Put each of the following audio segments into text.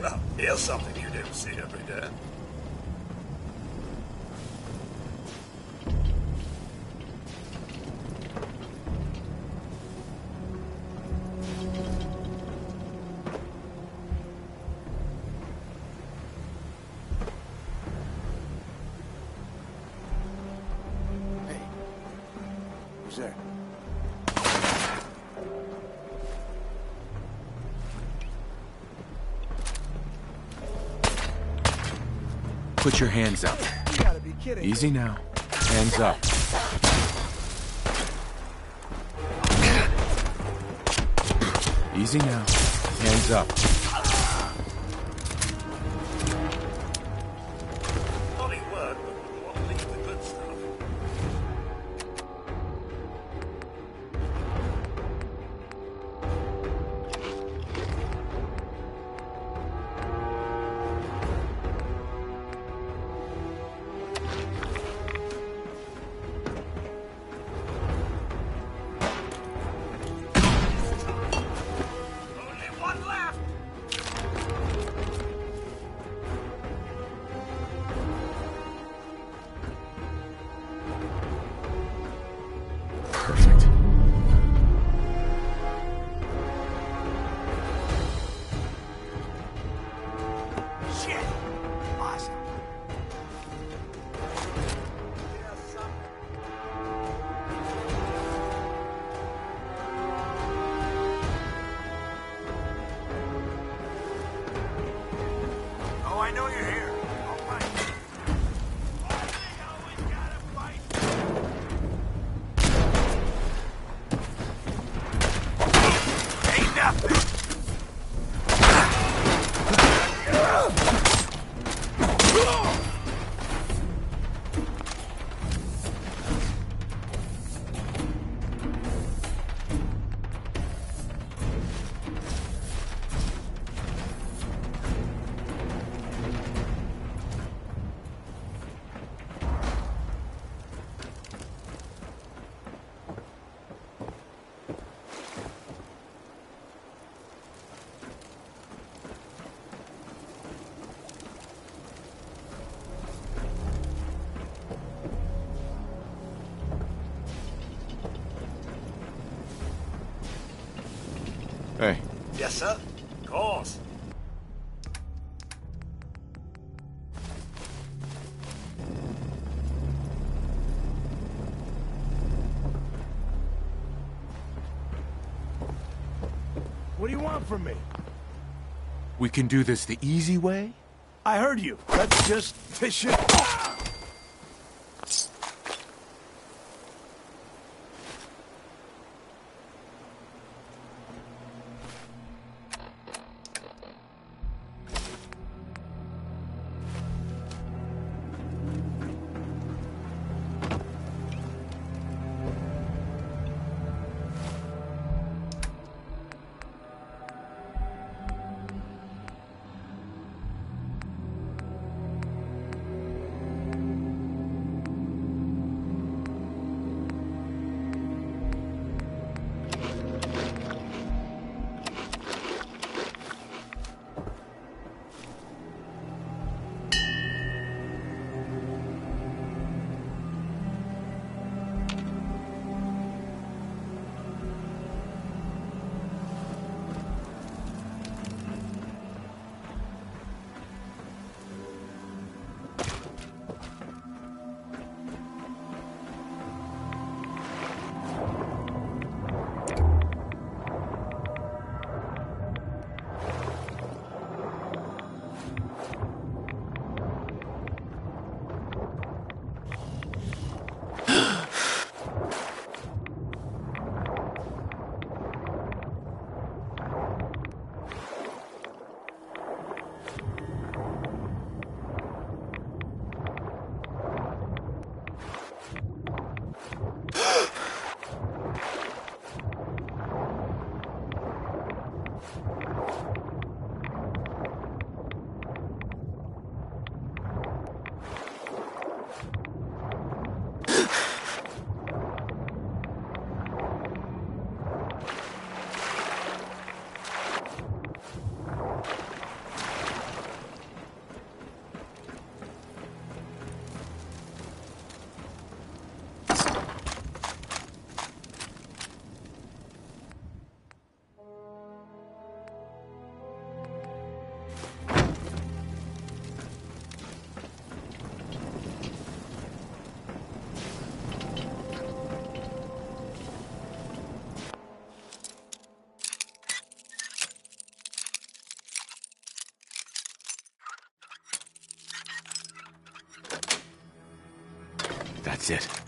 Well, here's something you don't see every day. There. Put your hands up. You gotta be kidding. Easy now. Hands up. Easy now. Hands up. Funny word, but we want to leave the good stuff. Perfect. Shit! Awesome. Oh, I know you're here. All right. Why the hell we gotta fight? Ain't nothing. Hey, Yes, sir. Of course. What do you want from me? we can do this the easy way? I heard you. Let's just fish it. exit.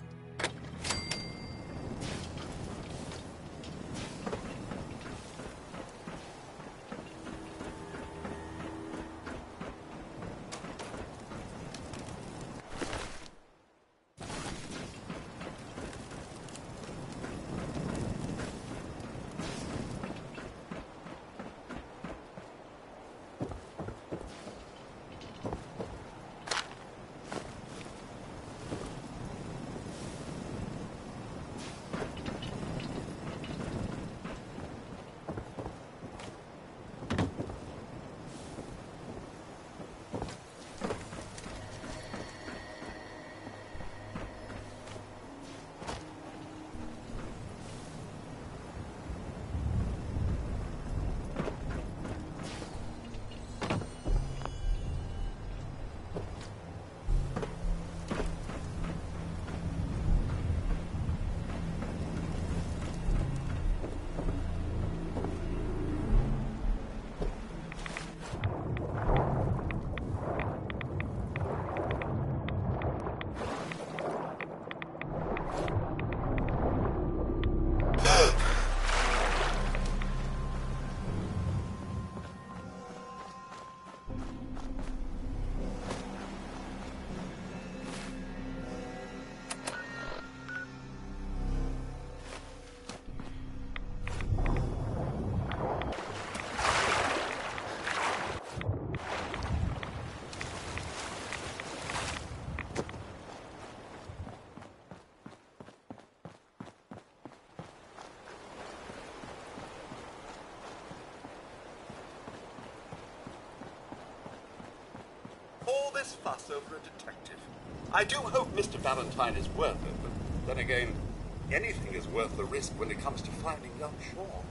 All this fuss over a detective. I do hope Mr. Valentine is worth it, but then again, anything is worth the risk when it comes to finding young Sean.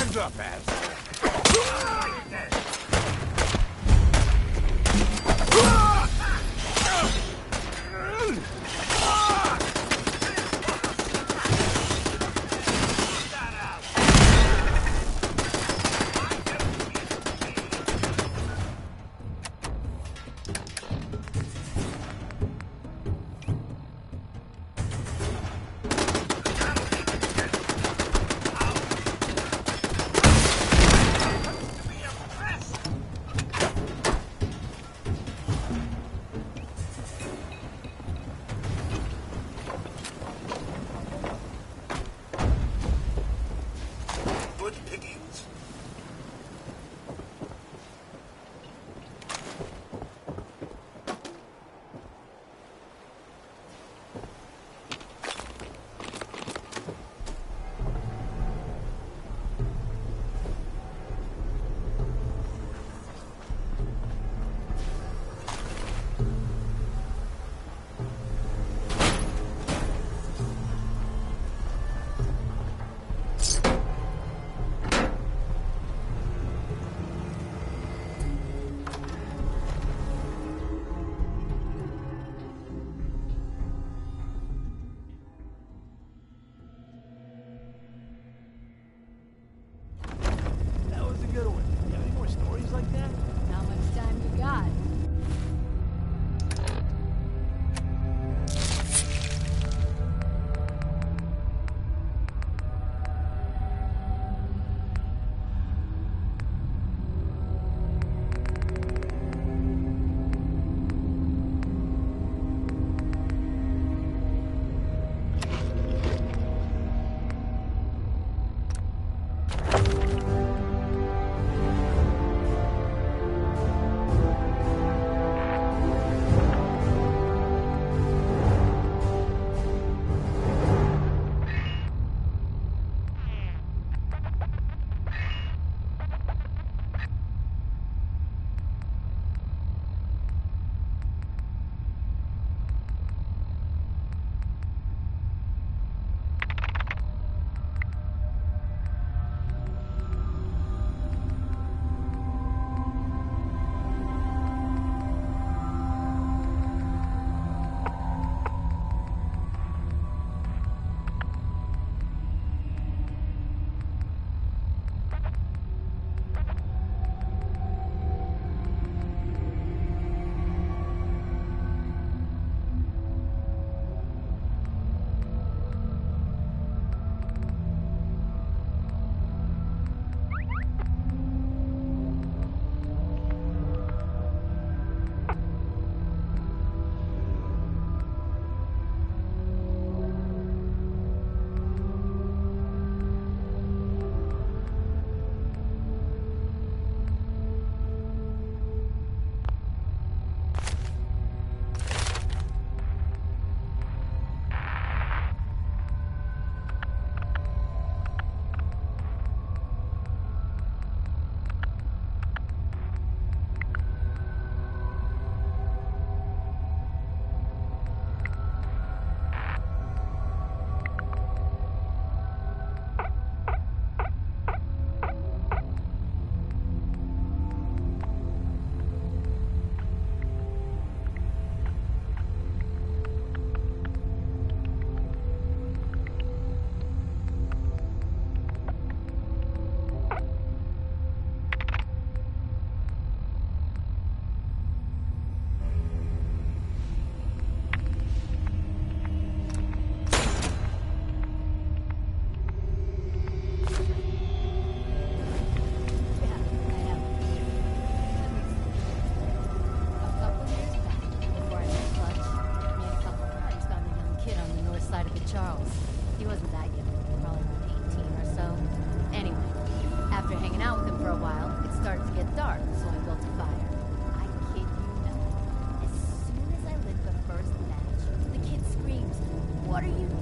Hands up, asshole!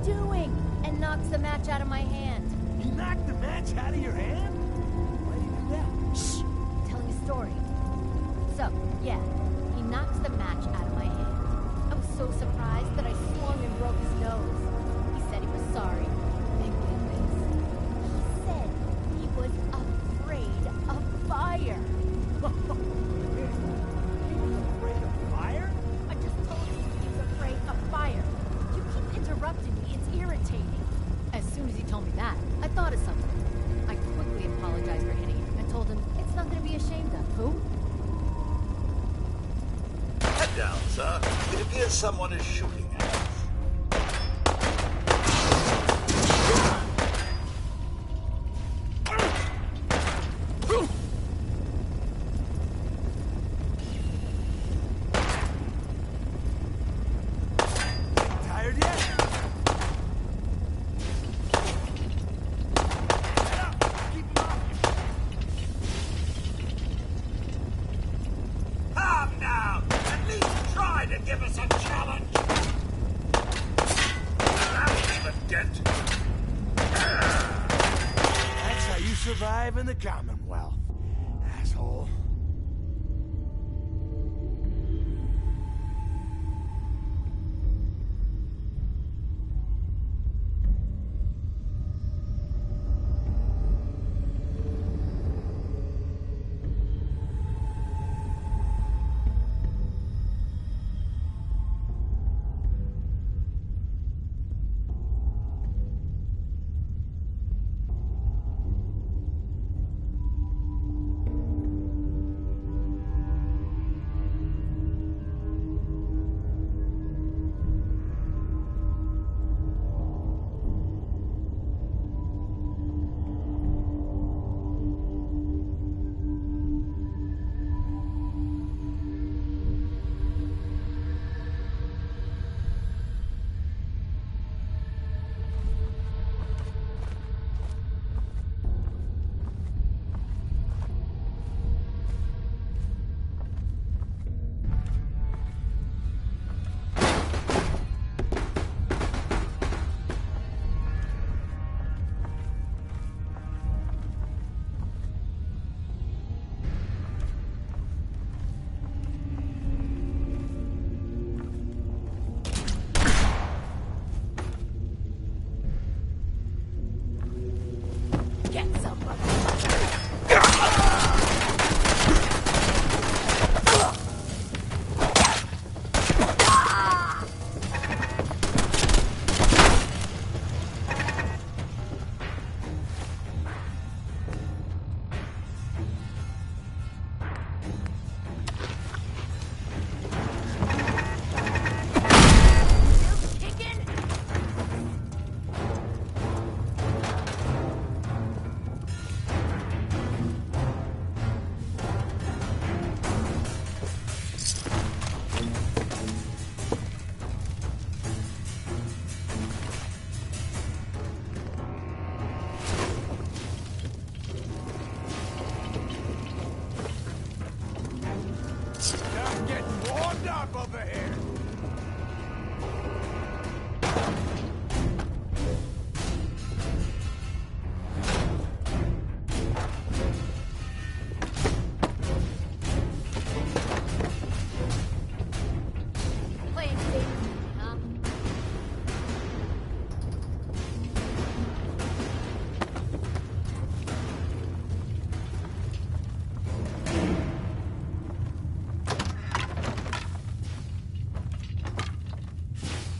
doing? And knocks the match out of my hand. You knocked the match out of your hand? Why do you do that? Shh! Telling a story. So, yeah, he knocks the match out of my hand. I was so surprised that I swung and broke his nose. He said he was sorry. And get this. He said he was afraid of fire. He was afraid of fire? I just told you he's afraid of fire. You keep interrupting me. It's irritating. As soon as he told me that, I thought of something. I quickly apologized for hitting him and told him it's nothing to be ashamed of. Who? Head down, sir. It appears someone is shooting at us. Tired yet? Get up! Keep him off you! Calm down! At least try to give us a challenge! That'll leave a dent. That's how you survive in the Commonwealth, asshole. Get some. I'm getting warmed up over here. Playing safe, huh?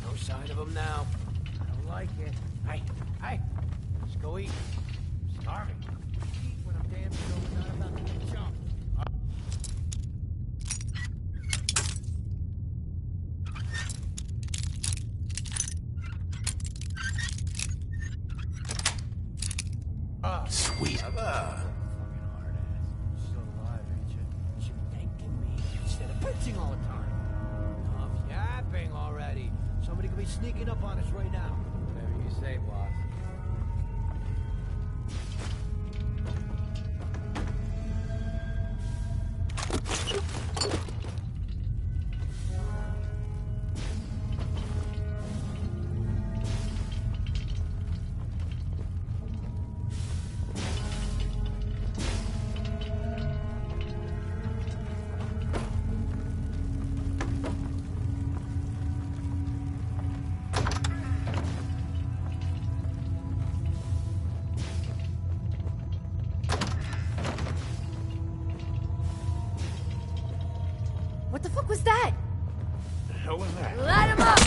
No sign of him now. I don't like it. Hey, let's go eat. I'm starving. Eat when I'm damn sure we're not about to get jumped. Sweet. Never. Fucking hard ass. Still alive, ain't you? You should be thanking me instead of pitching all the time. Enough yapping already. Somebody could be sneaking up on us right now. Whatever you say, boss. What the fuck was that? The hell was that? Light him up!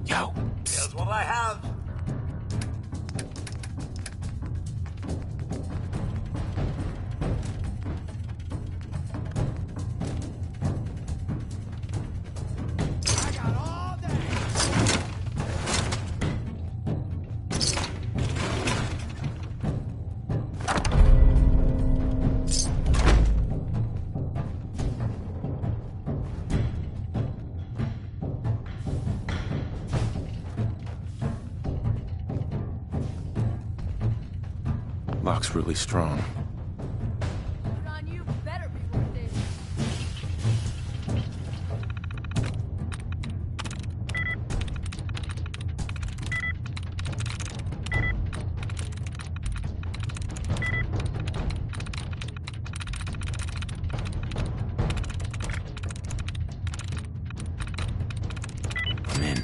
Yo. Here's what I have. I got all day. Lock's really strong. Put on you better be worth it. I'm in.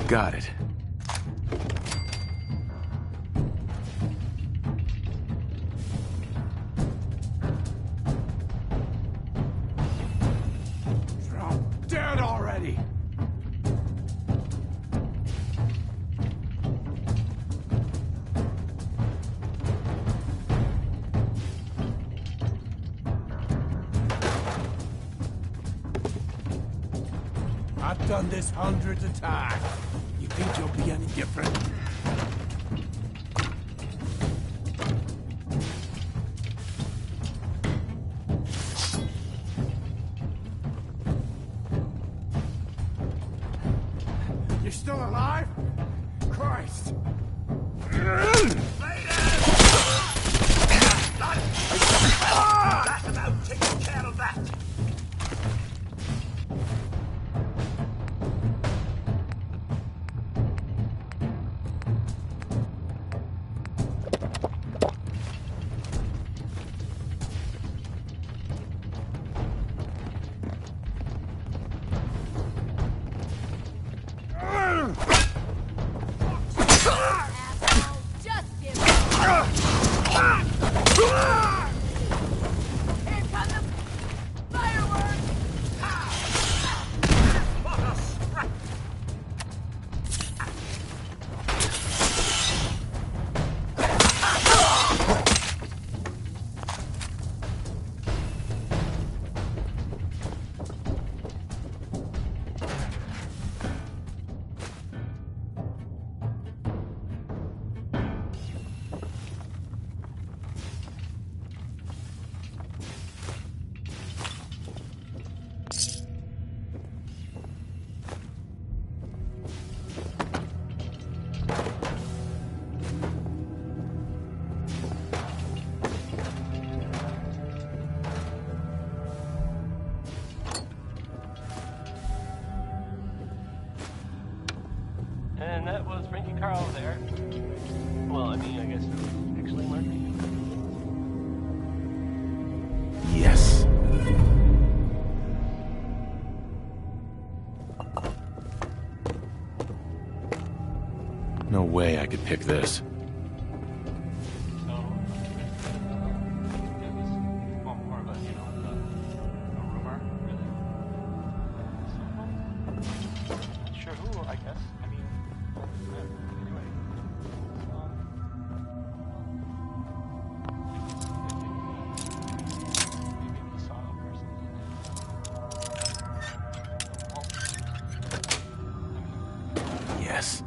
Got it. Drop dead already. I've done this hundreds of times. You think you'll be any different? You're still alive? Christ! That's about taking care of that. Asshole, just give up. Here come the fireworks! What a scrap. And that was Frankie Carl there. Well, I mean, I guess it was actually Marky. Yes. No way I could pick this. So, it was more of a, you know, a rumor, really. So, not sure who, I guess. I mean, anyway. Maybe we saw a person in it. Yes.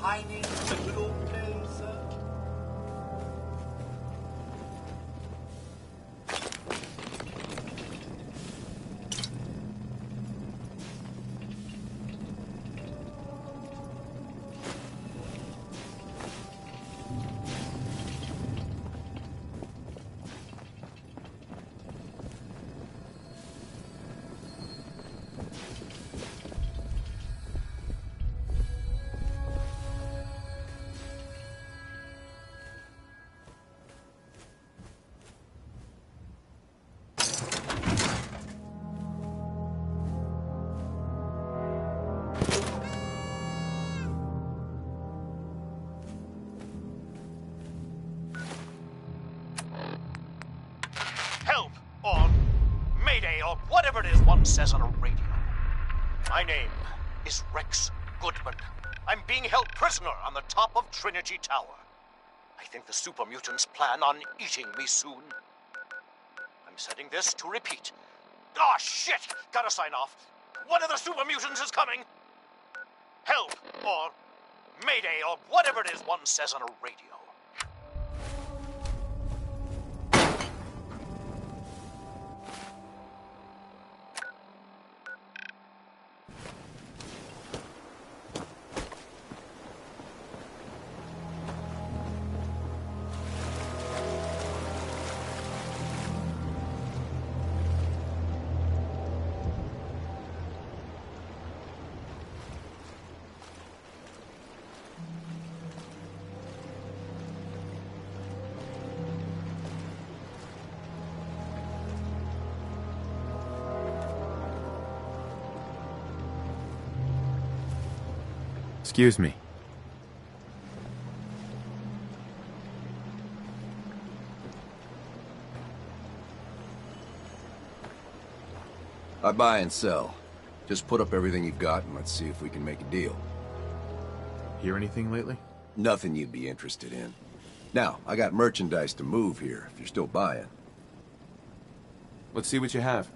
pining for the good old days, sir? Help, or Mayday, or whatever it is one says on a radio. My name is Rex Goodman. I'm being held prisoner on the top of Trinity Tower. I think the super mutants plan on eating me soon. I'm setting this to repeat. Ah, shit! Gotta sign off. One of the super mutants is coming! Help, or Mayday, or whatever it is one says on a radio. Excuse me. I buy and sell. Just put up everything you've got and let's see if we can make a deal. Hear anything lately? Nothing you'd be interested in. Now, I got merchandise to move here, if you're still buying. Let's see what you have.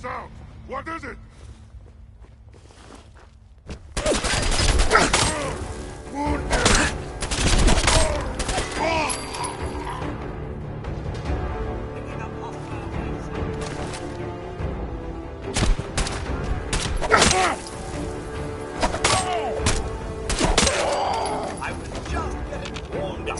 Sound! What is it? I was just getting warmed up.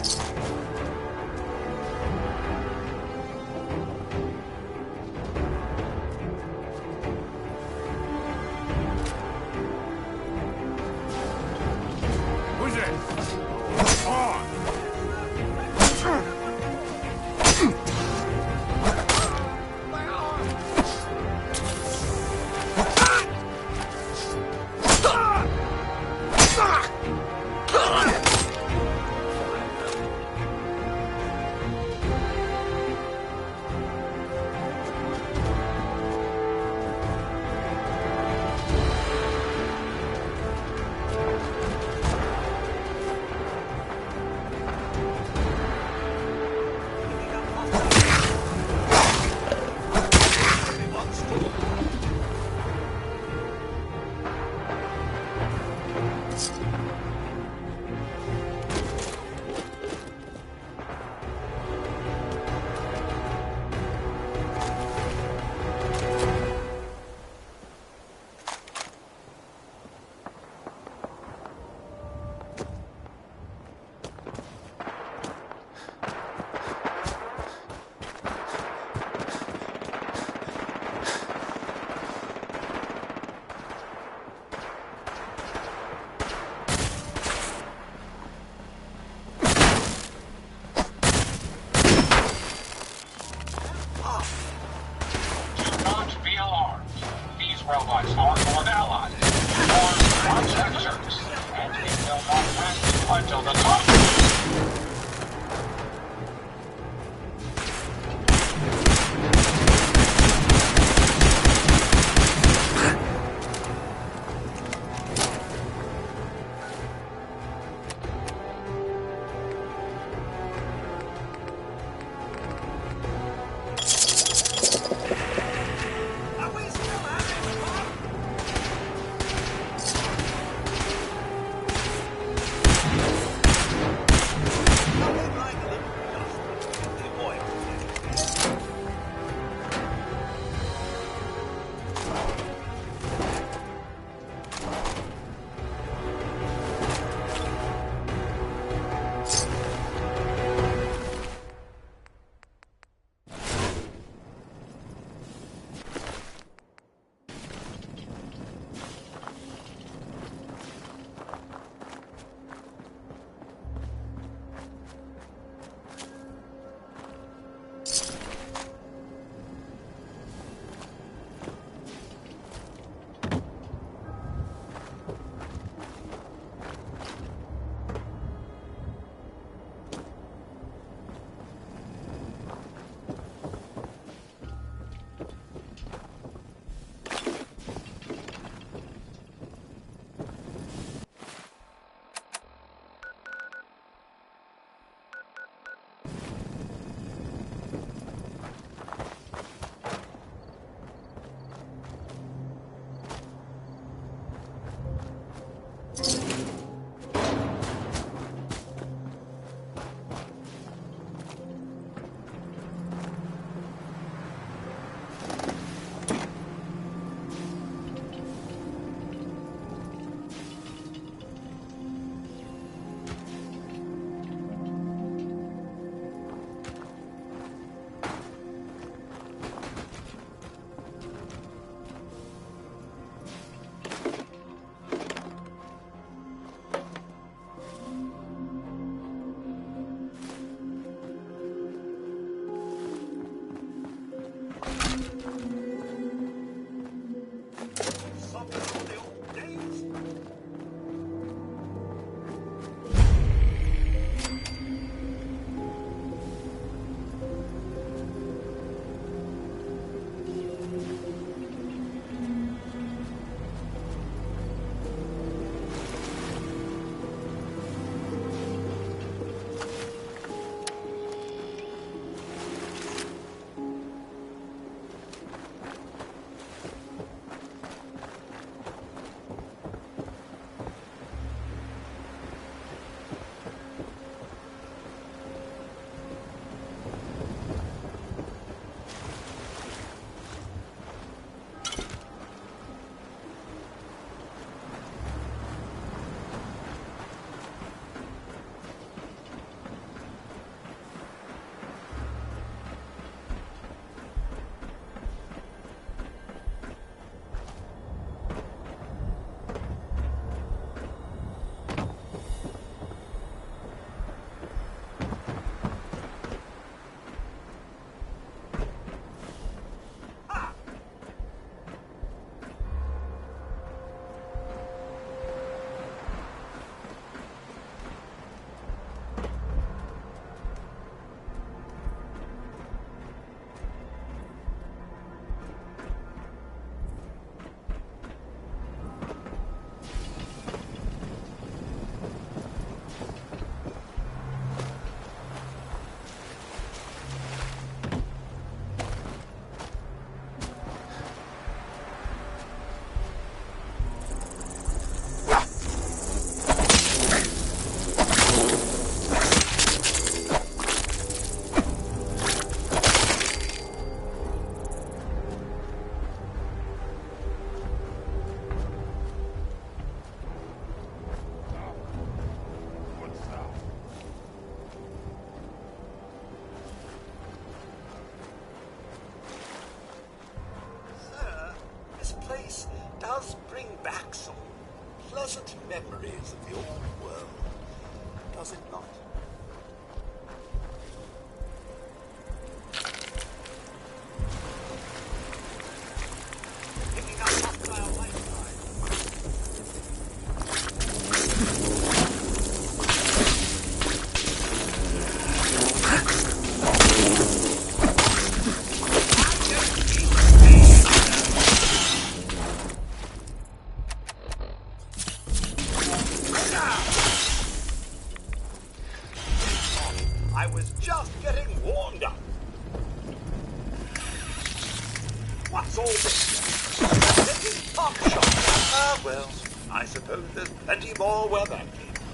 all this. This is park shop. Ah, well, I suppose there's plenty more where that came from.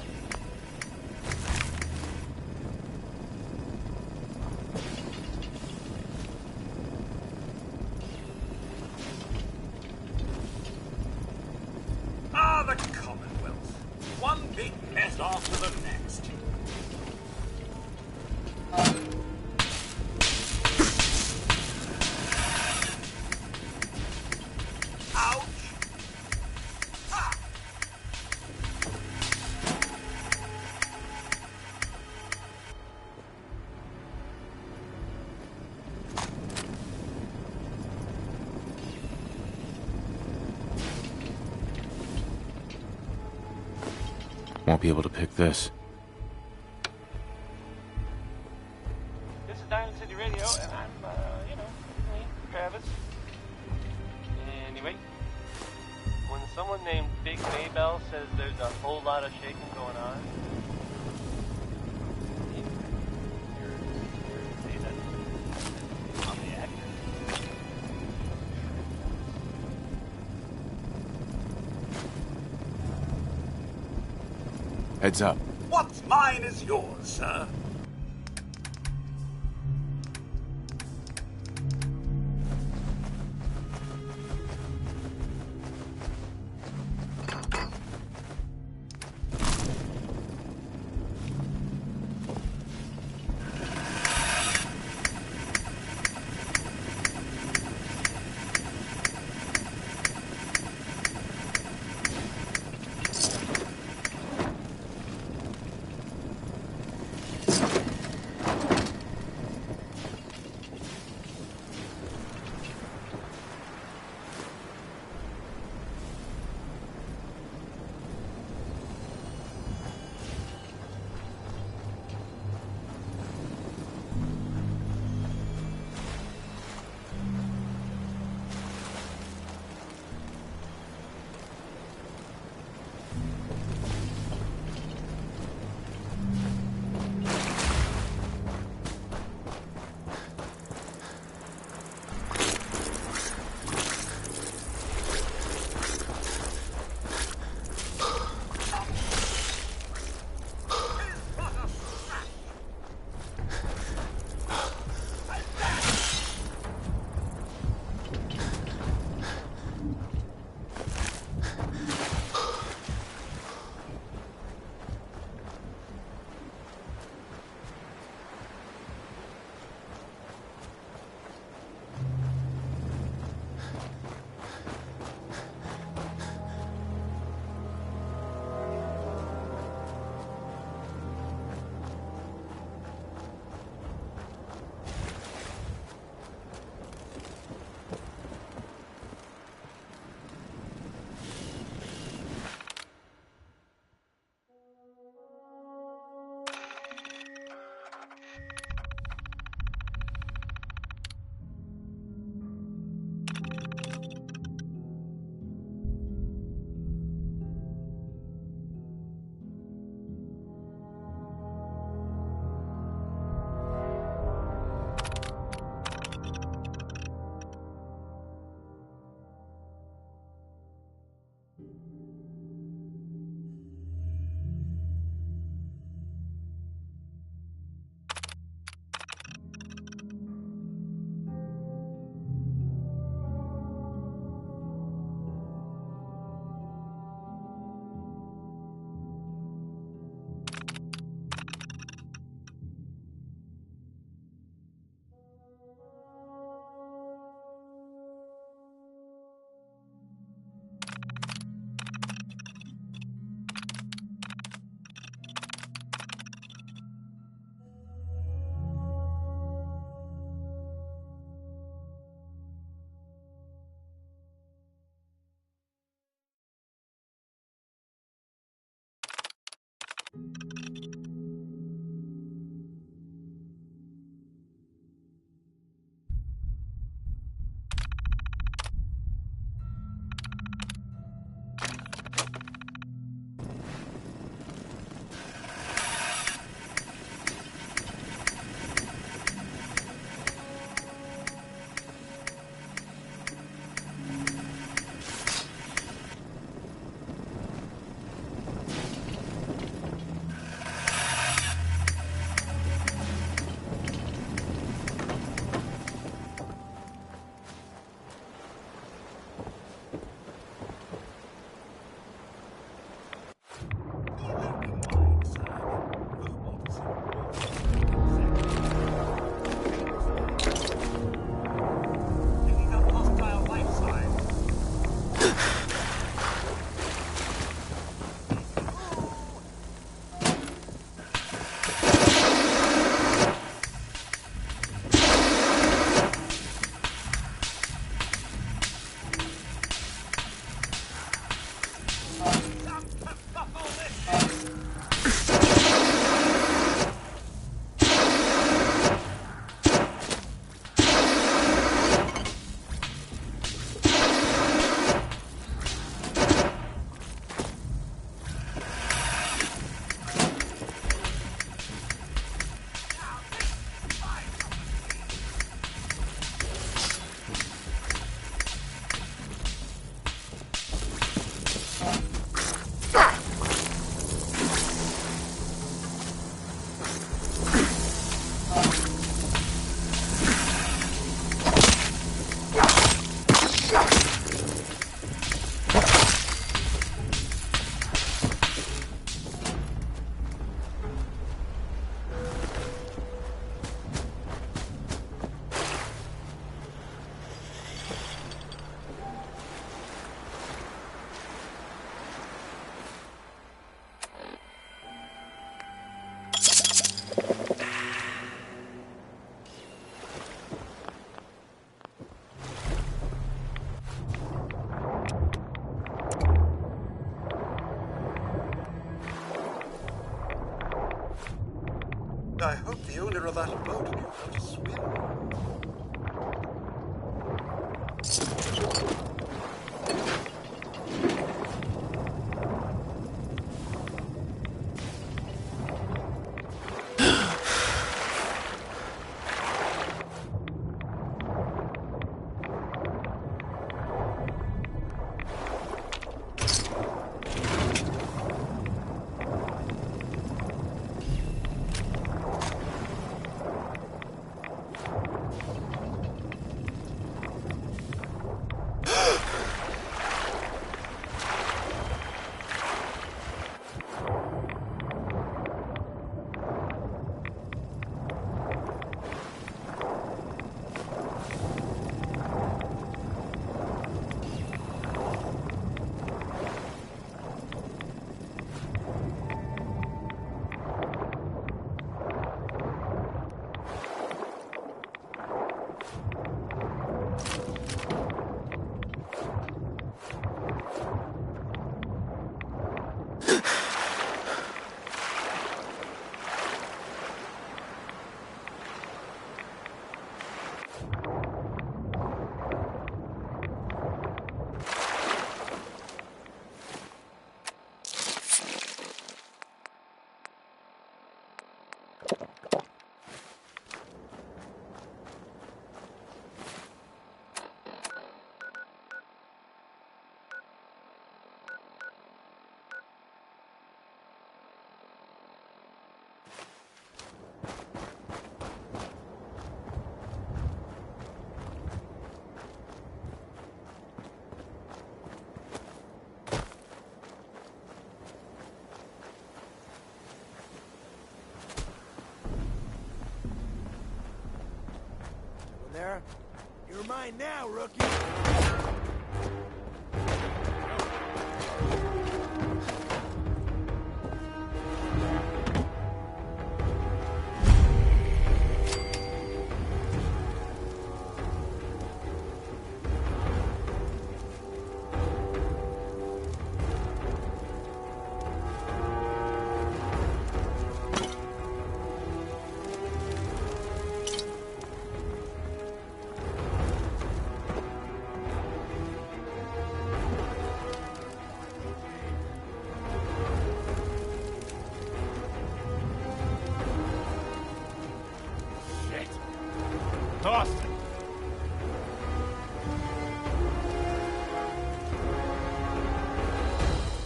Ah, the Commonwealth. One big mess after the next. Ouch! Ah! Won't be able to pick this. This is Diamond City Radio, and I'm, me, Travis. Anyway, when someone named Big Maybell says there's a whole lot of shaking going on, I'm the actor. Heads up. What's mine is yours, sir. mirror that boat knew how to swim. There? You're mine now, rookie! Austin!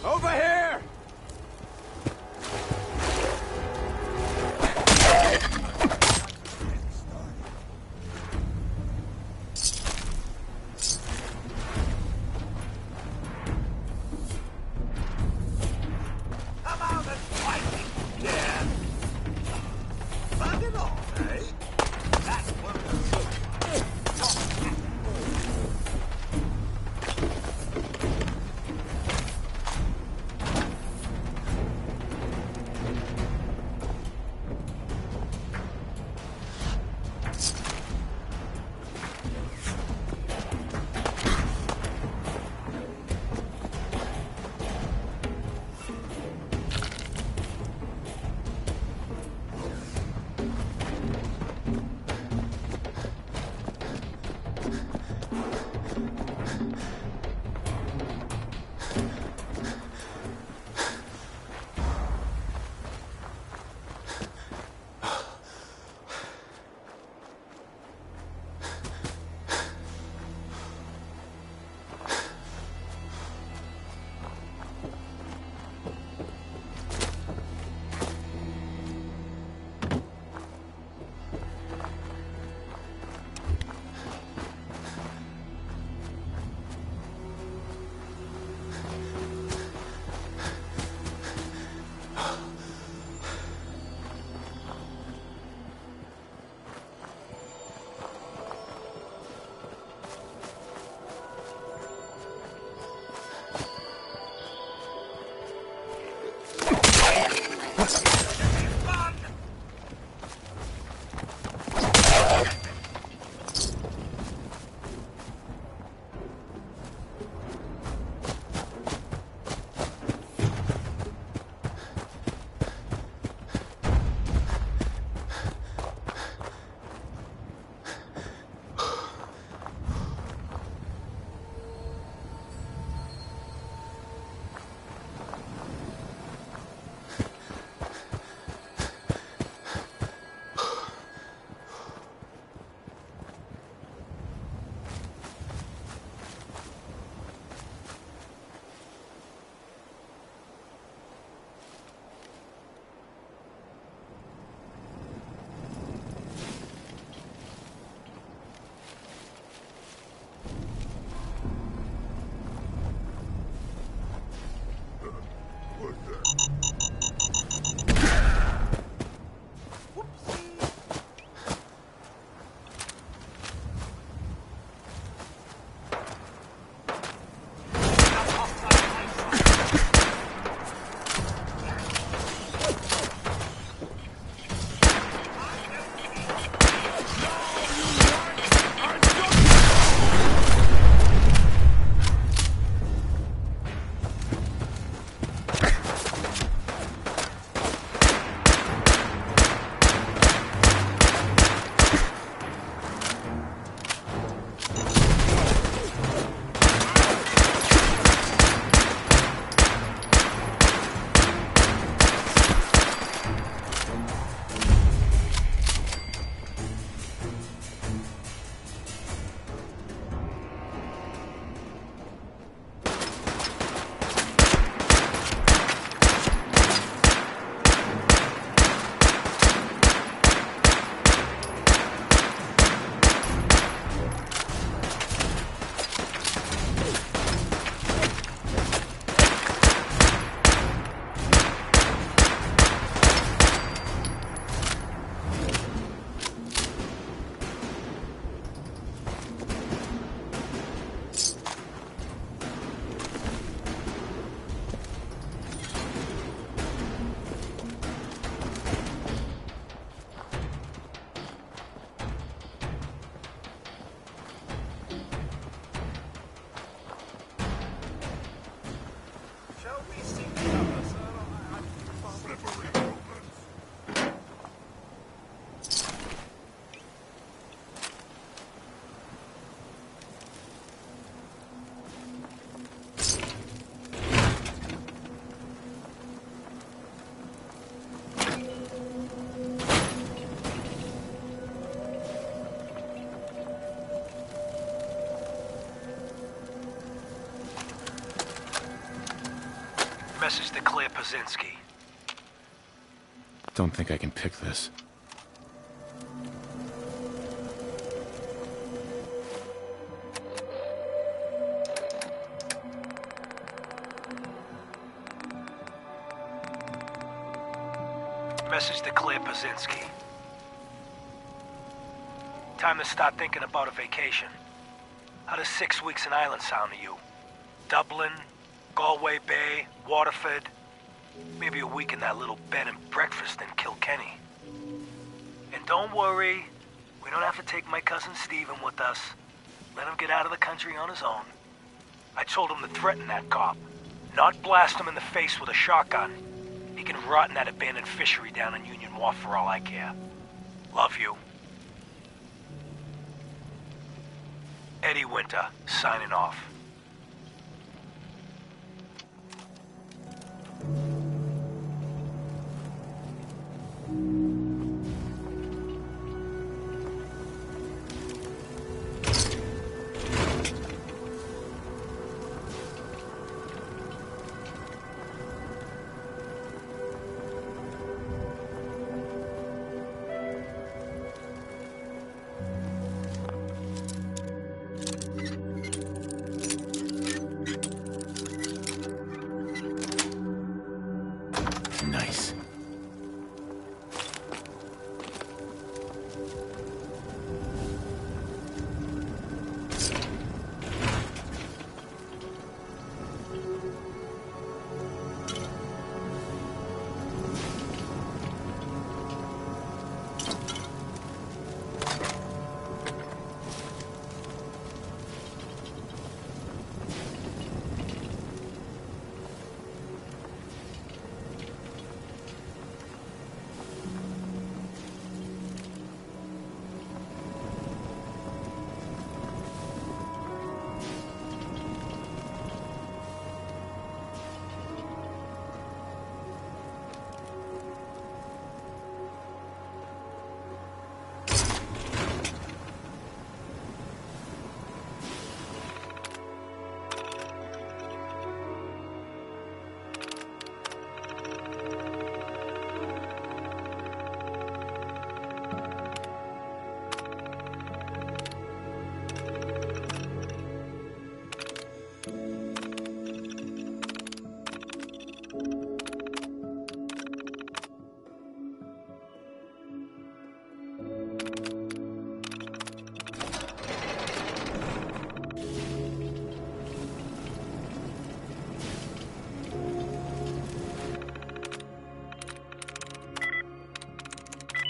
Over here! Come out and fight me, yeah. Bug it all, eh? That's what the silver. Message to Claire Pazinski. Don't think I can pick this. Message to Claire Pazinski. Time to start thinking about a vacation. How does 6 weeks in Ireland sound to you? Dublin, Galway Bay, Waterford. Maybe a week in that little bed and breakfast in Kilkenny. And don't worry, we don't have to take my cousin Stephen with us. Let him get out of the country on his own. I told him to threaten that cop, not blast him in the face with a shotgun. He can rot in that abandoned fishery down in Union Wharf for all I care. Love you. Eddie Winter, signing off. Nice.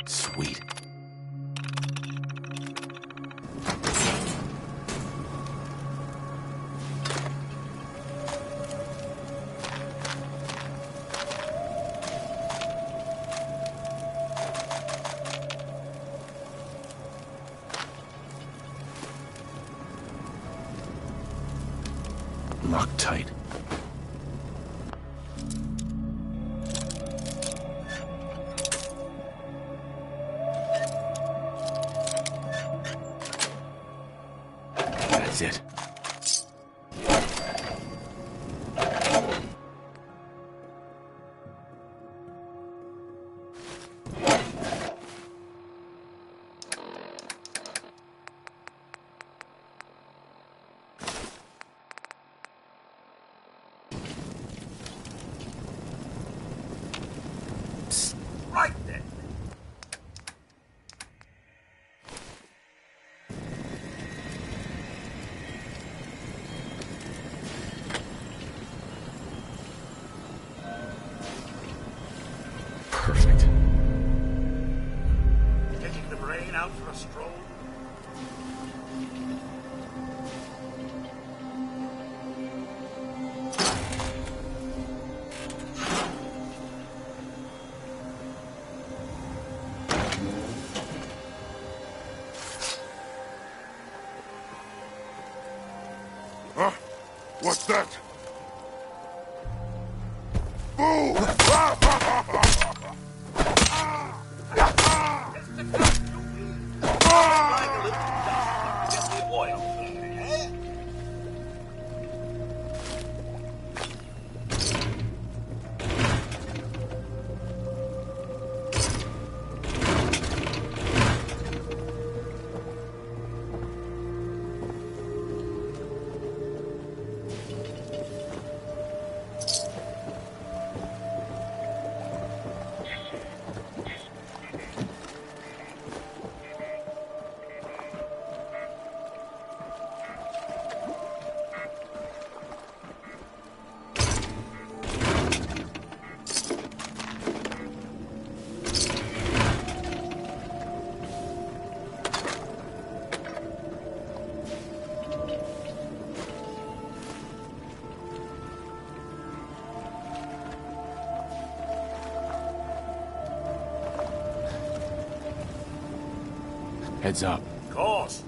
Sweet. Locked tight. That's it. Right then. Perfect. Taking the brain out for a stroll? Huh? What's that? Move! Get the oil there, eh? Heads up. Of course.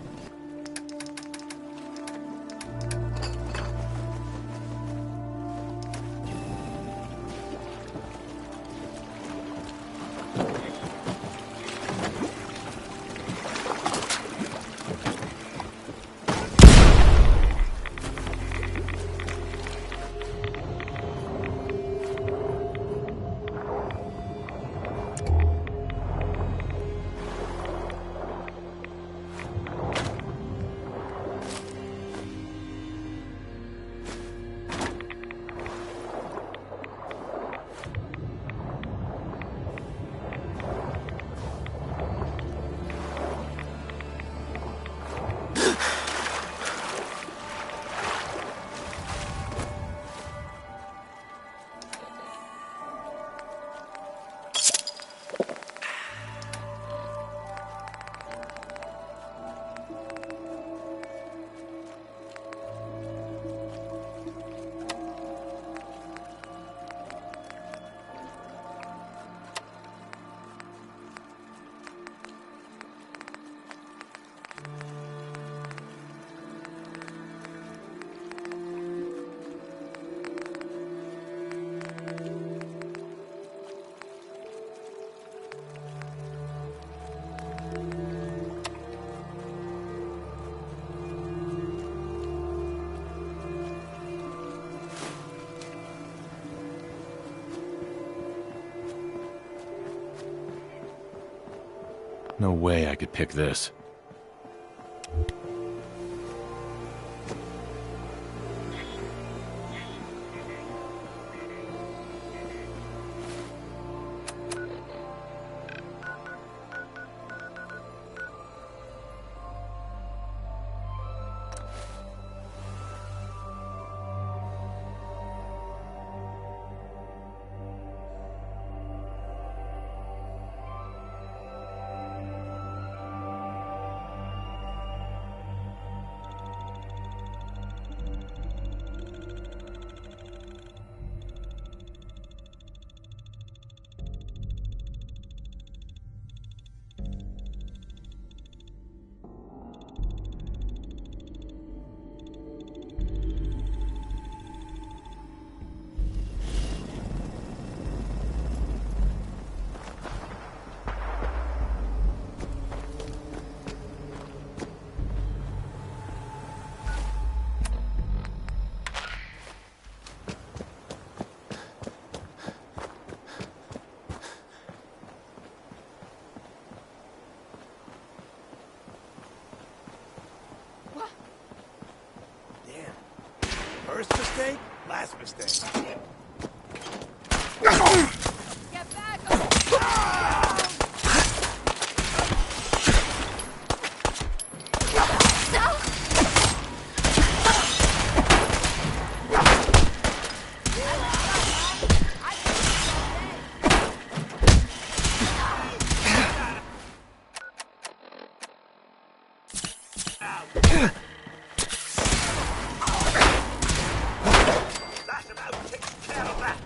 No way I could pick this. First mistake, last mistake. Get back! That about takes care of that.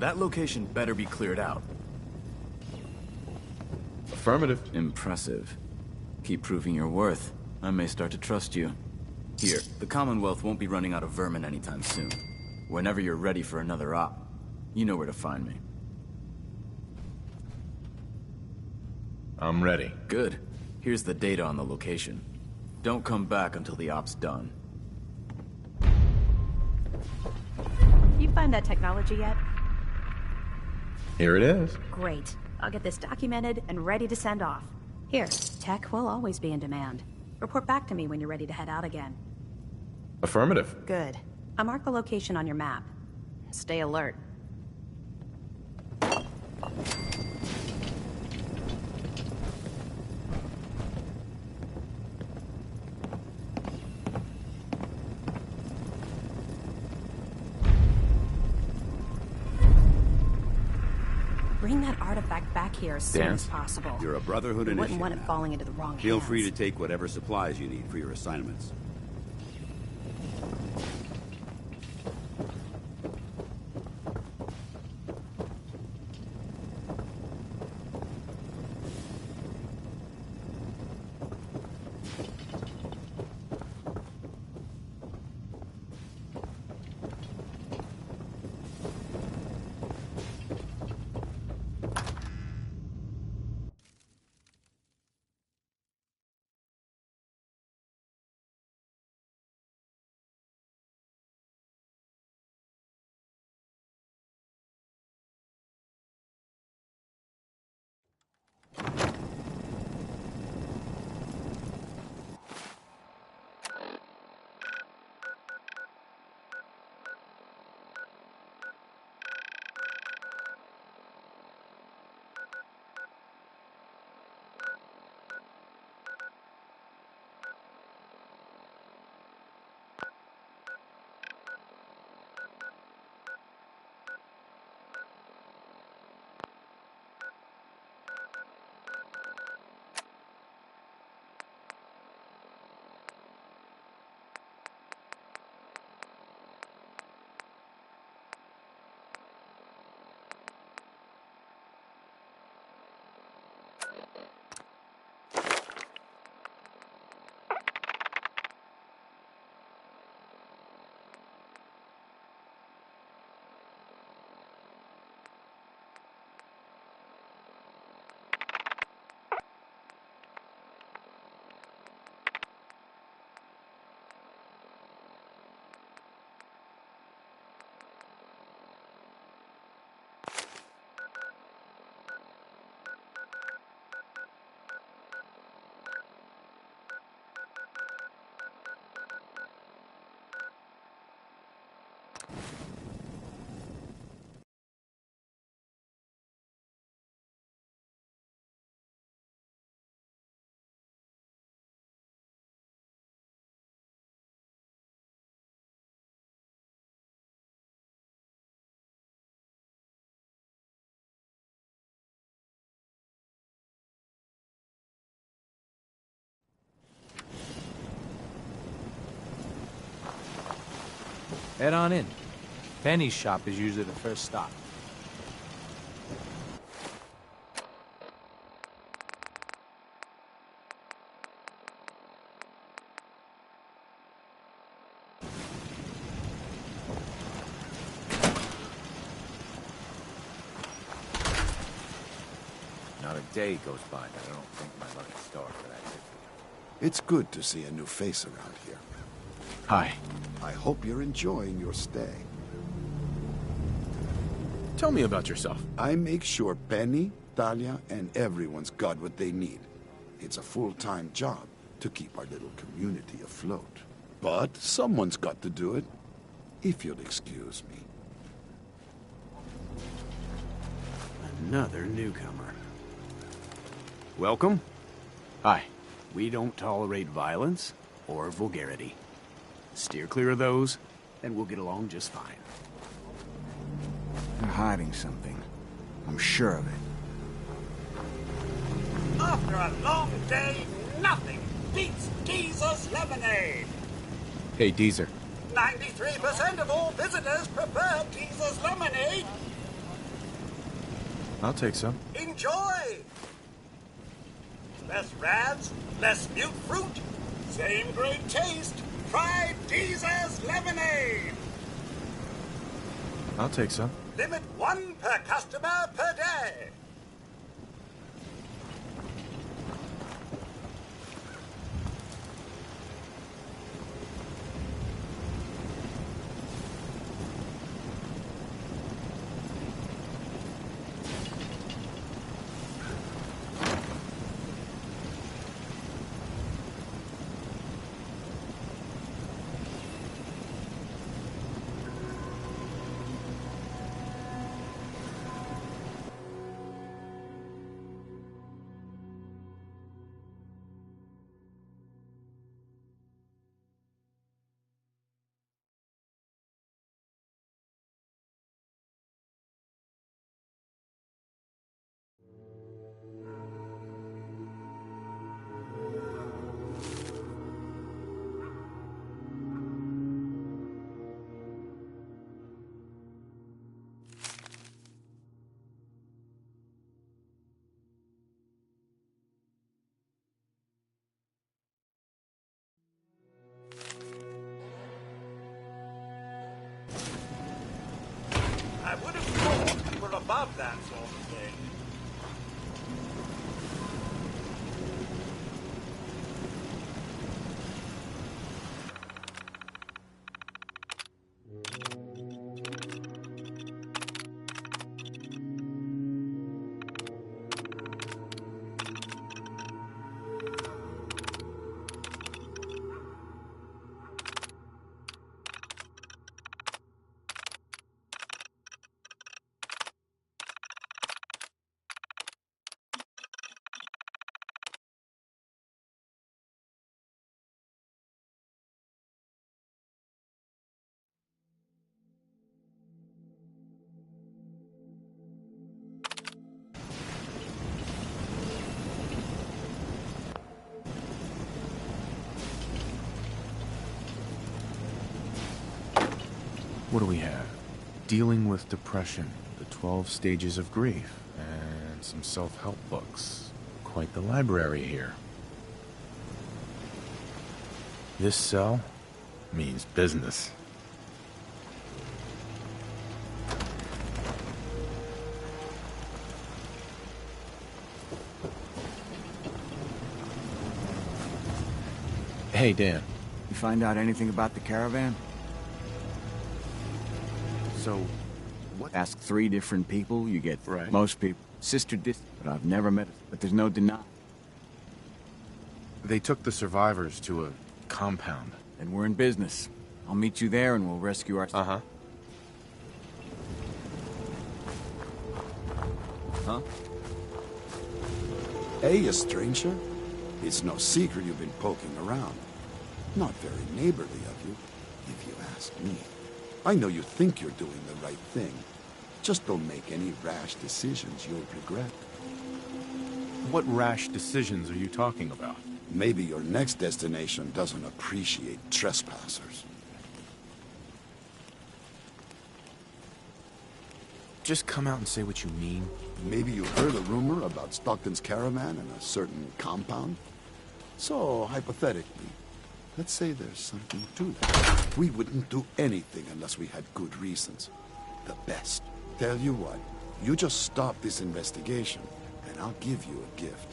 That location better be cleared out. Affirmative. Impressive. Keep proving your worth. I may start to trust you. Here, the Commonwealth won't be running out of vermin anytime soon. Whenever you're ready for another op, you know where to find me. I'm ready. Good. Here's the data on the location. Don't come back until the op's done. You find that technology yet? Here it is. Great. I'll get this documented and ready to send off. Here, tech will always be in demand. Report back to me when you're ready to head out again. Affirmative. Good. I'll mark the location on your map. Stay alert. Bring that artifact back here as soon as possible. You're a Brotherhood We initiate wouldn't want it now. falling into the wrong Feel hands. free to take whatever supplies you need for your assignments. Head on in. Penny's shop is usually the first stop. day goes by that I don't thank my lucky star for that tip. It's good to see a new face around here. Hi. I hope you're enjoying your stay. Tell me about yourself. I make sure Penny, Talia, and everyone's got what they need. It's a full-time job to keep our little community afloat. But someone's got to do it, if you'll excuse me. Another newcomer. Welcome. Hi. We don't tolerate violence or vulgarity. Steer clear of those, and we'll get along just fine. They're hiding something. I'm sure of it. After a long day, nothing beats Deezer's lemonade. Hey, Deezer. 93% of all visitors prefer Deezer's lemonade. I'll take some. Enjoy! Less rads, less mute fruit, same great taste. Try Deezer's lemonade. I'll take some. Limit 1 per customer per day. I would have thought you were above that sort of thing. What do we have? Dealing with depression, the 12 stages of grief, and some self-help books. Quite the library here. This cell means business. Hey, Dan. You find out anything about the caravan? So, what? Ask 3 different people, you get Right. most people. Sister but I've never met her. But there's no denying. They took the survivors to a compound. And we're in business. I'll meet you there and we'll rescue our... Uh-huh. Huh? Hey, you stranger. It's no secret you've been poking around. Not very neighborly of you, if you ask me. I know you think you're doing the right thing. Just don't make any rash decisions you'll regret. What rash decisions are you talking about? Maybe your next destination doesn't appreciate trespassers. Just come out and say what you mean. Maybe you heard a rumor about Stockton's caravan in a certain compound? So, hypothetically, let's say there's something to that. We wouldn't do anything unless we had good reasons. The best. Tell you what, you just stop this investigation, and I'll give you a gift.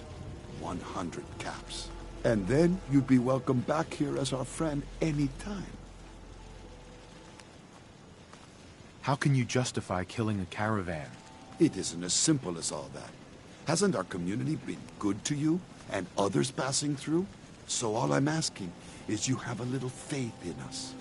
100 caps. And then you'd be welcome back here as our friend anytime. How can you justify killing a caravan? It isn't as simple as all that. Hasn't our community been good to you and others passing through? So all I'm asking is you have a little faith in us.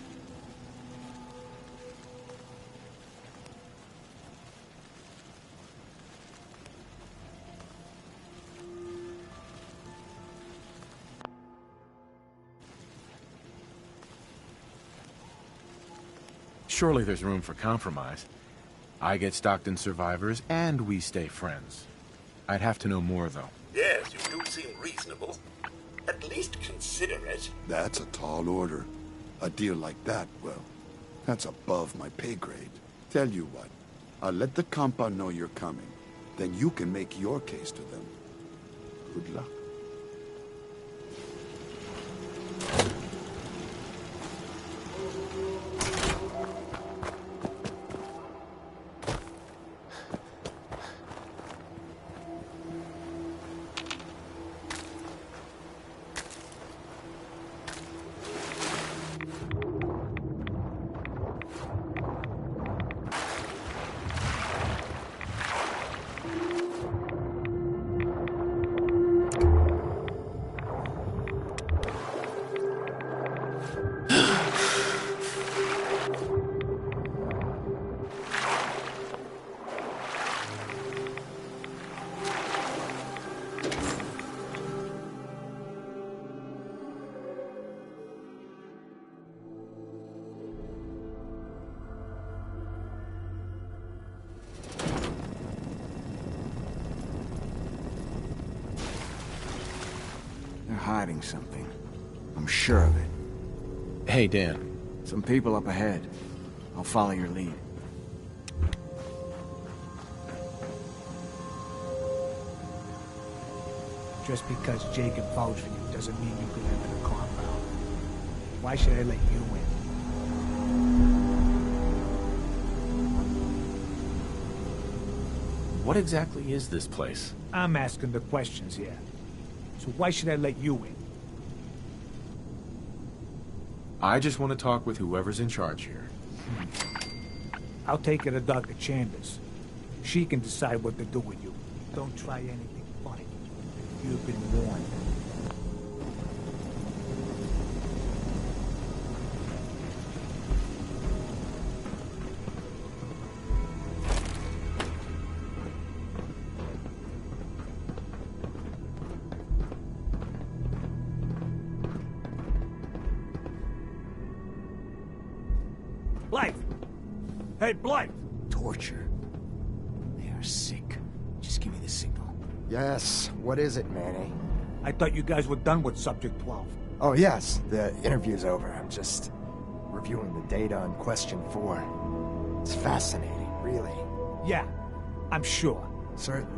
Surely there's room for compromise. I get Stockton survivors, and we stay friends. I'd have to know more, though. Yes, you do seem reasonable. At least consider it. That's a tall order. A deal like that, well, that's above my pay grade. Tell you what, I'll let the compound know you're coming. Then you can make your case to them. Good luck. Hiding something. I'm sure of it. Hey, Dan. Some people up ahead. I'll follow your lead. Just because Jacob vouched for you doesn't mean you can enter the compound. Why should I let you in? What exactly is this place? I'm asking the questions here. So why should I let you in? I just want to talk with whoever's in charge here. I'll take her to Dr. Chambers. She can decide what to do with you. Don't try anything funny. You've been warned. Blythe! Hey, Blythe! Torture. They are sick. Just give me the signal. Yes, what is it, Manny? I thought you guys were done with Subject 12. Oh, yes, the interview's over. I'm just reviewing the data on Question 4. It's fascinating, really. Yeah, I'm sure. Certainly.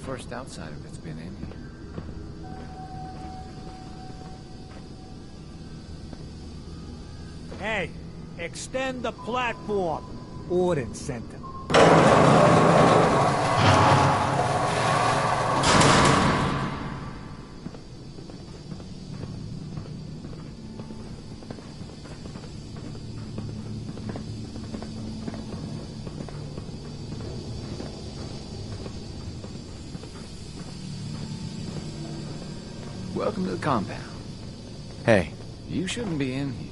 First outsider that's been in here. Hey, extend the platform. Ordin sent him. Welcome to the compound. Hey. You shouldn't be in here.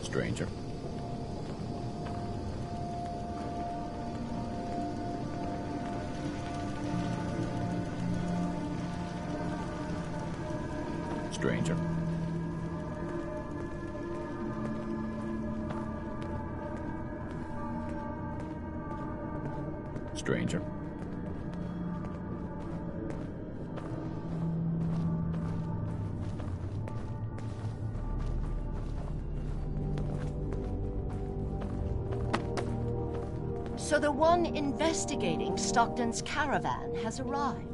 Stranger. Stranger. Stranger. So the one investigating Stockton's caravan has arrived.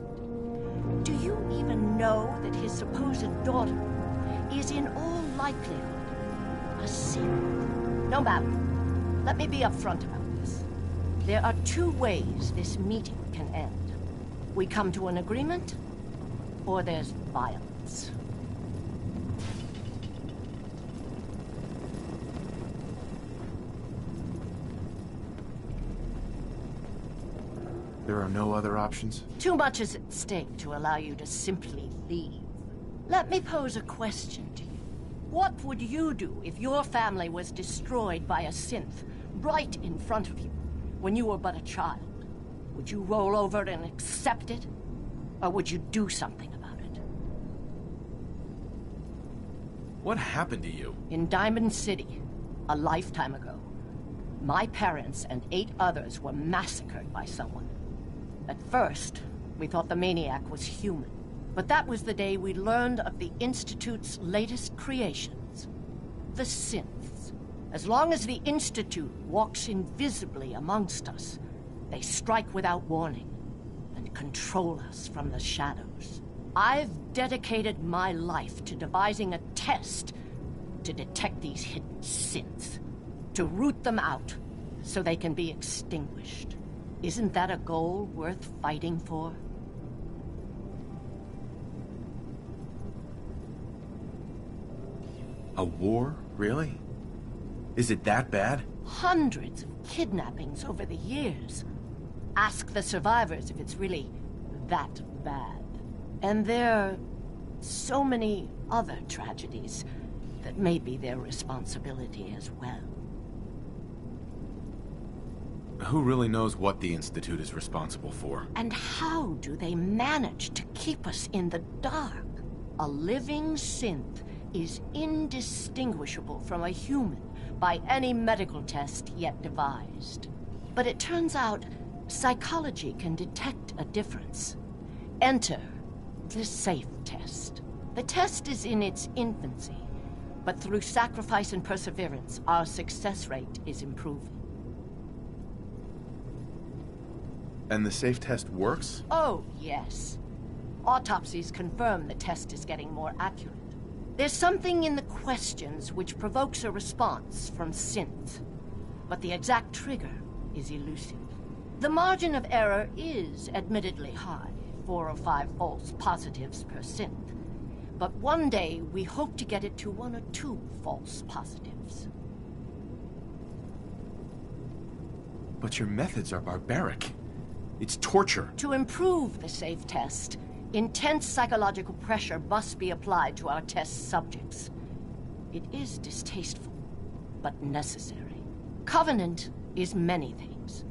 Do you even know that his supposed daughter is in all likelihood a Sith? No matter. Let me be upfront about this. There are two ways this meeting can end. We come to an agreement, or there's violence. There are no other options? Too much is at stake to allow you to simply leave. Let me pose a question to you. What would you do if your family was destroyed by a synth right in front of you when you were but a child? Would you roll over and accept it? Or would you do something about it? What happened to you? In Diamond City, a lifetime ago, my parents and 8 others were massacred by someone. At first, we thought the maniac was human. But that was the day we learned of the Institute's latest creations, the synths. As long as the Institute walks invisibly amongst us, they strike without warning and control us from the shadows. I've dedicated my life to devising a test to detect these hidden synths, to root them out so they can be extinguished. Isn't that a goal worth fighting for? A war? Really? Is it that bad? Hundreds of kidnappings over the years. Ask the survivors if it's really that bad. And there are so many other tragedies that may be their responsibility as well. Who really knows what the Institute is responsible for? And how do they manage to keep us in the dark? A living synth is indistinguishable from a human by any medical test yet devised. But it turns out psychology can detect a difference. Enter the safe test. The test is in its infancy, but through sacrifice and perseverance, our success rate is improving. And the safe test works? Oh, yes. Autopsies confirm the test is getting more accurate. There's something in the questions which provokes a response from synth, but the exact trigger is elusive. The margin of error is admittedly high, 4 or 5 false positives per synth, but one day we hope to get it to 1 or 2 false positives. But your methods are barbaric. It's torture. To improve the safe test, intense psychological pressure must be applied to our test subjects. It is distasteful, but necessary. Covenant is many things.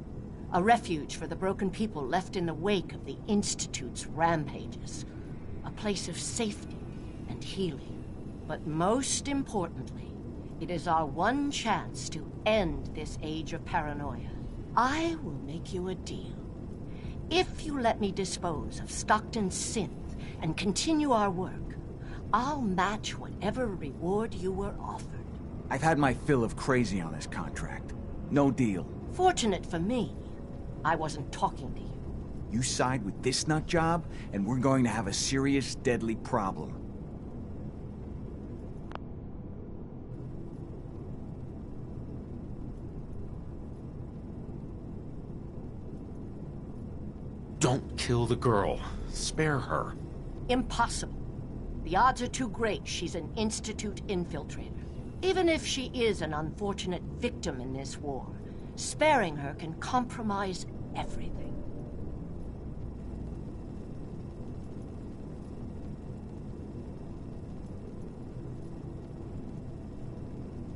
A refuge for the broken people left in the wake of the Institute's rampages. A place of safety and healing. But most importantly, it is our one chance to end this age of paranoia. I will make you a deal. If you let me dispose of Stockton's synth and continue our work, I'll match whatever reward you were offered. I've had my fill of crazy on this contract. No deal. Fortunate for me, I wasn't talking to you. You side with this nut job, and we're going to have a serious, deadly problem. Don't kill the girl. Spare her. Impossible. The odds are too great she's an Institute infiltrator. Even if she is an unfortunate victim in this war, sparing her can compromise everything.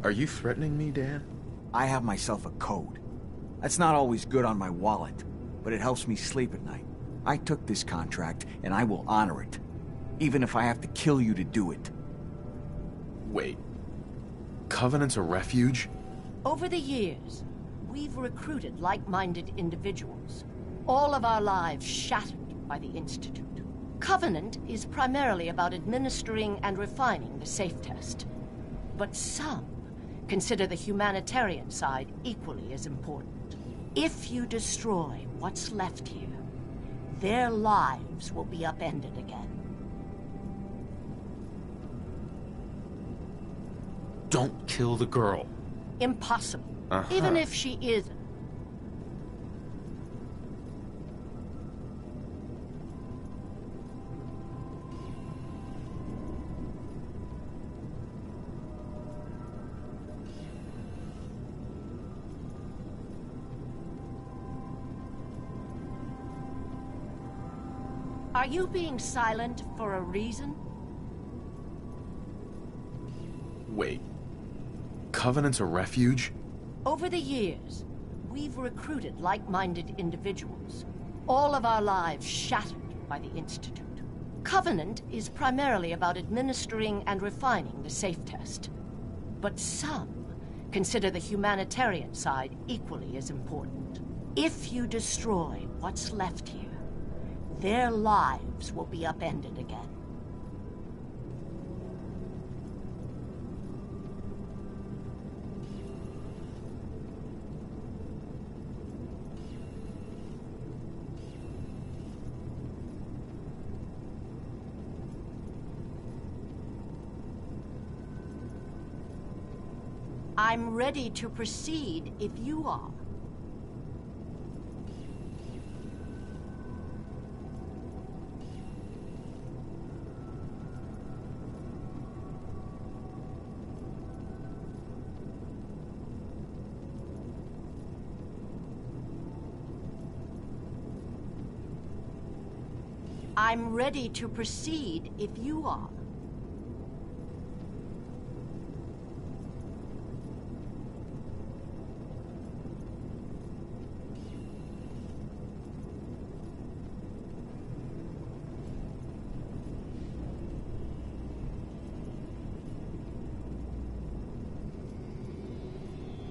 Are you threatening me, Dan? I have myself a code. That's not always good on my wallet, but it helps me sleep at night. I took this contract, and I will honor it. even if I have to kill you to do it. Wait. Covenant's a refuge? Over the years, we've recruited like-minded individuals. All of our lives shattered by the Institute. Covenant is primarily about administering and refining the safe test. But some consider the humanitarian side equally as important. If you destroy what's left here, their lives will be upended again. Don't kill the girl. Impossible. Uh-huh. Even if she isn't. Are you being silent for a reason? Wait. Covenant's a refuge? Over the years, we've recruited like-minded individuals. All of our lives shattered by the Institute. Covenant is primarily about administering and refining the safe test. But some consider the humanitarian side equally as important. If you destroy what's left here, their lives will be upended again. I'm ready to proceed if you are. I'm ready to proceed if you are.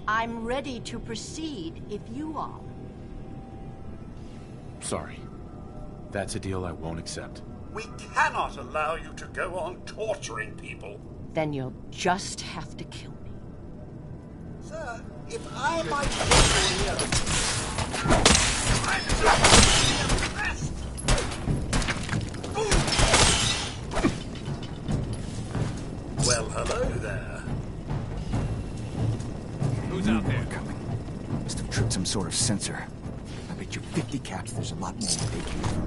I'm ready to proceed if you are. Sorry. That's a deal I won't accept. We cannot allow you to go on torturing people. Then you'll just have to kill me. Sir, if I might get I'm just impressed. Well, hello there. Who's out there? Coming. Must have tripped some sort of sensor. I bet you 50 caps there's a lot more to take here.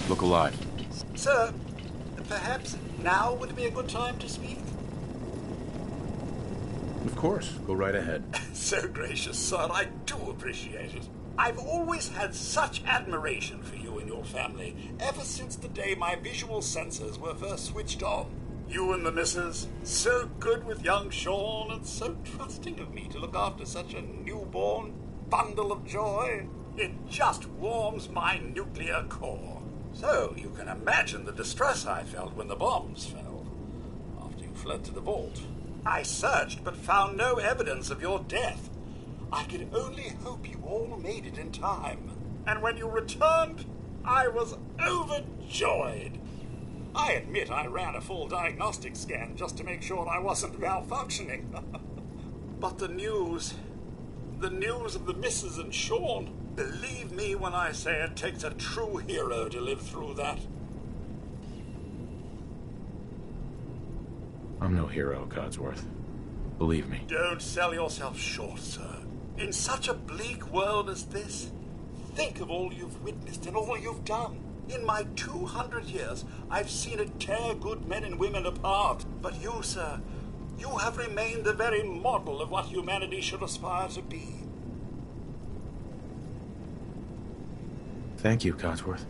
Look alive. Sir, perhaps now would be a good time to speak? Of course. Go right ahead. So gracious, sir. I do appreciate it. I've always had such admiration for you and your family, ever since the day my visual sensors were first switched on. You and the missus, so good with young Sean, and so trusting of me to look after such a newborn bundle of joy. It just warms my nuclear core. So you can imagine the distress I felt when the bombs fell, after you fled to the vault. I searched, but found no evidence of your death. I could only hope you all made it in time. And when you returned, I was overjoyed. I admit I ran a full diagnostic scan just to make sure I wasn't malfunctioning. But the news of the missus and Sean, believe me when I say it takes a true hero to live through that. I'm no hero, Codsworth. Believe me. Don't sell yourself short, sir. In such a bleak world as this, think of all you've witnessed and all you've done. In my 200 years, I've seen it tear good men and women apart. But you, sir, you have remained the very model of what humanity should aspire to be. Thank you, Codsworth.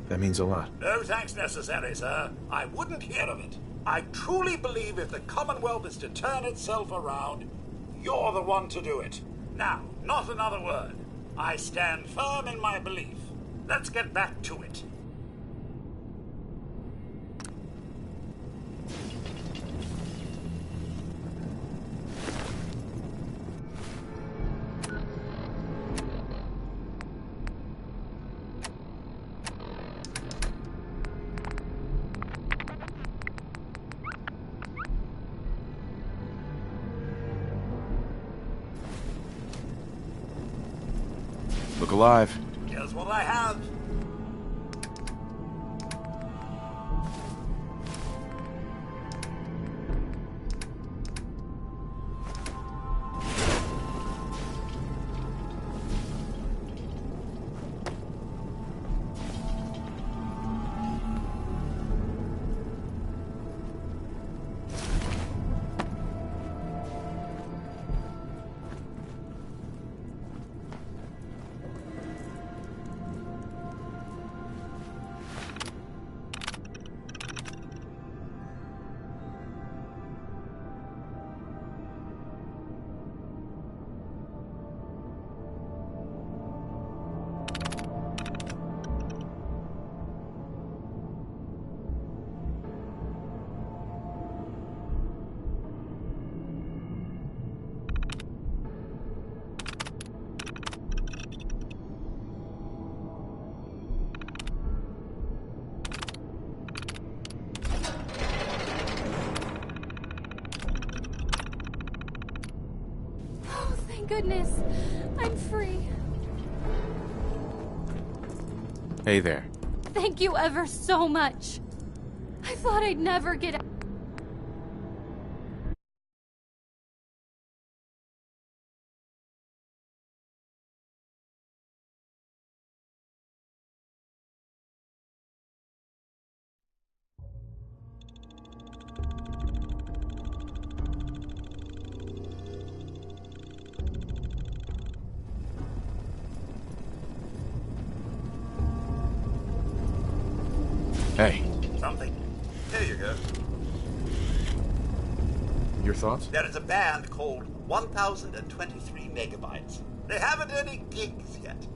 That means a lot. No thanks necessary, sir. I wouldn't hear of it. I truly believe if the Commonwealth is to turn itself around, you're the one to do it. Now, not another word. I stand firm in my belief. Let's get back to it. Look alive. Here's what I have. Thank goodness. I'm free. Hey there. Thank you ever so much. I thought I'd never get out. Hey. Something. Here you go. Your thoughts? There is a band called 1023 Megabytes. They haven't any gigs yet.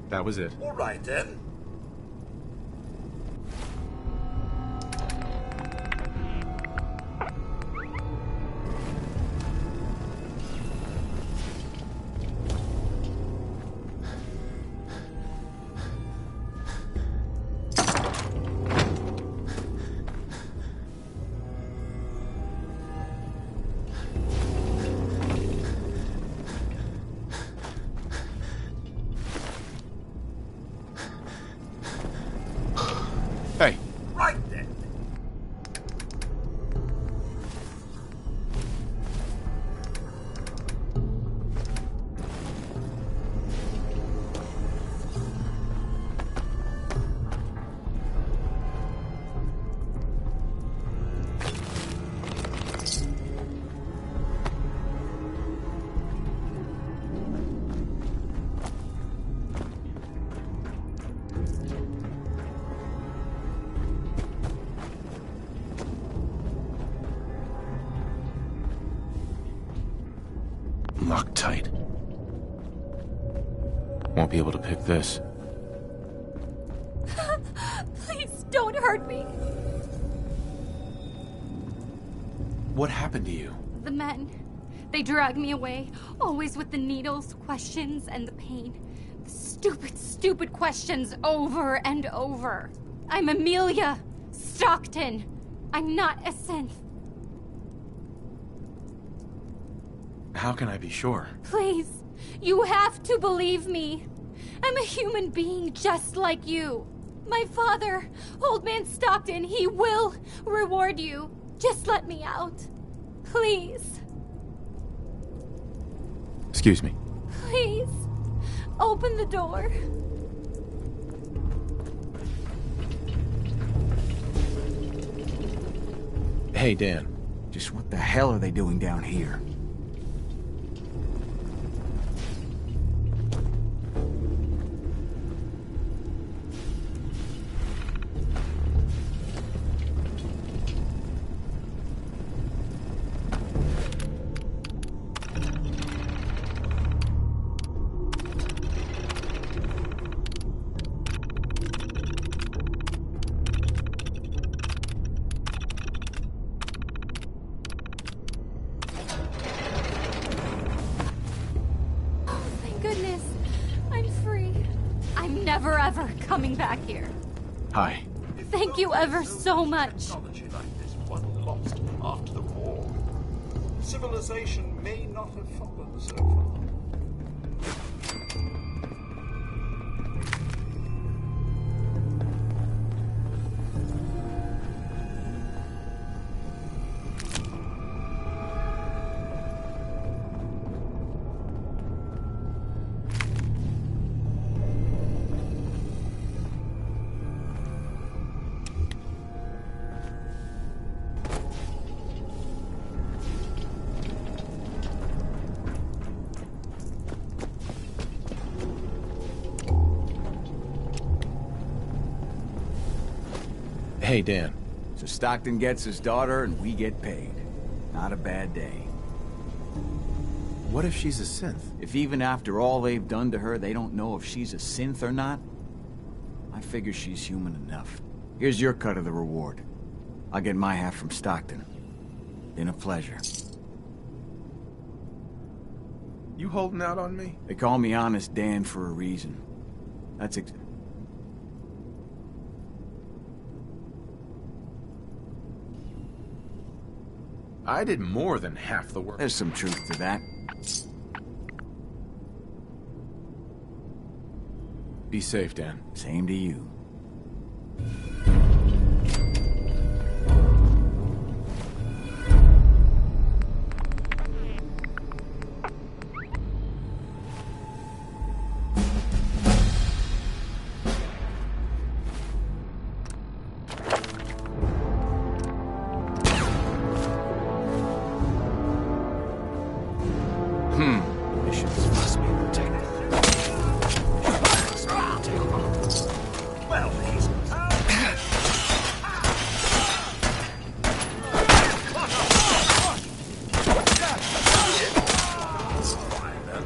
That was it. All right, then. Hey. Right then. Locked tight. Won't be able to pick this. Please don't hurt me. What happened to you? The men. They drag me away, always with the needles, questions, and the pain. The stupid, stupid questions over and over. I'm Amelia Stockton. I'm not a synth. How can I be sure? Please, you have to believe me. I'm a human being just like you. My father, Old Man Stockton, he will reward you. Just let me out. Please. Excuse me. Please. Open the door. Hey, Dan. Just what the hell are they doing down here? coming back here. Hi. Thank you ever so much. Technology like this one lost after the war. Civilization may not have fallen so far. Hey, Dan. So Stockton gets his daughter and we get paid. Not a bad day. What if she's a synth? If even after all they've done to her, they don't know if she's a synth or not, I figure she's human enough. Here's your cut of the reward. I'll get my half from Stockton. Been a pleasure. You holding out on me? They call me Honest Dan for a reason. That's I did more than half the work. There's some truth to that. Be safe, Dan. Same to you. Missions must be protected. Well, he's... Fine, then.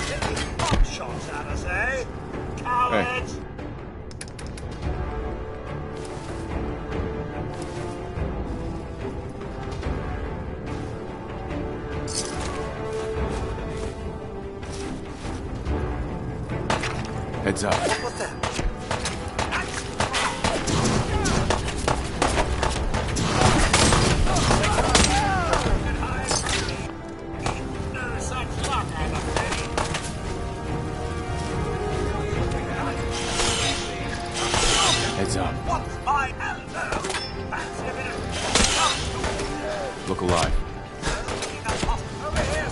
Taking pot shots at us, eh? Cowards! Heads up. What the? No such luck, I'm afraid. Heads up. What's my elbow? Fancy a bit of... Look alive. Over here.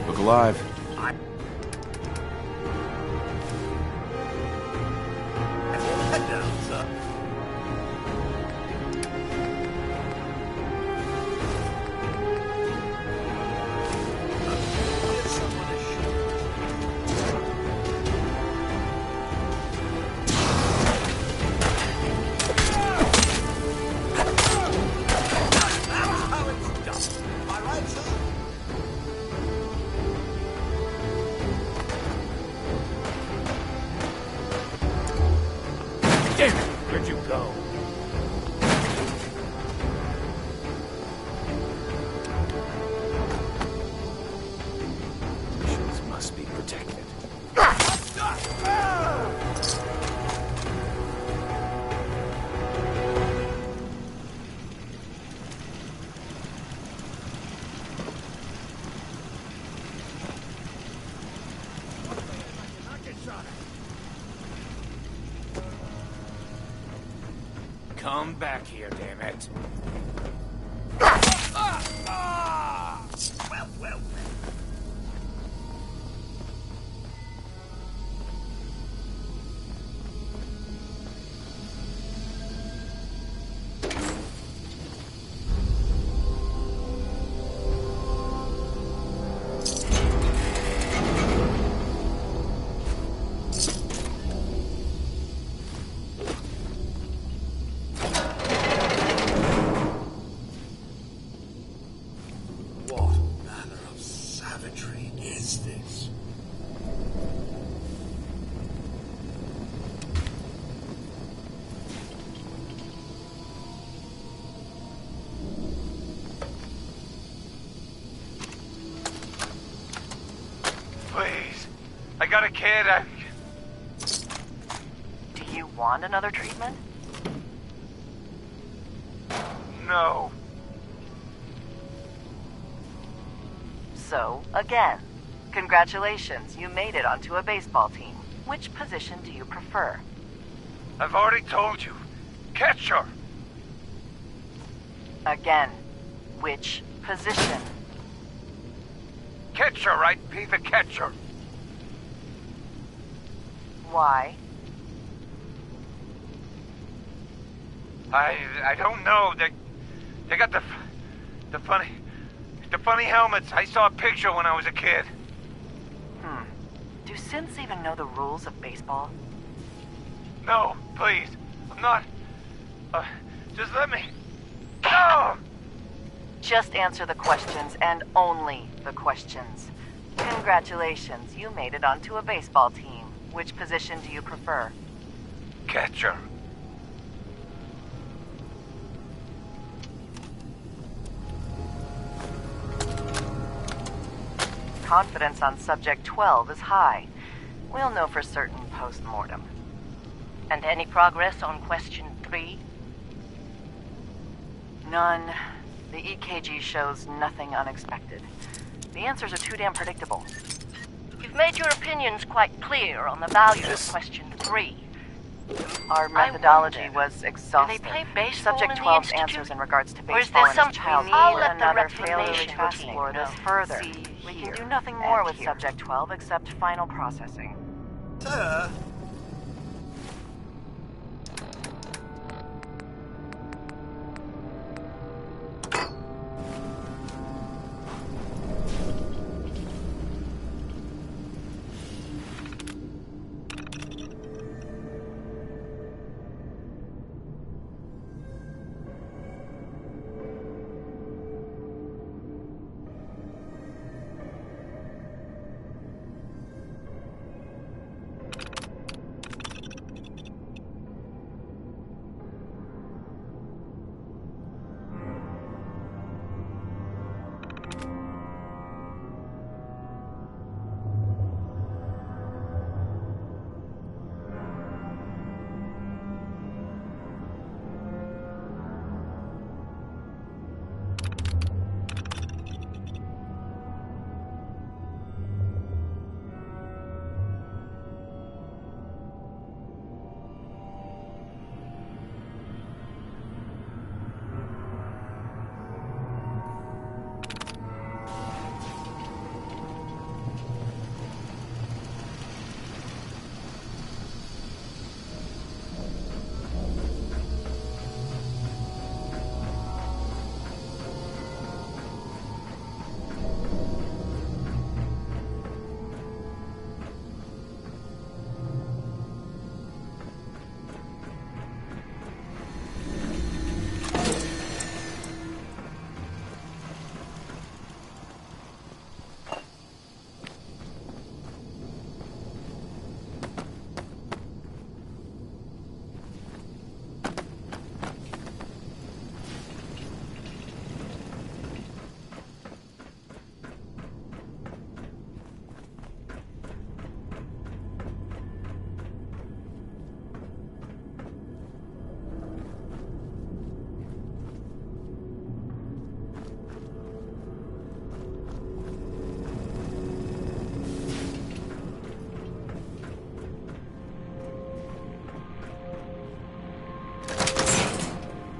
Look alive. Head down, sir. Give someone a shot. That's how it's done. Am I right, sir? Damn it! Where'd you go? Missions must be protected. Come back here, damn it. Well, well. I got a kid. Do you want another treatment? No. So, again, congratulations, you made it onto a baseball team. Which position do you prefer? I've already told you. Catcher. Again, which position? Catcher, right? Be the catcher. Why? I don't know. They got the funny helmets. I saw a picture when I was a kid. Do synths even know the rules of baseball? No, please. I'm not. Just let me. No! Just answer the questions, and only the questions. Congratulations, you made it onto a baseball team. Which position do you prefer? Catcher. Confidence on Subject 12 is high. We'll know for certain post-mortem. And any progress on Question 3? None. The EKG shows nothing unexpected. The answers are too damn predictable. You've made your opinions quite clear on the value of Question 3. Our methodology was exhaustive. Do they play baseball Subject in the 12's Institute? answers in regards to Or is baseball there and his something childhood we need? and another failure reclamation to team explore this know. further. We can do nothing more with Subject 12 except final processing. Sir?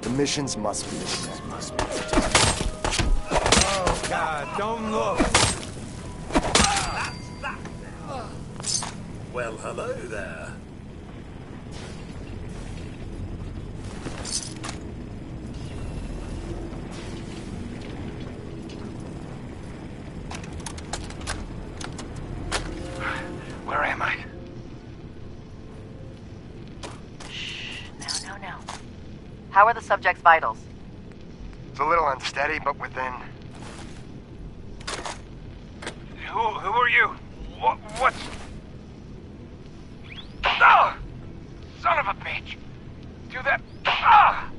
The missions must be checked. Oh, God, don't look. Well, hello there. Where am I? No. How are the subject's vitals? It's a little unsteady, but within. Who are you? What's... Ah! Son of a bitch! Do that... Ah!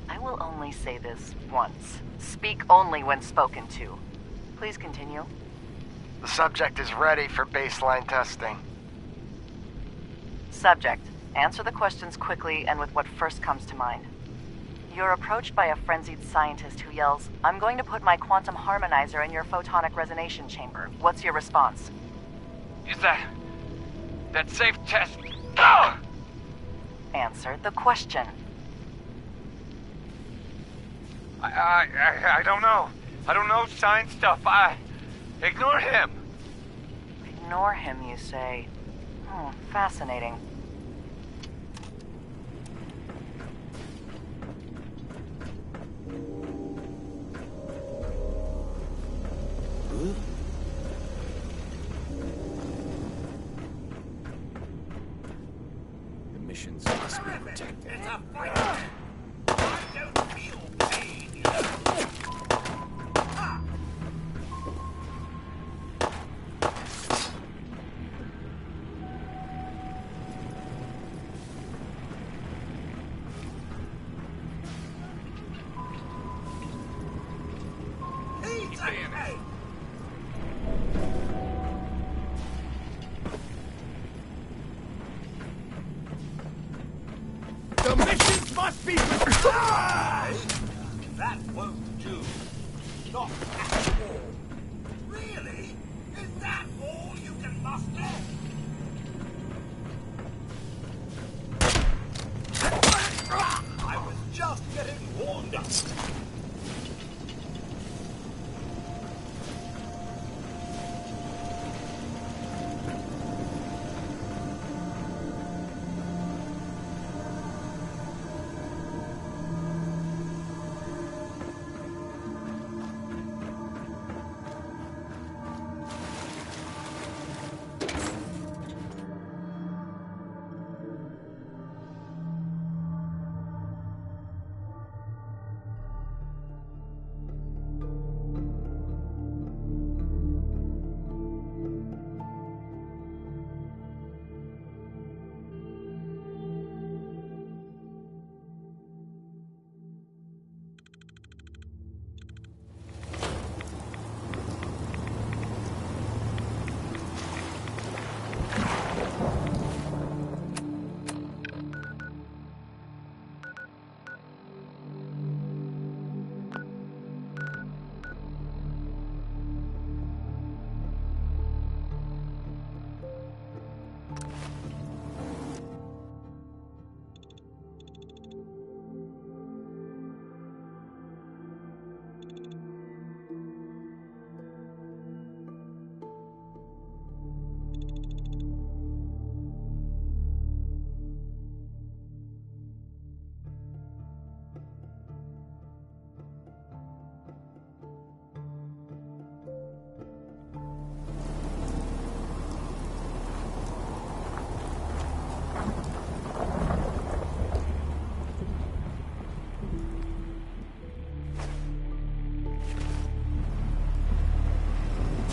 I will only say this once. Speak only when spoken to. Please continue. The subject is ready for baseline testing. Subject, answer the questions quickly and with what first comes to mind. You're approached by a frenzied scientist who yells, "I'm going to put my quantum harmonizer in your photonic resonation chamber." What's your response? Is that safe test? Ah! Answer the question. I don't know. I don't know science stuff. Ignore him. Ignore him, you say? Fascinating. The missions must be protected. It's a fight. I don't feel pain, you know. The missions must be... That won't do. Not at all. Really? Is that all you can muster? I was just getting warmed up.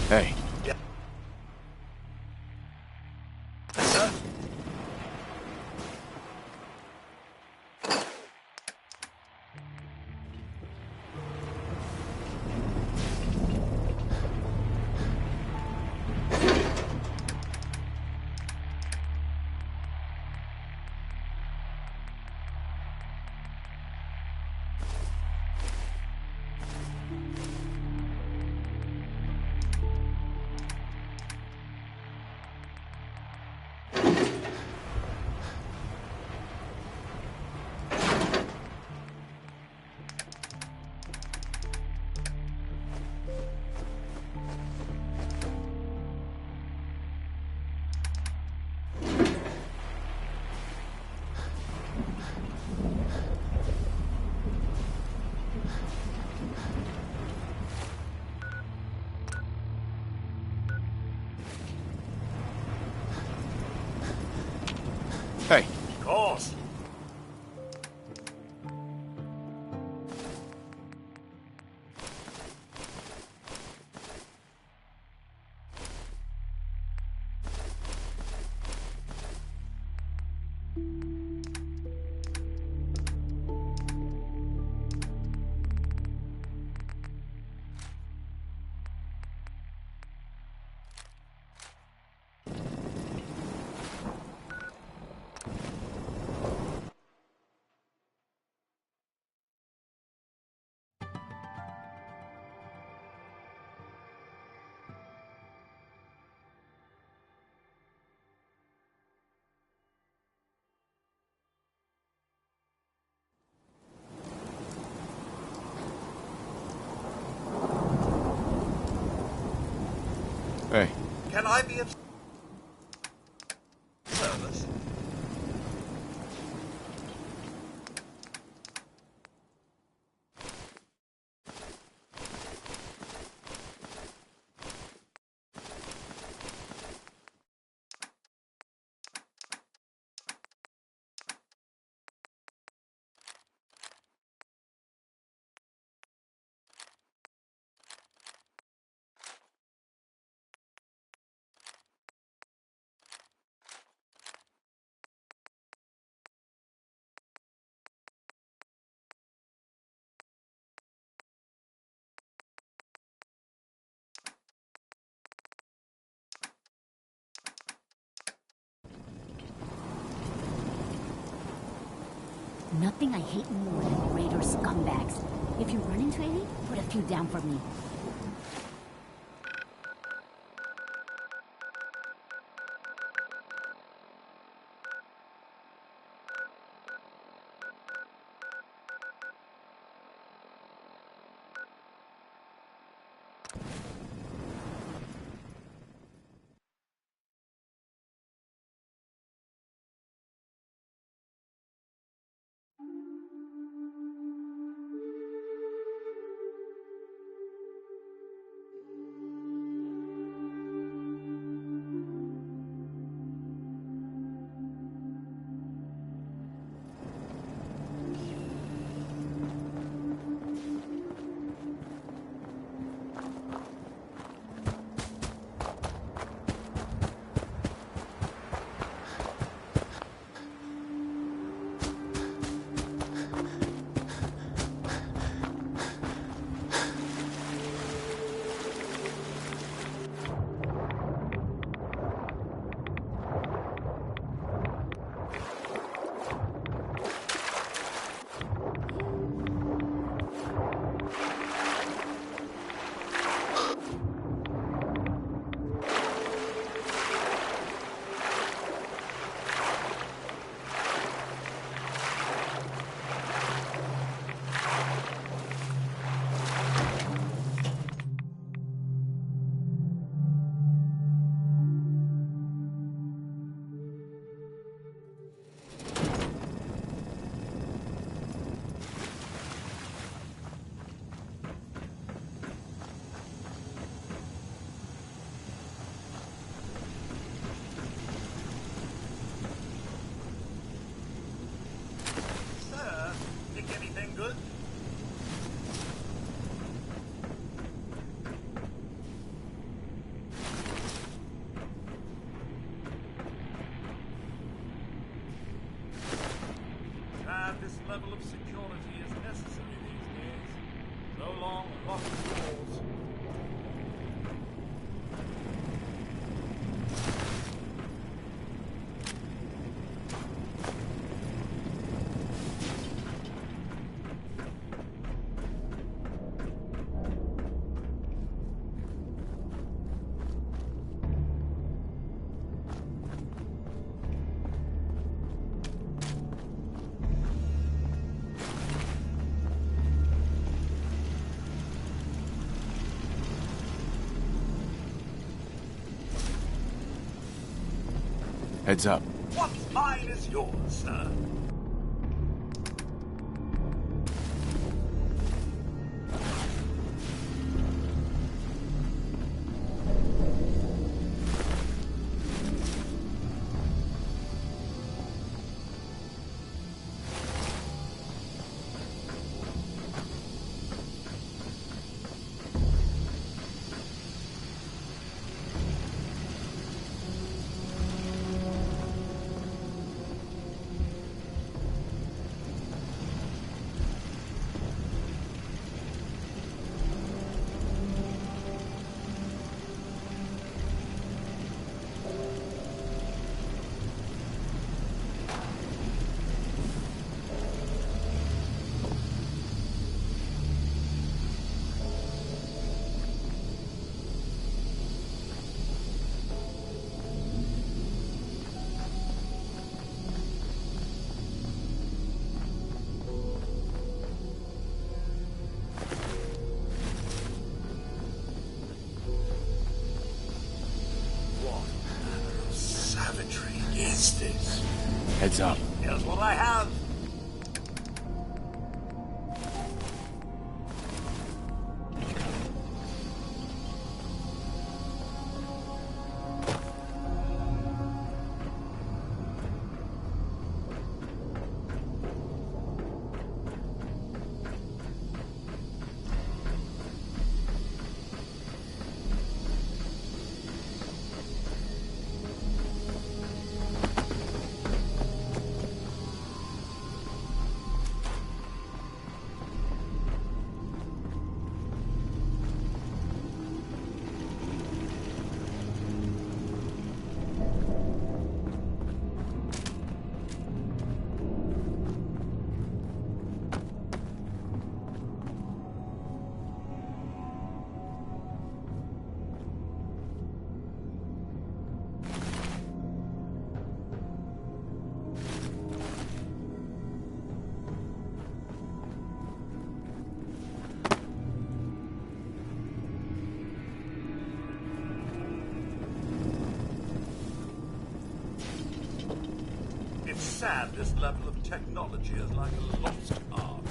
Hey. Hey. Of course. Hey. Can I be of service? Nothing I hate more than raider scumbags. If you run into any, put a few down for me. This level of security is necessary these days. So long, lock the doors. Heads up. What's mine is yours, sir. beasties. Heads up. Here's what I have. It's sad this level of technology is like a lost art.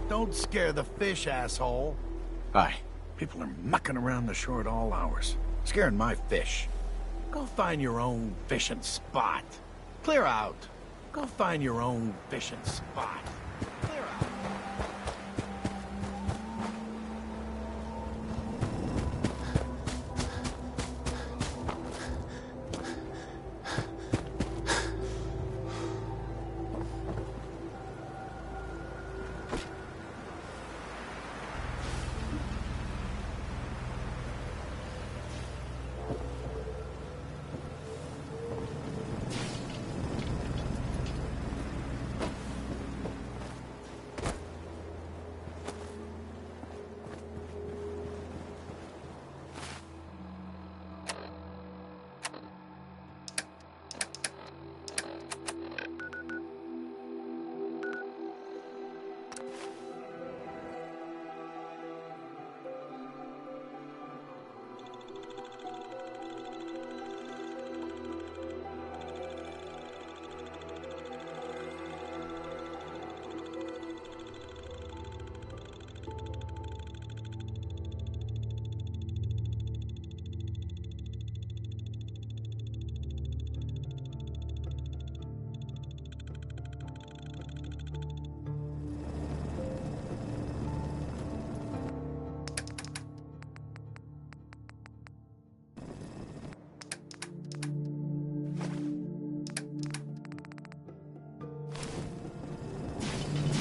Don't scare the fish, asshole. Hi. People are mucking around the shore at all hours, scaring my fish. Go find your own fishing spot. Clear out. Go find your own fishing spot. Clear out.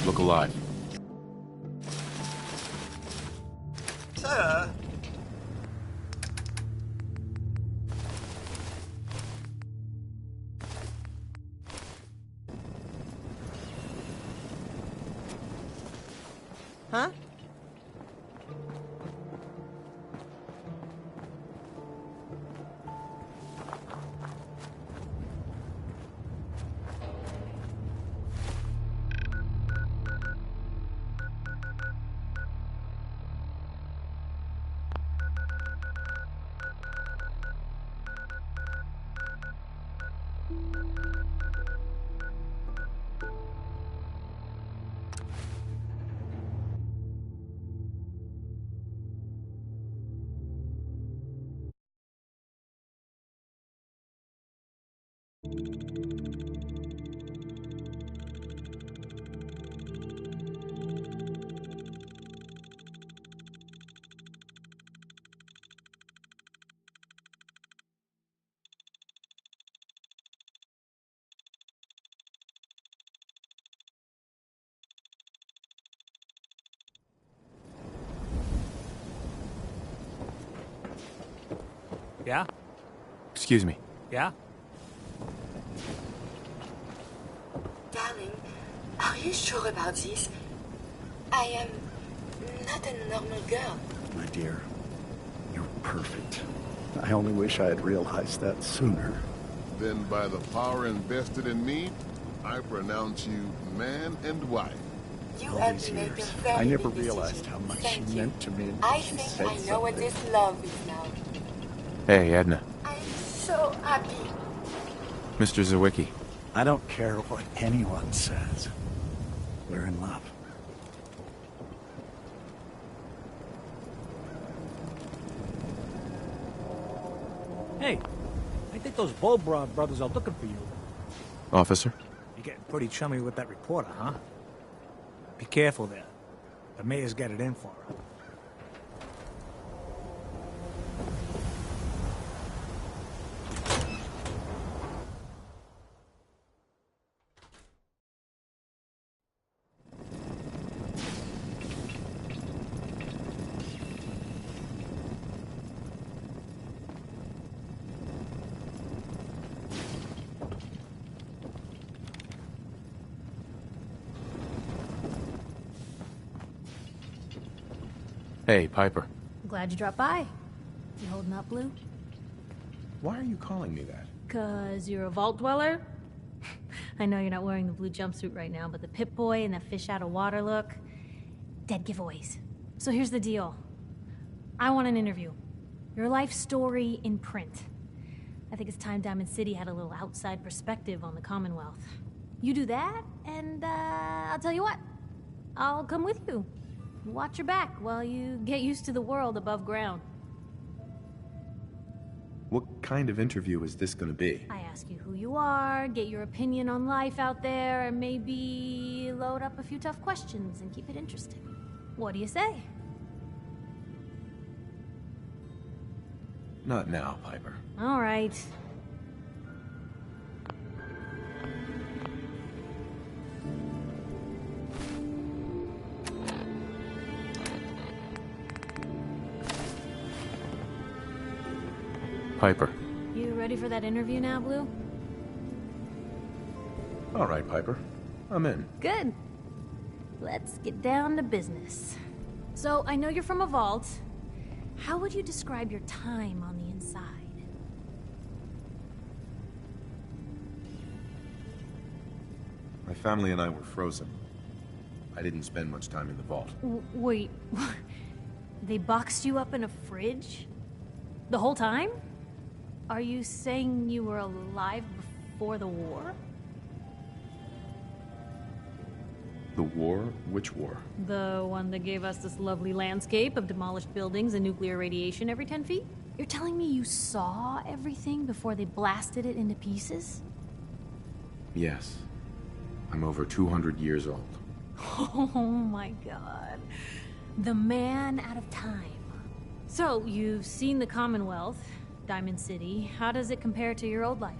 Look alive. Sir? Huh? Yeah? Excuse me. Yeah? Darling, are you sure about this? I am not a normal girl. My dear, you're perfect. I only wish I had realized that sooner. Then by the power invested in me, I pronounce you man and wife. You All have these made a years, very I never big realized decision. how much Thank she you. meant to me until I she think said I know what something. this love is now. Hey, Edna. I'm so happy. Mr. Zawicki. I don't care what anyone says. We're in love. Hey, I think those Bulbrod brothers are looking for you. Officer? You're getting pretty chummy with that reporter, huh? Be careful there. The mayor's got it in for her. Hey, Piper. Glad you dropped by. You holding up, Blue? Why are you calling me that? 'Cause you're a vault dweller? I know you're not wearing the blue jumpsuit right now, but the Pip-Boy and that fish out of water look... Dead giveaways. So here's the deal. I want an interview. Your life story in print. I think it's time Diamond City had a little outside perspective on the Commonwealth. You do that, and I'll tell you what. I'll come with you. Watch your back while you get used to the world above ground. What kind of interview is this gonna be? I ask you who you are, get your opinion on life out there, and maybe load up a few tough questions and keep it interesting. What do you say? Not now, Piper. All right. Piper. You ready for that interview now, Blue? All right, Piper. I'm in. Good. Let's get down to business. So, I know you're from a vault. How would you describe your time on the inside? My family and I were frozen. I didn't spend much time in the vault. Wait, they boxed you up in a fridge? The whole time? Are you saying you were alive before the war? The war? Which war? The one that gave us this lovely landscape of demolished buildings and nuclear radiation every 10 feet? You're telling me you saw everything before they blasted it into pieces? Yes. I'm over 200 years old. Oh my god. The man out of time. So, you've seen the Commonwealth, Diamond City. How does it compare to your old life?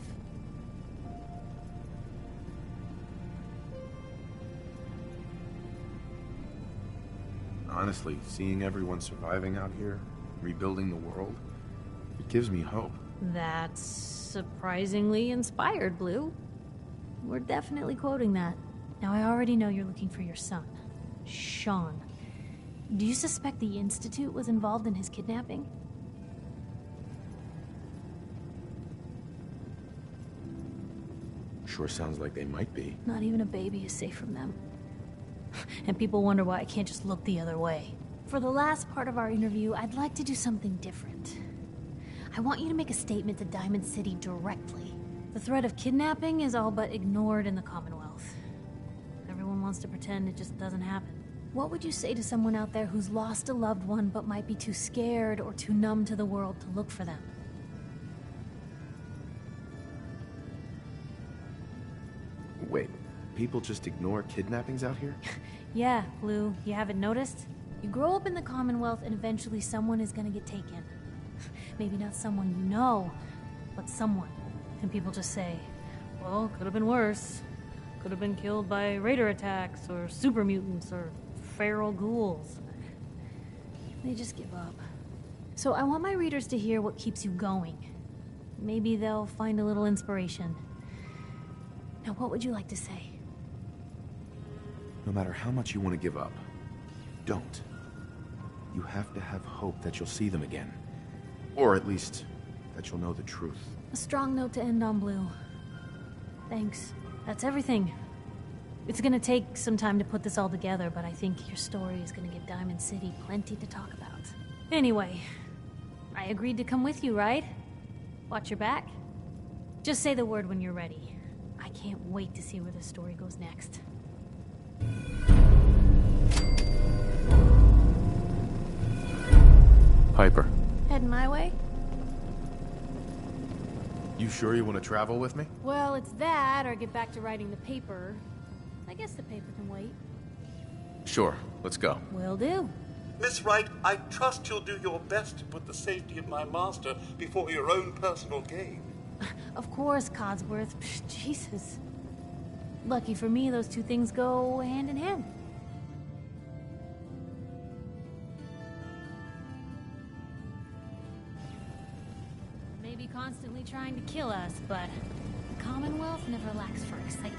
Honestly, seeing everyone surviving out here, rebuilding the world, it gives me hope. That's surprisingly inspired, Blue. We're definitely quoting that. Now, I already know you're looking for your son, Sean. Do you suspect the Institute was involved in his kidnapping? Sure sounds like they might be. Not even a baby is safe from them. And people wonder why I can't just look the other way. For the last part of our interview, I'd like to do something different. I want you to make a statement to Diamond City directly. The threat of kidnapping is all but ignored in the Commonwealth. Everyone wants to pretend it just doesn't happen. What would you say to someone out there who's lost a loved one but might be too scared or too numb to the world to look for them? Wait, people just ignore kidnappings out here? Yeah, Blue, you haven't noticed? You grow up in the Commonwealth and eventually someone is gonna get taken. Maybe not someone you know, but someone. And people just say, well, could have been worse. Could have been killed by raider attacks, or super mutants, or feral ghouls. They just give up. So I want my readers to hear what keeps you going. Maybe they'll find a little inspiration. Now, what would you like to say? No matter how much you want to give up, don't. You have to have hope that you'll see them again. Or at least, that you'll know the truth. A strong note to end on, Blue. Thanks. That's everything. It's gonna take some time to put this all together, but I think your story is gonna give Diamond City plenty to talk about. Anyway, I agreed to come with you, right? Watch your back. Just say the word when you're ready. I can't wait to see where the story goes next. Piper. Heading my way? You sure you want to travel with me? Well, it's that, or get back to writing the paper. I guess the paper can wait. Sure, let's go. Will do. Miss Wright, I trust you'll do your best to put the safety of my master before your own personal gain. Of course, Codsworth. Jesus. Lucky for me, those two things go hand in hand. Maybe constantly trying to kill us, but the Commonwealth never lacks for excitement.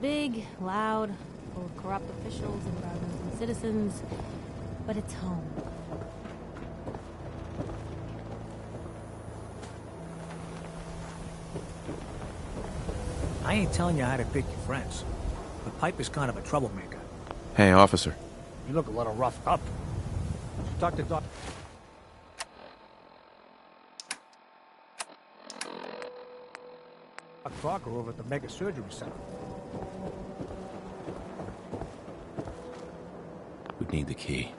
Big, loud, full of corrupt officials and brown-nosing citizens, but it's home. I ain't telling you how to pick your friends, but Piper's kind of a troublemaker. Hey, officer. You look a little roughed up. Talk to Doc. Crocker over at the Mega Surgery Center. Would need the key.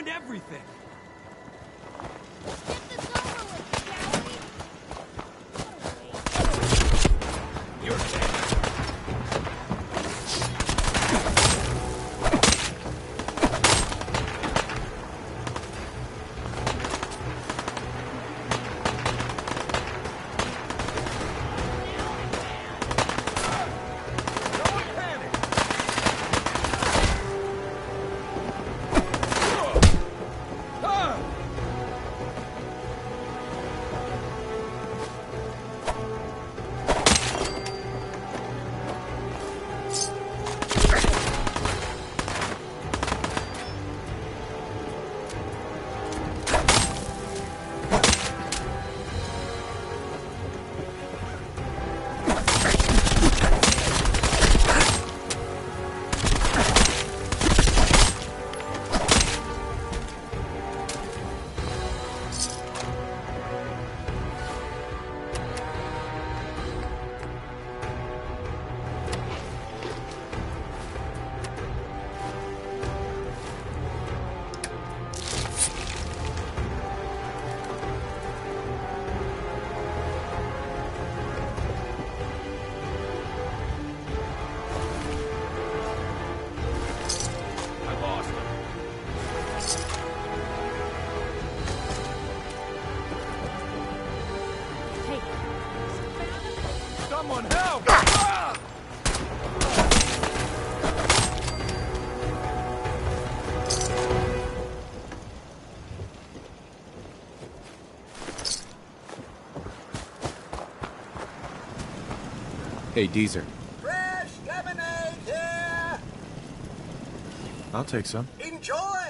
ruined everything. You're dead. Someone help! Hey, Deezer. Fresh lemonade here! I'll take some. Enjoy!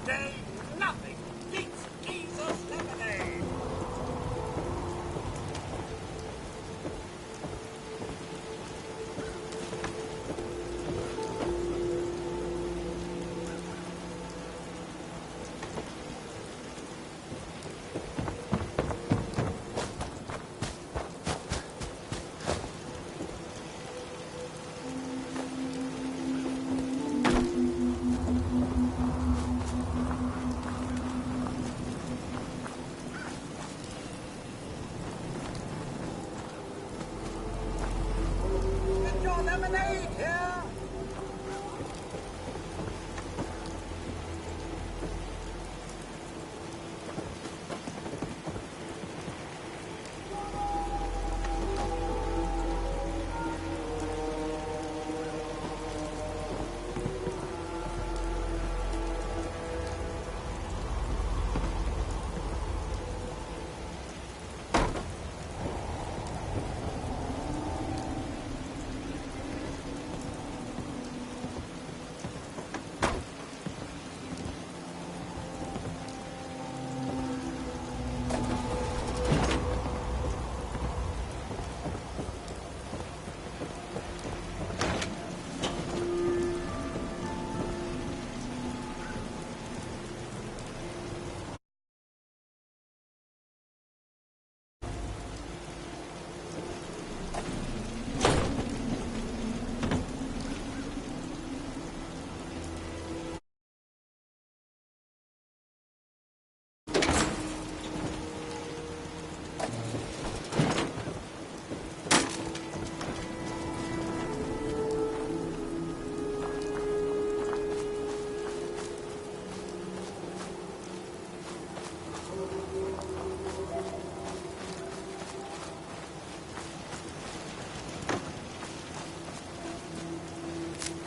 day, nothing beats Jesus lemonade. Get your lemonade here.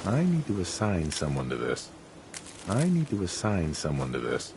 I need to assign someone to this. I need to assign someone to this.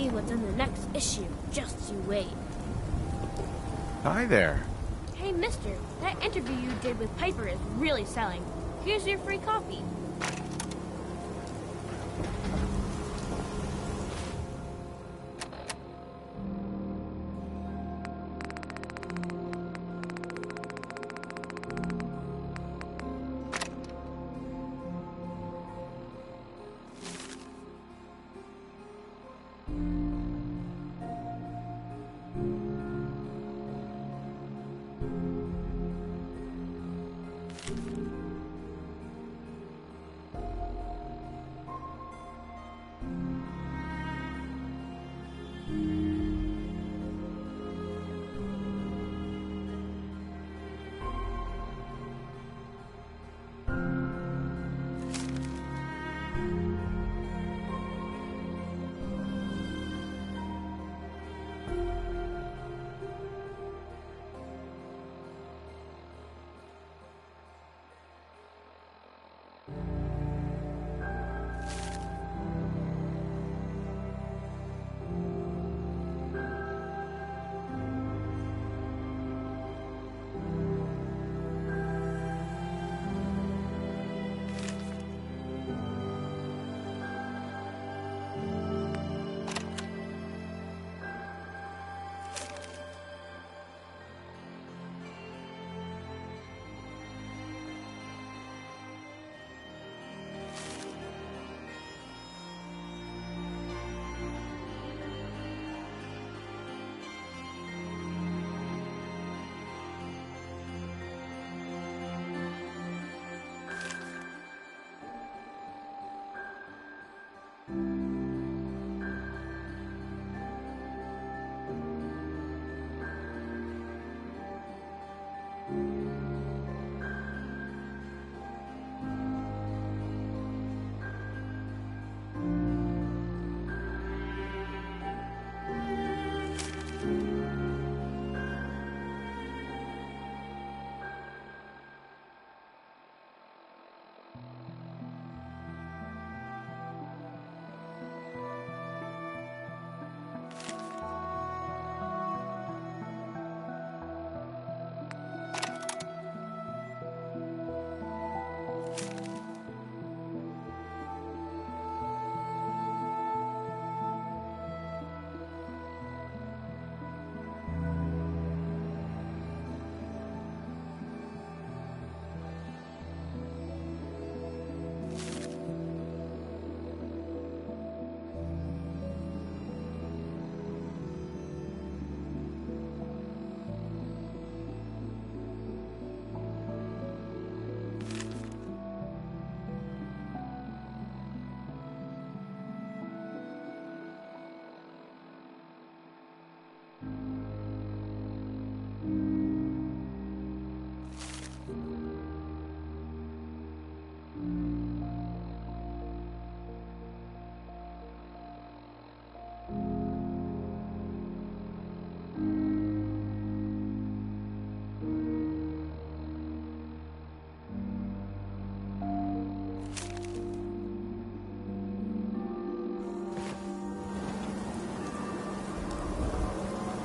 see what's in the next issue. Just you wait. Hi there. Hey, mister, that interview you did with Piper is really selling. Here's your free coffee.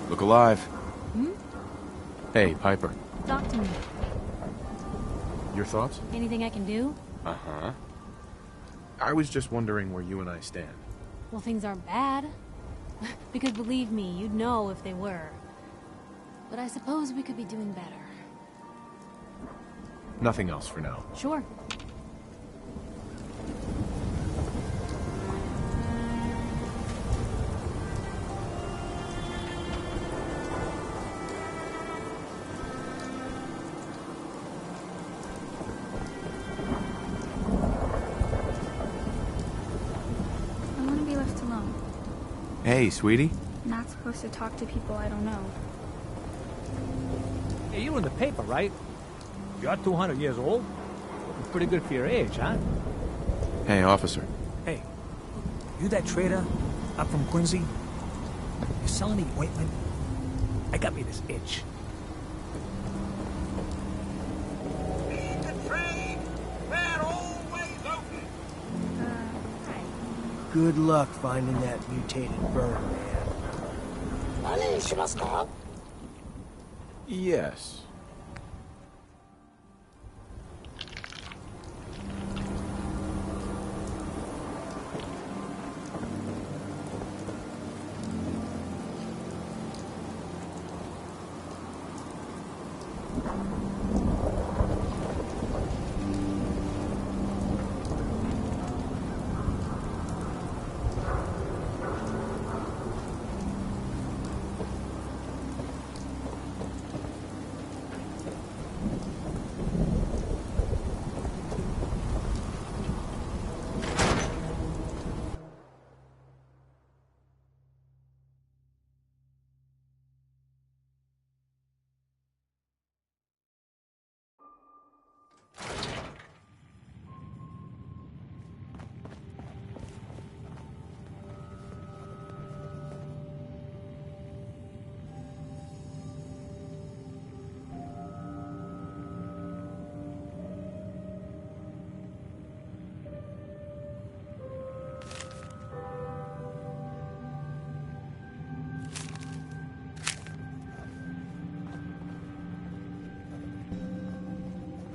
Look alive. Hmm? Hey, Piper. Talk to me. Your thoughts? Anything I can do? Uh-huh. I was just wondering where you and I stand. Well, things aren't bad. Because believe me, you'd know if they were. But I suppose we could be doing better. Nothing else for now. Sure. I want to be left alone. Hey, sweetie. Not supposed to talk to people I don't know. Hey, you were in the paper, right? You're 200 years old? Looking pretty good for your age, huh? Hey, officer. Hey, you that trader up from Quincy? You selling the ointment? I got me this itch. Lead the train! We're always open! Hi. Good luck finding that mutated bird, man. Yes.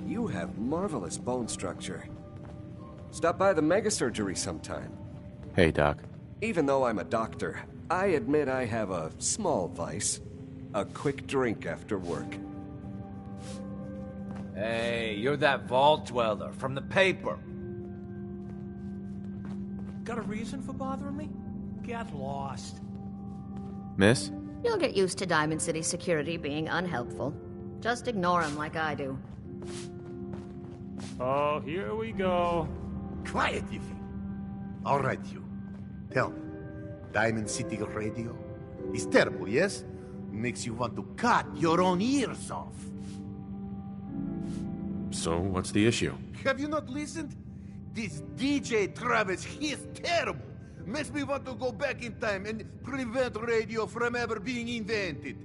You have marvelous bone structure. Stop by the mega surgery sometime. Hey, Doc. Even though I'm a doctor, I admit I have a small vice. A quick drink after work. Hey, you're that vault dweller from the paper. Got a reason for bothering me? Get lost. Miss? You'll get used to Diamond City security being unhelpful. Just ignore them like I do. Oh, here we go. Quiet, Yiffy. All right, you. Tell me, Diamond City radio is terrible, yes? Makes you want to cut your own ears off. So, what's the issue? Have you not listened? This DJ Travis, he is terrible. Makes me want to go back in time and prevent radio from ever being invented.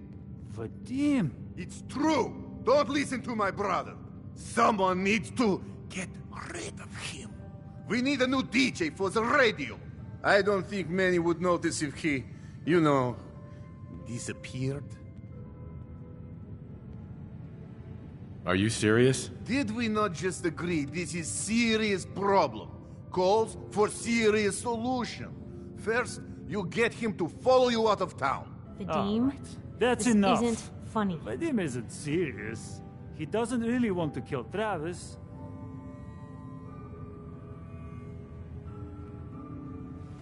Vadim. It's true. Don't listen to my brother. Someone needs to get rid of him. We need a new DJ for the radio. I don't think many would notice if he, you know, disappeared. Are you serious? Did we not just agree this is serious problem? Calls for serious solution. First, you get him to follow you out of town. Vadim, That's this enough. isn't funny. Vadim isn't serious. He doesn't really want to kill Travis.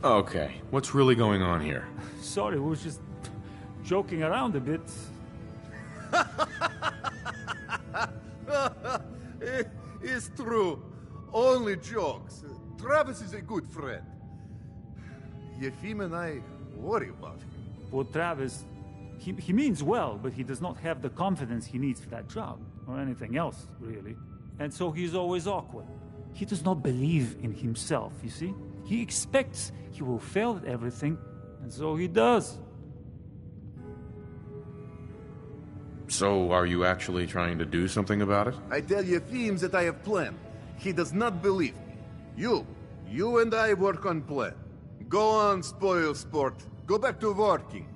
Okay, what's really going on here? Sorry, we were just joking around a bit. It's true. Only jokes. Travis is a good friend. Yefim and I worry about him. Poor Travis, he means well, but he does not have the confidence he needs for that job, or anything else, really. And so he's always awkward. He does not believe in himself, you see? He expects he will fail at everything, and so he does. So, are you actually trying to do something about it? I tell Yefim that I have planned. He does not believe me. You and I work on plan. Go on, spoil sport. Go back to working.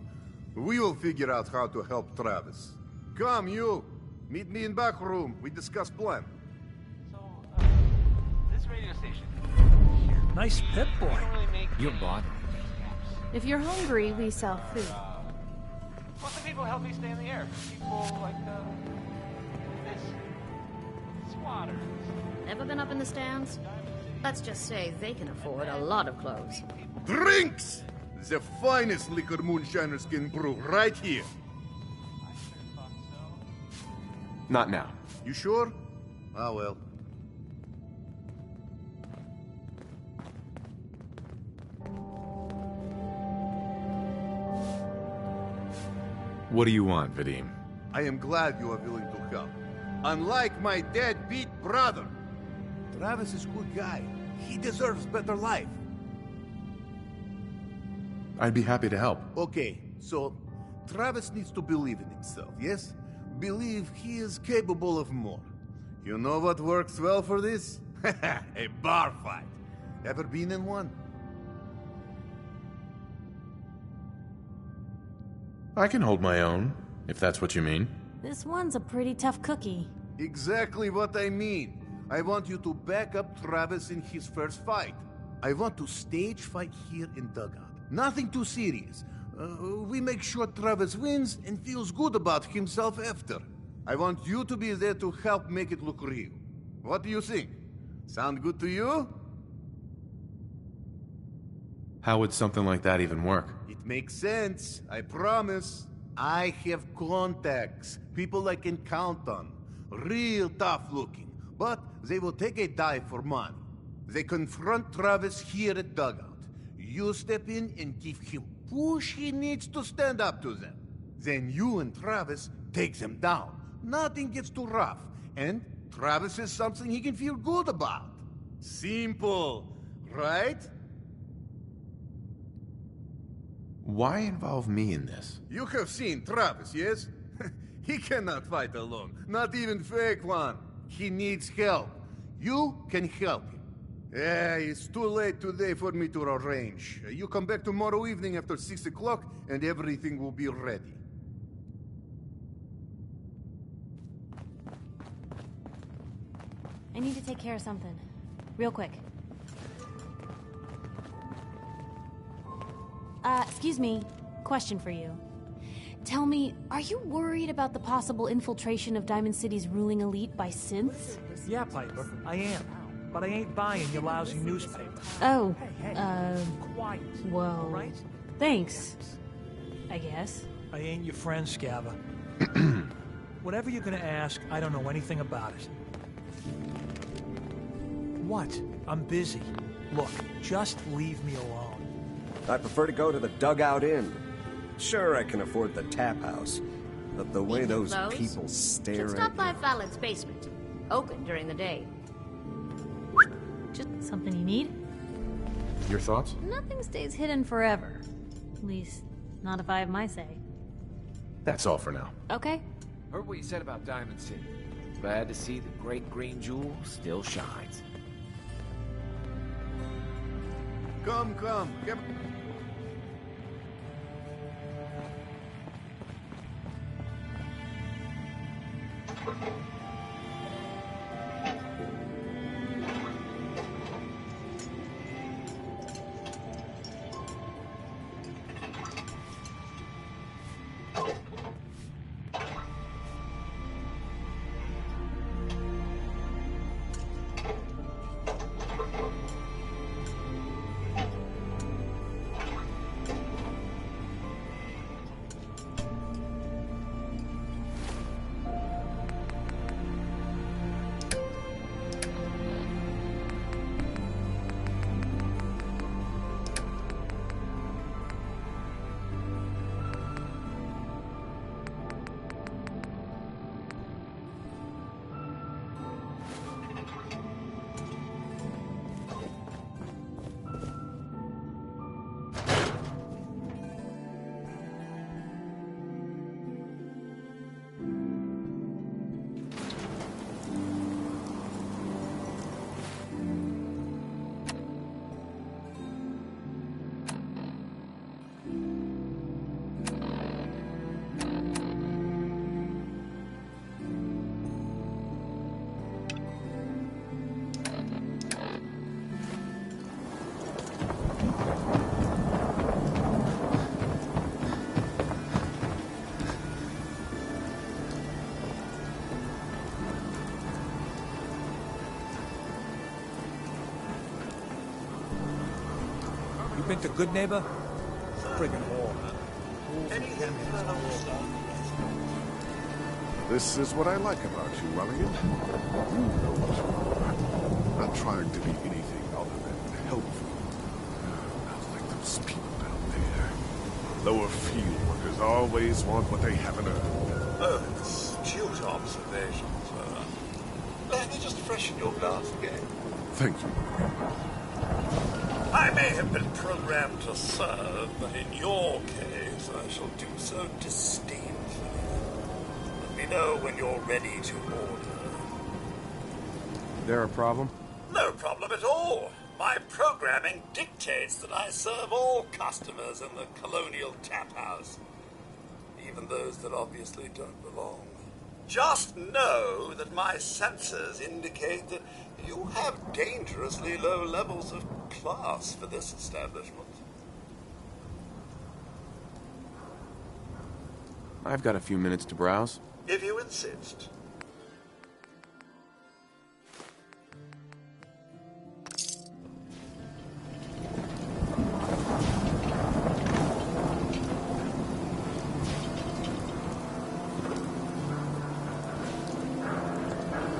We will figure out how to help Travis. Come, you. Meet me in back room. We discuss plan. This radio station. Nice pip, boy. You're bothering. If you're hungry, we sell food. Well, some people help me stay in the air. People like, this. Swatters. Never been up in the stands? Let's just say they can afford a lot of clothes. Drinks! The finest liquor moonshiners can brew right here. Not now. You sure? Ah, well. What do you want, Vadim? I am glad you are willing to help. Unlike my deadbeat brother. Travis is a good guy. He deserves better life. I'd be happy to help. Okay, so Travis needs to believe in himself, yes? Believe he is capable of more. You know what works well for this? A bar fight. Ever been in one? I can hold my own, if that's what you mean. This one's a pretty tough cookie. Exactly what I mean. I want you to back up Travis in his first fight. I want to stage fight here in Dugout. Nothing too serious. We make sure Travis wins and feels good about himself after. I want you to be there to help make it look real. What do you think? Sound good to you? How would something like that even work? It makes sense, I promise. I have contacts, people I can count on. Real tough looking, but they will take a dive for money. They confront Travis here at Dugout. You step in and give him push he needs to stand up to them. Then you and Travis take them down. Nothing gets too rough, and Travis is something he can feel good about. Simple, right? Why involve me in this? You have seen Travis, yes? He cannot fight alone, not even fake one. He needs help. You can help him. Yeah, it's too late today for me to arrange. You come back tomorrow evening after 6 o'clock and everything will be ready. I need to take care of something. Real quick. Excuse me. Question for you. Tell me, are you worried about the possible infiltration of Diamond City's ruling elite by synths? Yeah, Piper, I am. But I ain't buying your lousy newspaper. Oh, Quiet. Whoa. Right? Thanks. I guess. I ain't your friend, Scabba. Whatever you're gonna ask, I don't know anything about it. What? I'm busy. Look, just leave me alone. I prefer to go to the Dugout Inn. Sure, I can afford the tap house, but the way those Close? people stare Should at stop you... by Fallon's basement. Open during the day. Just something you need? Your thoughts? Nothing stays hidden forever. At least, not if I have my say. That's all for now. Okay. Heard what you said about Diamond City. Glad to see the great green jewel still shines. Come. You been to Good Neighbor? Friggin' whore. This is what I like about you, Welligan. You know what you are. Not trying to be anything other than helpful. Not like those people down there. Lower field workers always want what they haven't earned. Oh, astute observation, sir. Let me just freshen your glass again. Thank you. I may have been programmed to serve, but in your case, I shall do so disdainfully. Let me know when you're ready to order. There a problem? No problem at all. My programming dictates that I serve all customers in the Colonial Tap House. even those that obviously don't belong. Just know that my sensors indicate that you have dangerously low levels of class for this establishment. I've got a few minutes to browse. If you insist.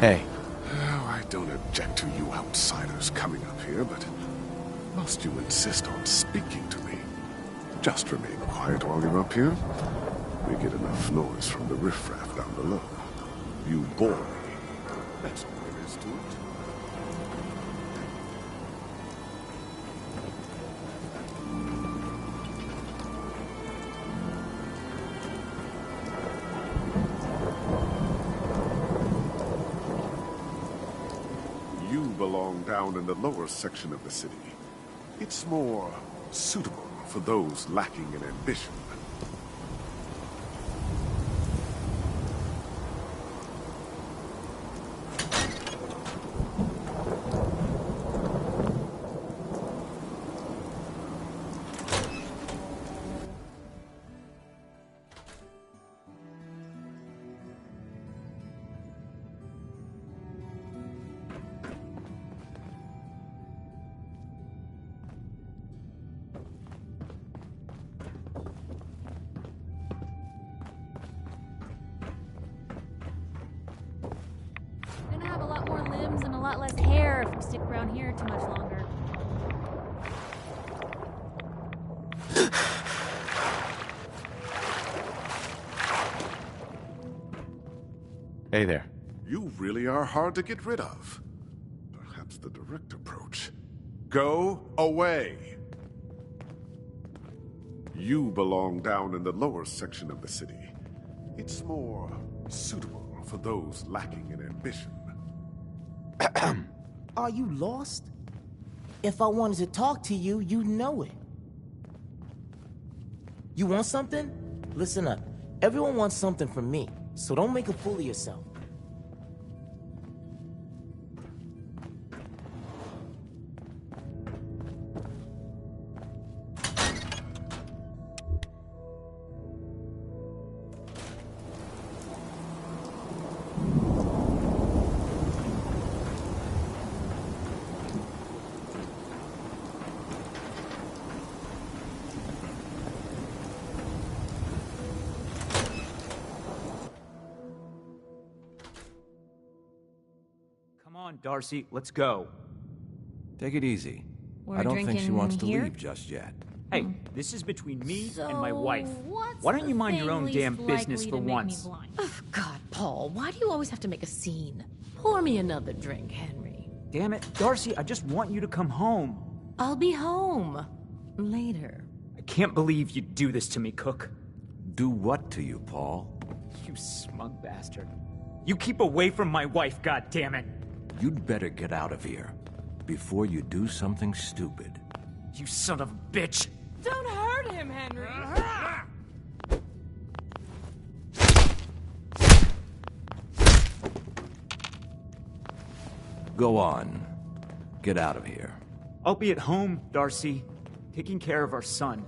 Hey. Oh, I don't object to you outsiders coming up here, but must you insist on speaking to me? Just remain quiet while you're up here. We get enough noise from the riffraff down below. You bore me. That's all there is to it. You belong down in the lower section of the city. It's more suitable for those lacking in ambition. Gonna have a lot more limbs and a lot less hair if we stick around here too much longer. Hey there. You really are hard to get rid of. Perhaps the direct approach. Go away! You belong down in the lower section of the city. It's more suitable for those lacking in ambition. Are you lost? If I wanted to talk to you, you'd know it. You want something? Listen up. Everyone wants something from me, so don't make a fool of yourself. Come on, Darcy, let's go. Take it easy. We're I don't think she drinking wants to here? leave just yet. Hey, this is between me So, and my wife. what's Why don't the you mind your thing own least damn likely business to for make me once? blind? Oh, God, Paul, why do you always have to make a scene? Pour me another drink, Henry. Damn it, Darcy, I just want you to come home. I'll be home. Later. I can't believe you'd do this to me, Cook. Do what to you, Paul? You smug bastard. You keep away from my wife, goddammit. You'd better get out of here before you do something stupid. You son of a bitch. Don't hurt him, Henry! Go on. Get out of here. I'll be at home, Darcy, taking care of our son.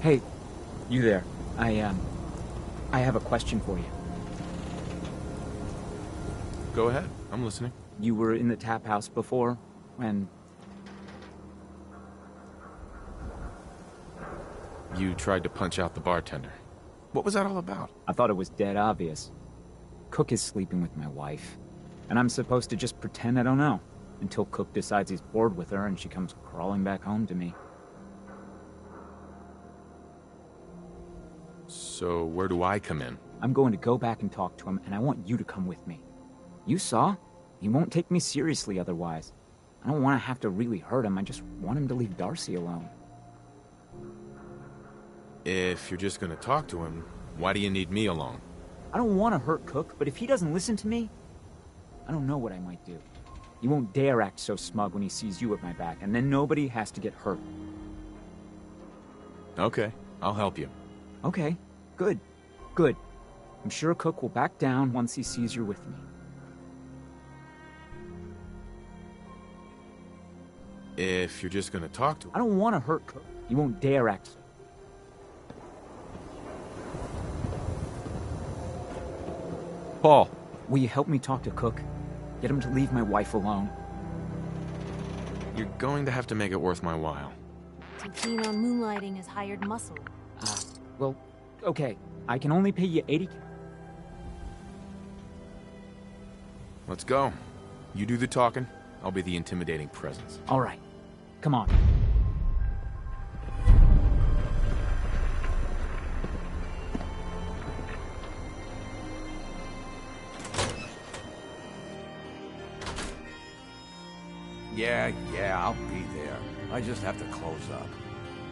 Hey, you there. I have a question for you. Go ahead. I'm listening. You were in the tap house before, when... You tried to punch out the bartender. What was that all about? I thought it was dead obvious. Cook is sleeping with my wife, and I'm supposed to just pretend I don't know. Until Cook decides he's bored with her and she comes crawling back home to me. So where do I come in? I'm going to go back and talk to him, and I want you to come with me. You saw? He won't take me seriously otherwise. I don't want to have to really hurt him, I just want him to leave Darcy alone. If you're just gonna talk to him, why do you need me along? I don't want to hurt Cook, but if he doesn't listen to me, I don't know what I might do. He won't dare act so smug when he sees you at my back, and then nobody has to get hurt. Okay, I'll help you. Okay, good. Good. I'm sure Cook will back down once he sees you're with me. If you're just gonna talk to him... I don't want to hurt Cook. He won't dare act so. Paul! Will you help me talk to Cook? Get him to leave my wife alone. You're going to have to make it worth my while. Too keen on moonlighting as hired muscle. Well, okay. I can only pay you 80... Let's go. You do the talking, I'll be the intimidating presence. All right. Come on. Yeah, I'll be there. I just have to close up.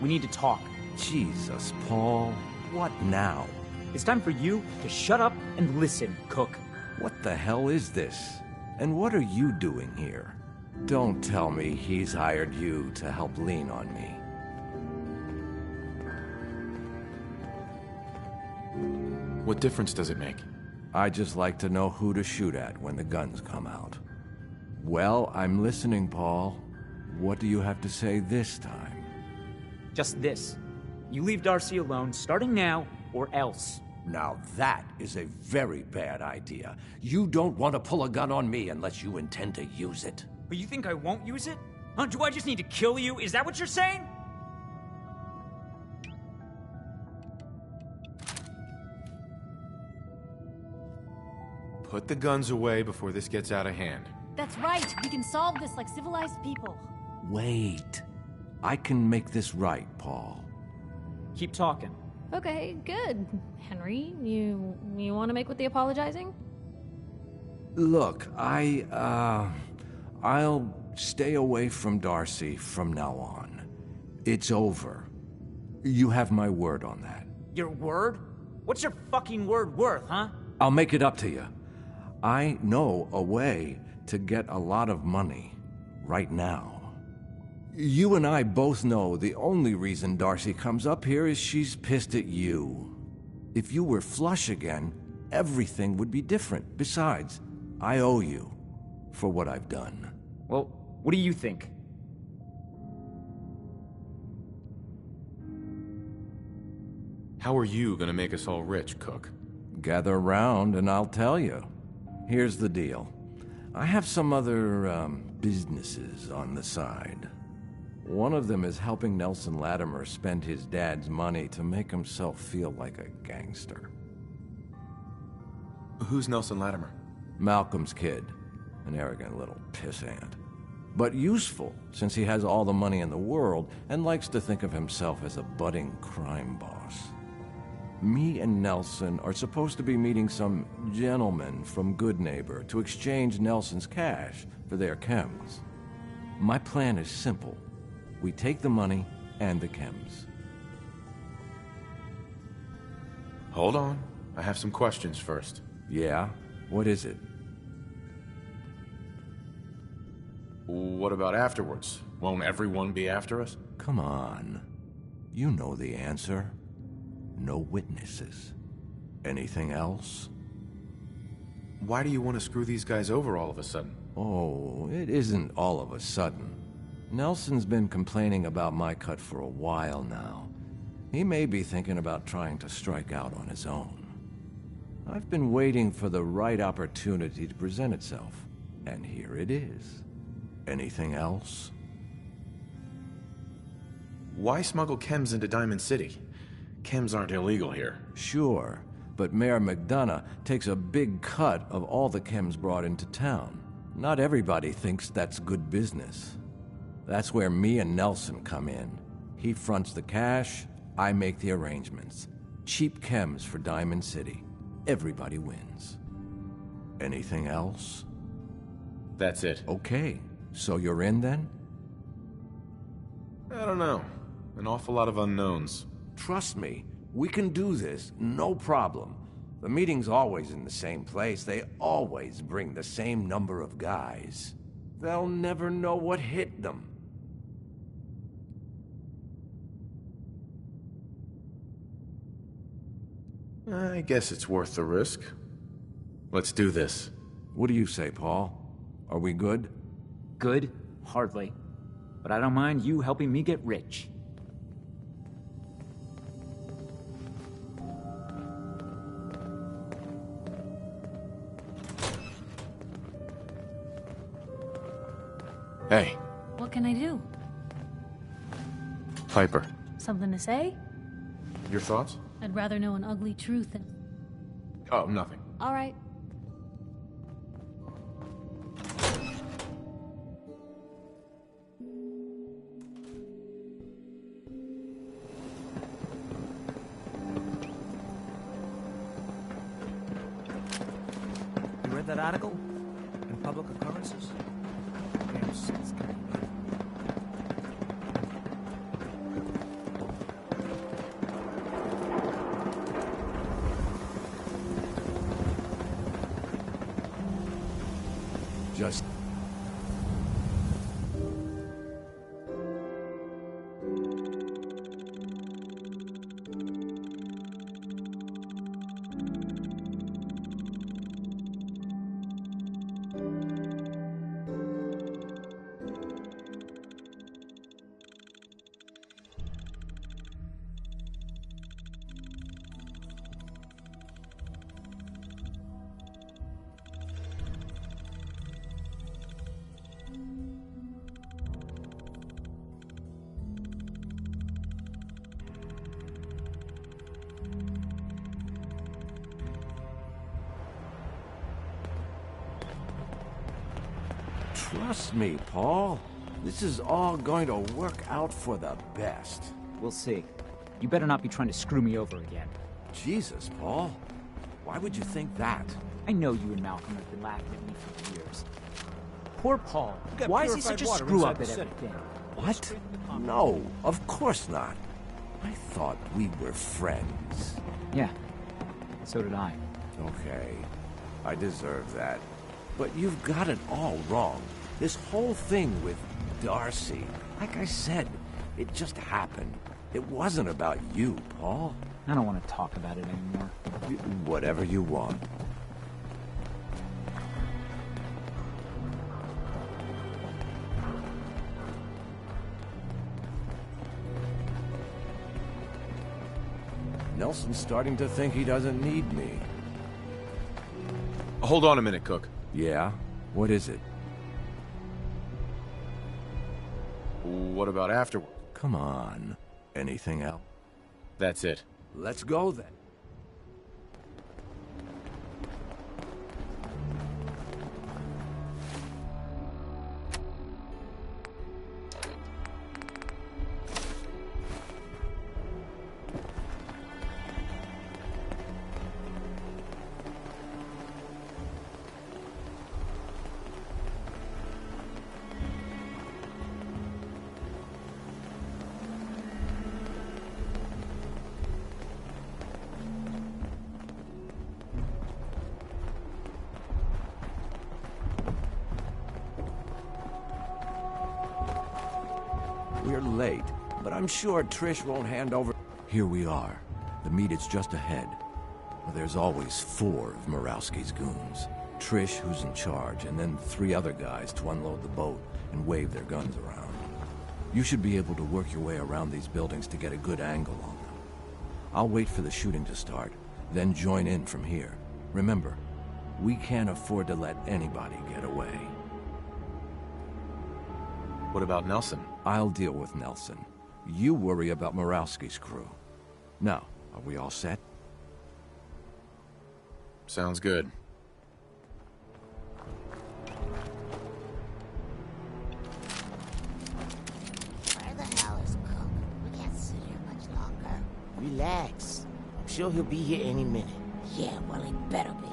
We need to talk. Jesus, Paul. What now? It's time for you to shut up and listen, Cook. What the hell is this? And what are you doing here? Don't tell me he's hired you to help lean on me. What difference does it make? I just like to know who to shoot at when the guns come out. Well, I'm listening, Paul. What do you have to say this time? Just this. You leave Darcy alone, starting now, or else. Now that is a very bad idea. You don't want to pull a gun on me unless you intend to use it. But you think I won't use it? Huh? Do I just need to kill you? Is that what you're saying? Put the guns away before this gets out of hand. That's right. We can solve this like civilized people. Wait. I can make this right, Paul. Keep talking. Okay, good. Henry, you want to make with the apologizing? Look, I'll stay away from Darcy from now on. It's over. You have my word on that. Your word? What's your fucking word worth, huh? I'll make it up to you. I know a way to get a lot of money right now. You and I both know the only reason Darcy comes up here is she's pissed at you. If you were flush again, everything would be different. Besides, I owe you for what I've done. Well, what do you think? How are you gonna make us all rich, Cook? Gather around and I'll tell you. Here's the deal. I have some other, businesses on the side. One of them is helping Nelson Latimer spend his dad's money to make himself feel like a gangster. Who's Nelson Latimer? Malcolm's kid. An arrogant little pissant. But useful, since he has all the money in the world and likes to think of himself as a budding crime boss. Me and Nelson are supposed to be meeting some gentleman from Goodneighbor to exchange Nelson's cash for their chems. My plan is simple. We take the money and the chems. Hold on. I have some questions first. Yeah? What is it? What about afterwards? Won't everyone be after us? Come on. You know the answer. No witnesses. Anything else? Why do you want to screw these guys over all of a sudden? Oh, it isn't all of a sudden. Nelson's been complaining about my cut for a while now. He may be thinking about trying to strike out on his own. I've been waiting for the right opportunity to present itself, and here it is. Anything else? Why smuggle chems into Diamond City? Chems aren't illegal here. Sure, but Mayor McDonough takes a big cut of all the chems brought into town. Not everybody thinks that's good business. That's where me and Nelson come in. He fronts the cash, I make the arrangements. Cheap chems for Diamond City. Everybody wins. Anything else? That's it. Okay, so you're in then? I don't know. An awful lot of unknowns. Trust me, we can do this, no problem. The meeting's always in the same place. They always bring the same number of guys. They'll never know what hit them. I guess it's worth the risk. Let's do this. What do you say, Paul? Are we good? Good? Hardly. But I don't mind you helping me get rich. Hey. What can I do? Piper. Something to say? Your thoughts? I'd rather know an ugly truth than... Oh, nothing. All right. You read that article? In Public Occurrences? Damn shit's coming. Just... Trust me, Paul. This is all going to work out for the best. We'll see. You better not be trying to screw me over again. Jesus, Paul. Why would you think that? I know you and Malcolm have been laughing at me for years. Poor Paul. got Why is he purified such a water screw-up inside at the city. everything? What? No, of course not. I thought we were friends. Yeah, so did I. Okay, I deserve that. But you've got it all wrong. This whole thing with Darcy, like I said, it just happened. It wasn't about you, Paul. I don't want to talk about it anymore. Whatever you want. Nelson's starting to think he doesn't need me. Hold on a minute, Cook. Yeah? What is it? What about afterward? Come on. Anything else? That's it. Let's go then. We're late, but I'm sure Trish won't hand over... Here we are. The meet is just ahead. There's always 4 of Murawski's goons. Trish, who's in charge, and then 3 other guys to unload the boat and wave their guns around. You should be able to work your way around these buildings to get a good angle on them. I'll wait for the shooting to start, then join in from here. Remember, we can't afford to let anybody get away. What about Nelson? I'll deal with Nelson. You worry about Murawski's crew. Now, are we all set? Sounds good. relax. I'm sure he'll be here any minute. Yeah, well, he better be.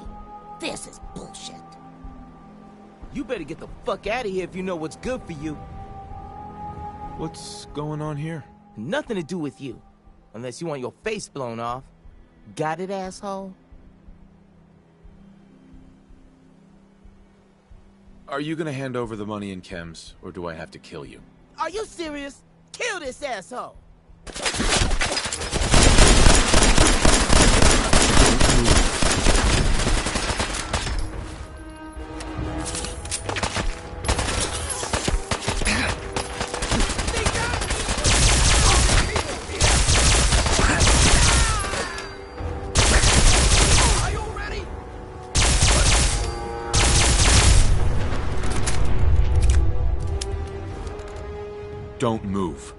This is bullshit. You better get the fuck out of here if you know what's good for you. What's going on here? Nothing to do with you. Unless you want your face blown off. Got it, asshole? Are you gonna hand over the money and chems, or do I have to kill you? Are you serious? Kill this asshole! Don't move.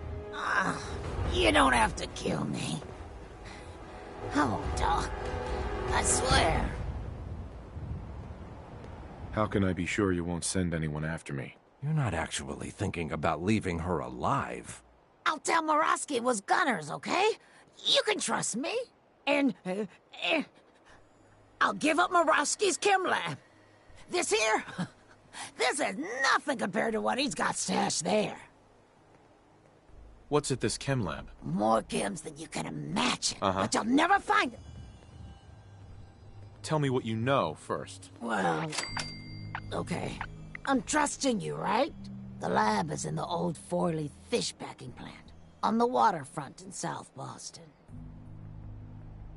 You don't have to kill me. I won't talk. I swear. How can I be sure you won't send anyone after me? You're not actually thinking about leaving her alive. I'll tell Morosky it was gunners, okay? You can trust me. And, I'll give up Morosky's chem lab. This here, this is nothing compared to what he's got stashed there. What's at this chem lab? More chems than you can imagine, Uh-huh. but you'll never find them. Tell me what you know first. Well, okay. I'm trusting you, right? The lab is in the old Forley fish packing plant, on the waterfront in South Boston.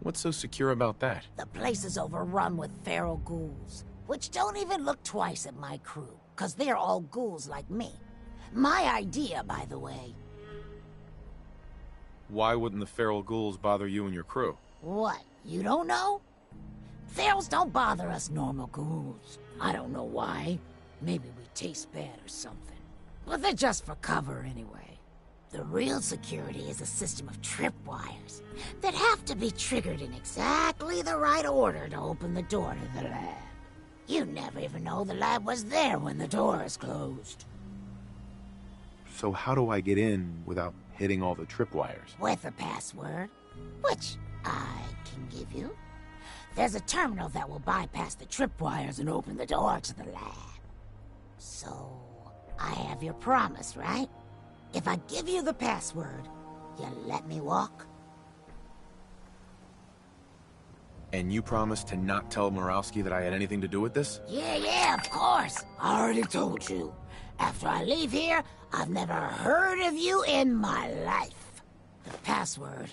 What's so secure about that? The place is overrun with feral ghouls, which don't even look twice at my crew, 'cause they're all ghouls like me. My idea, by the way. Why wouldn't the feral ghouls bother you and your crew? What, you don't know? Ferals don't bother us normal ghouls. I don't know why. Maybe we taste bad or something. But they're just for cover anyway. The real security is a system of tripwires that have to be triggered in exactly the right order to open the door to the lab. You never even know the lab was there when the door is closed. So how do I get in without hitting all the tripwires? With a password, which I can give you. There's a terminal that will bypass the tripwires and open the door to the lab. So, I have your promise, right? If I give you the password, you let me walk? And you promised to not tell Morowski that I had anything to do with this? Yeah, of course. I already told you. After I leave here, I've never heard of you in my life. The password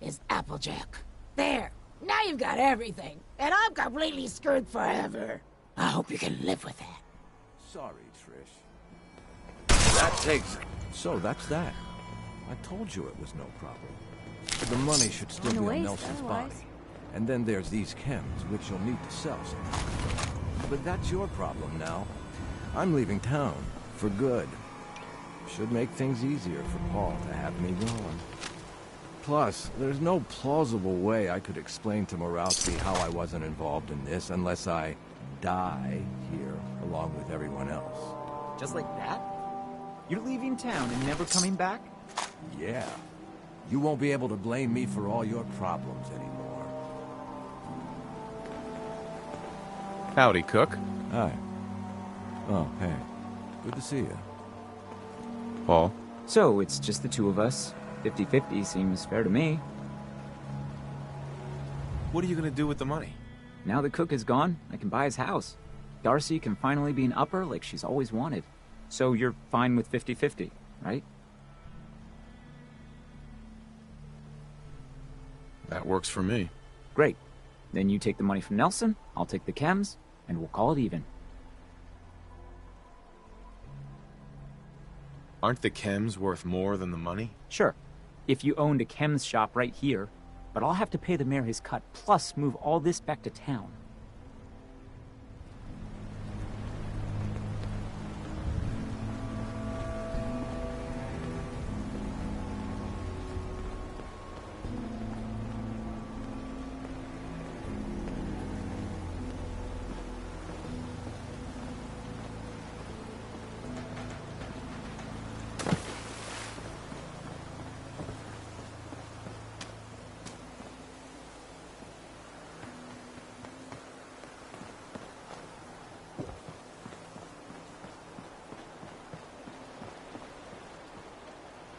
is Applejack. There. Now you've got everything, and I'm completely screwed forever. I hope you can live with that. Sorry, Trish. That takes... So that's that. I told you it was no problem. The money should still be on Nelson's body. And then there's these chems, which you'll need to sell sometime. But that's your problem now. I'm leaving town. For good. Should make things easier for Paul to have me going. Plus, there's no plausible way I could explain to Morowski how I wasn't involved in this unless I die here along with everyone else. Just like that? You're leaving town and never coming back? Yeah. You won't be able to blame me for all your problems anymore. Howdy, Cook. Hi. Oh, hey. Good to see you. Paul? So, it's just the two of us. 50-50 seems fair to me. What are you gonna do with the money? Now that Cook is gone, I can buy his house. Darcy can finally be an upper like she's always wanted. So you're fine with 50-50, right? That works for me. Great. Then you take the money from Nelson, I'll take the chems, and we'll call it even. Aren't the chems worth more than the money? Sure. If you owned a chems shop right here, but I'll have to pay the mayor his cut, plus move all this back to town.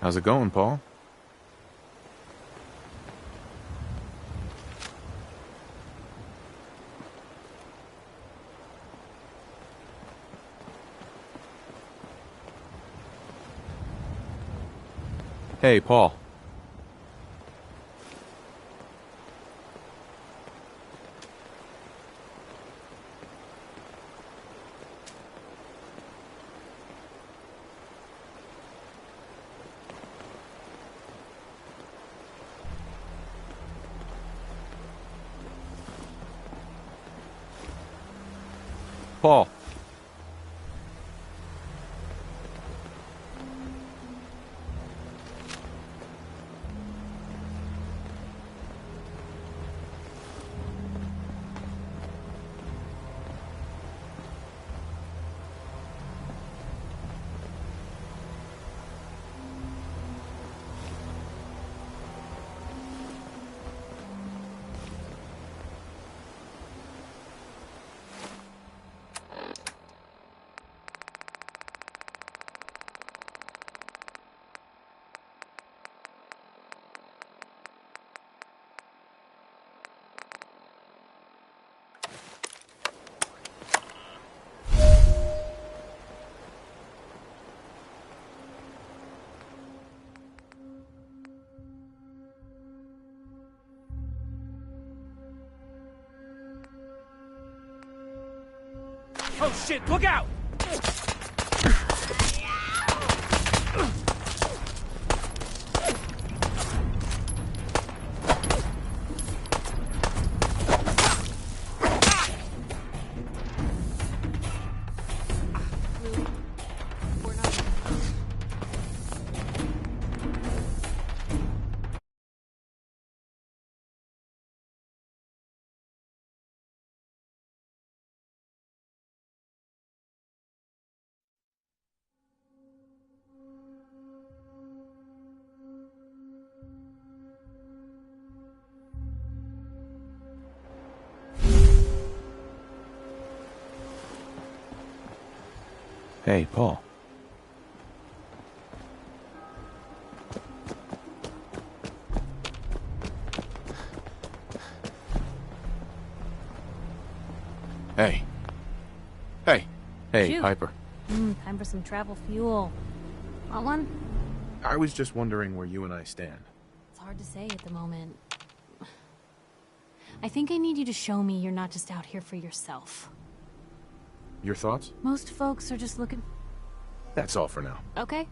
How's it going, Paul? Hey, Paul. Paul. Oh shit, look out! Hey, Paul. Hey. Hey. Hey, Shoot. Piper. Time for some travel fuel. Want one? I was just wondering where you and I stand. It's hard to say at the moment. I think I need you to show me you're not just out here for yourself. Your thoughts? Most folks are just looking... That's all for now. Okay.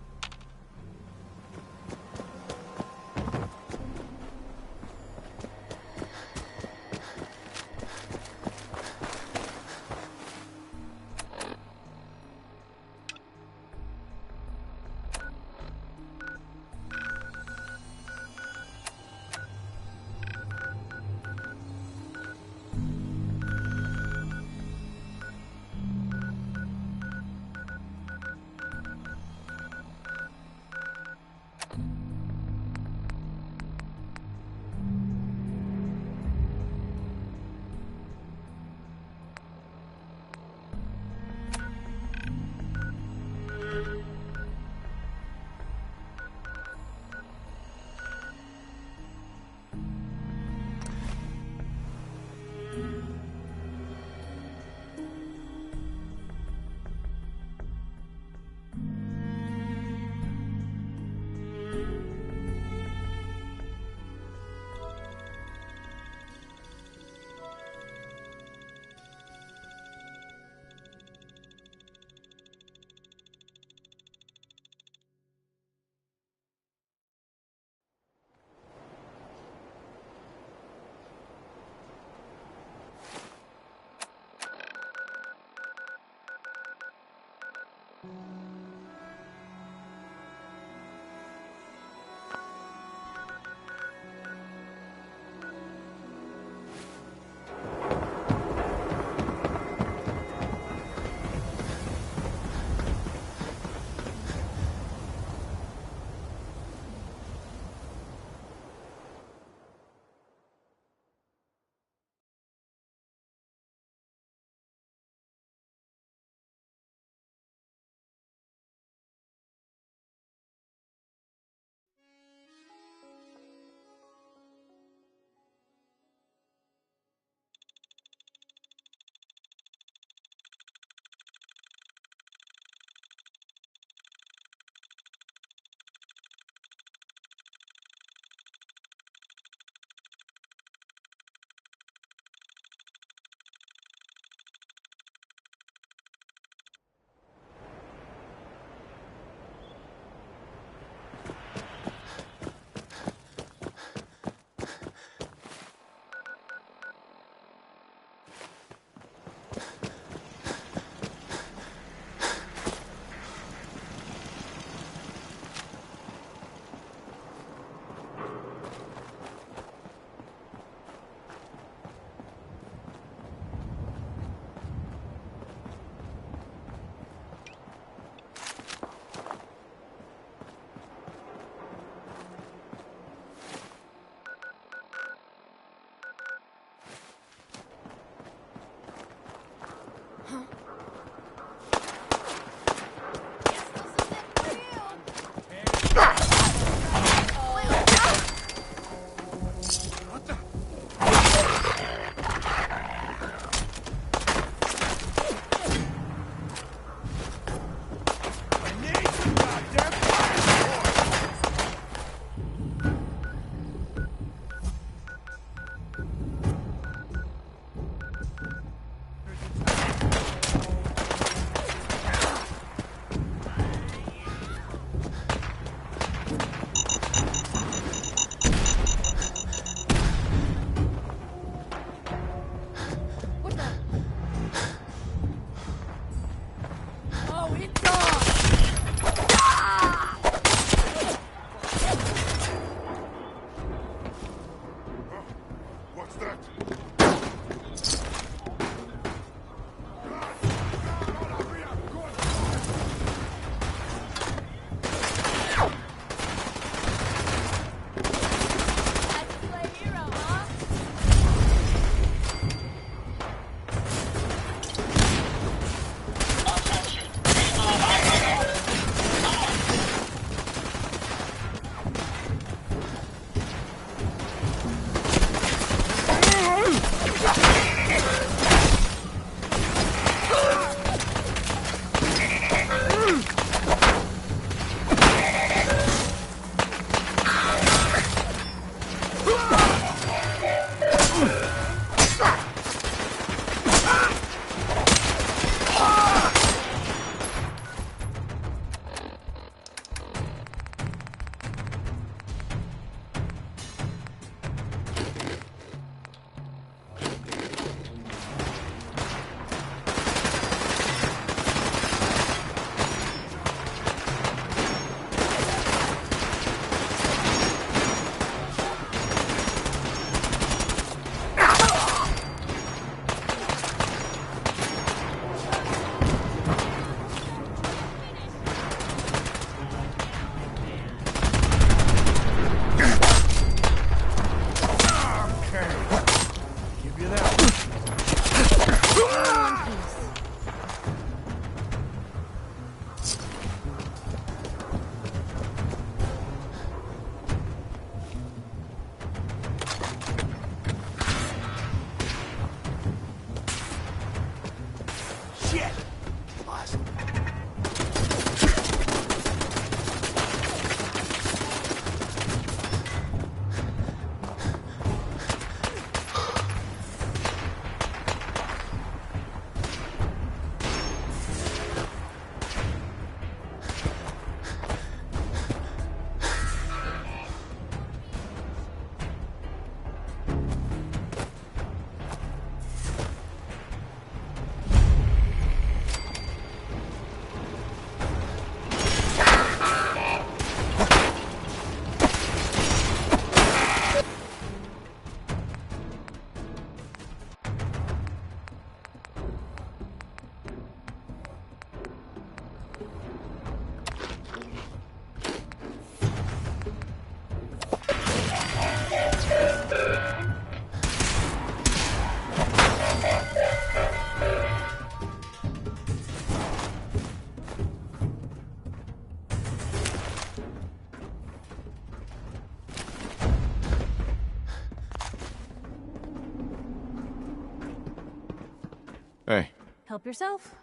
Hey. Help yourself.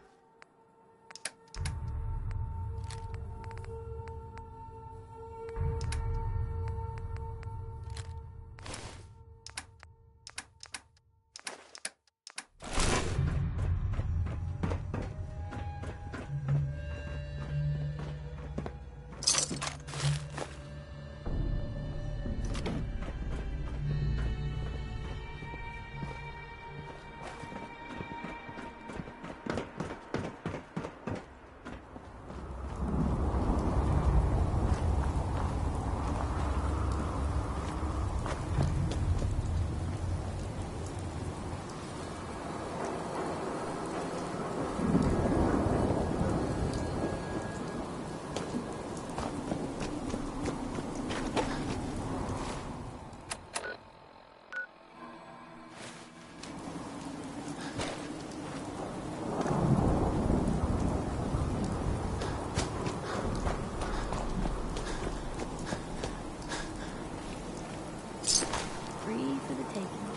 Free for the taking.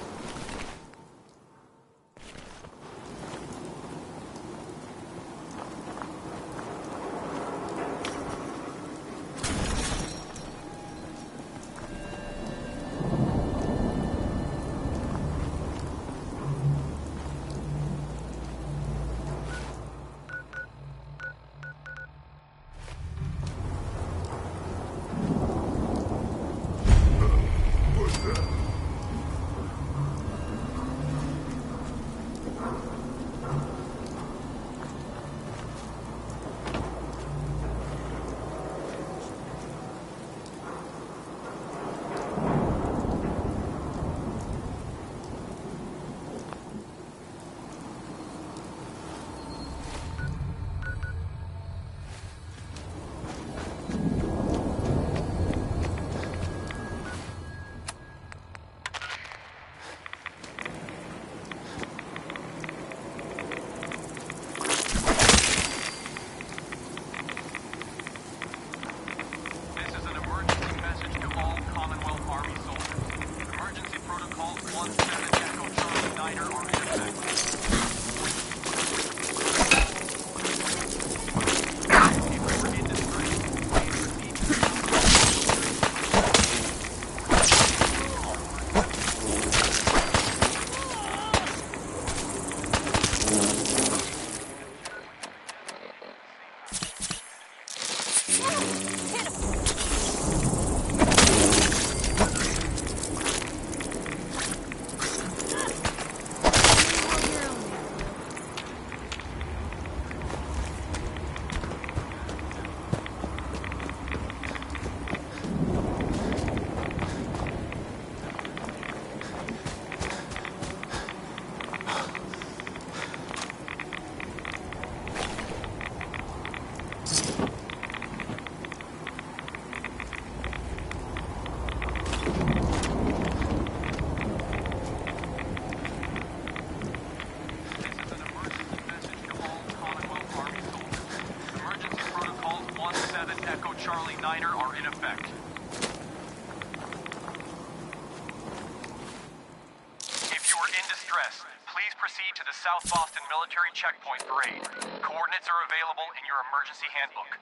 South Boston Military Checkpoint Parade. Coordinates are available in your emergency handbook.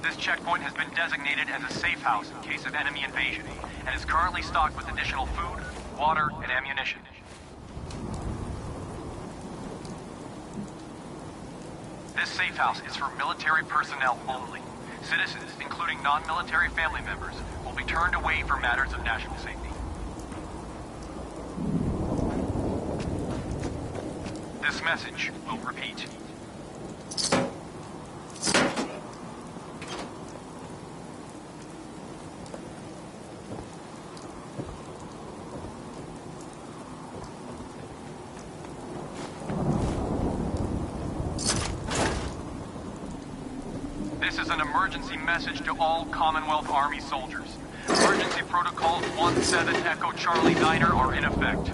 This checkpoint has been designated as a safe house in case of enemy invasion, and is currently stocked with additional food, water, and ammunition. This safe house is for military personnel only. Citizens, including non-military family members, will be turned away for matters of national safety. This message will repeat. This is an emergency message to all Commonwealth Army soldiers. Emergency protocols 17 Echo Charlie Niner are in effect.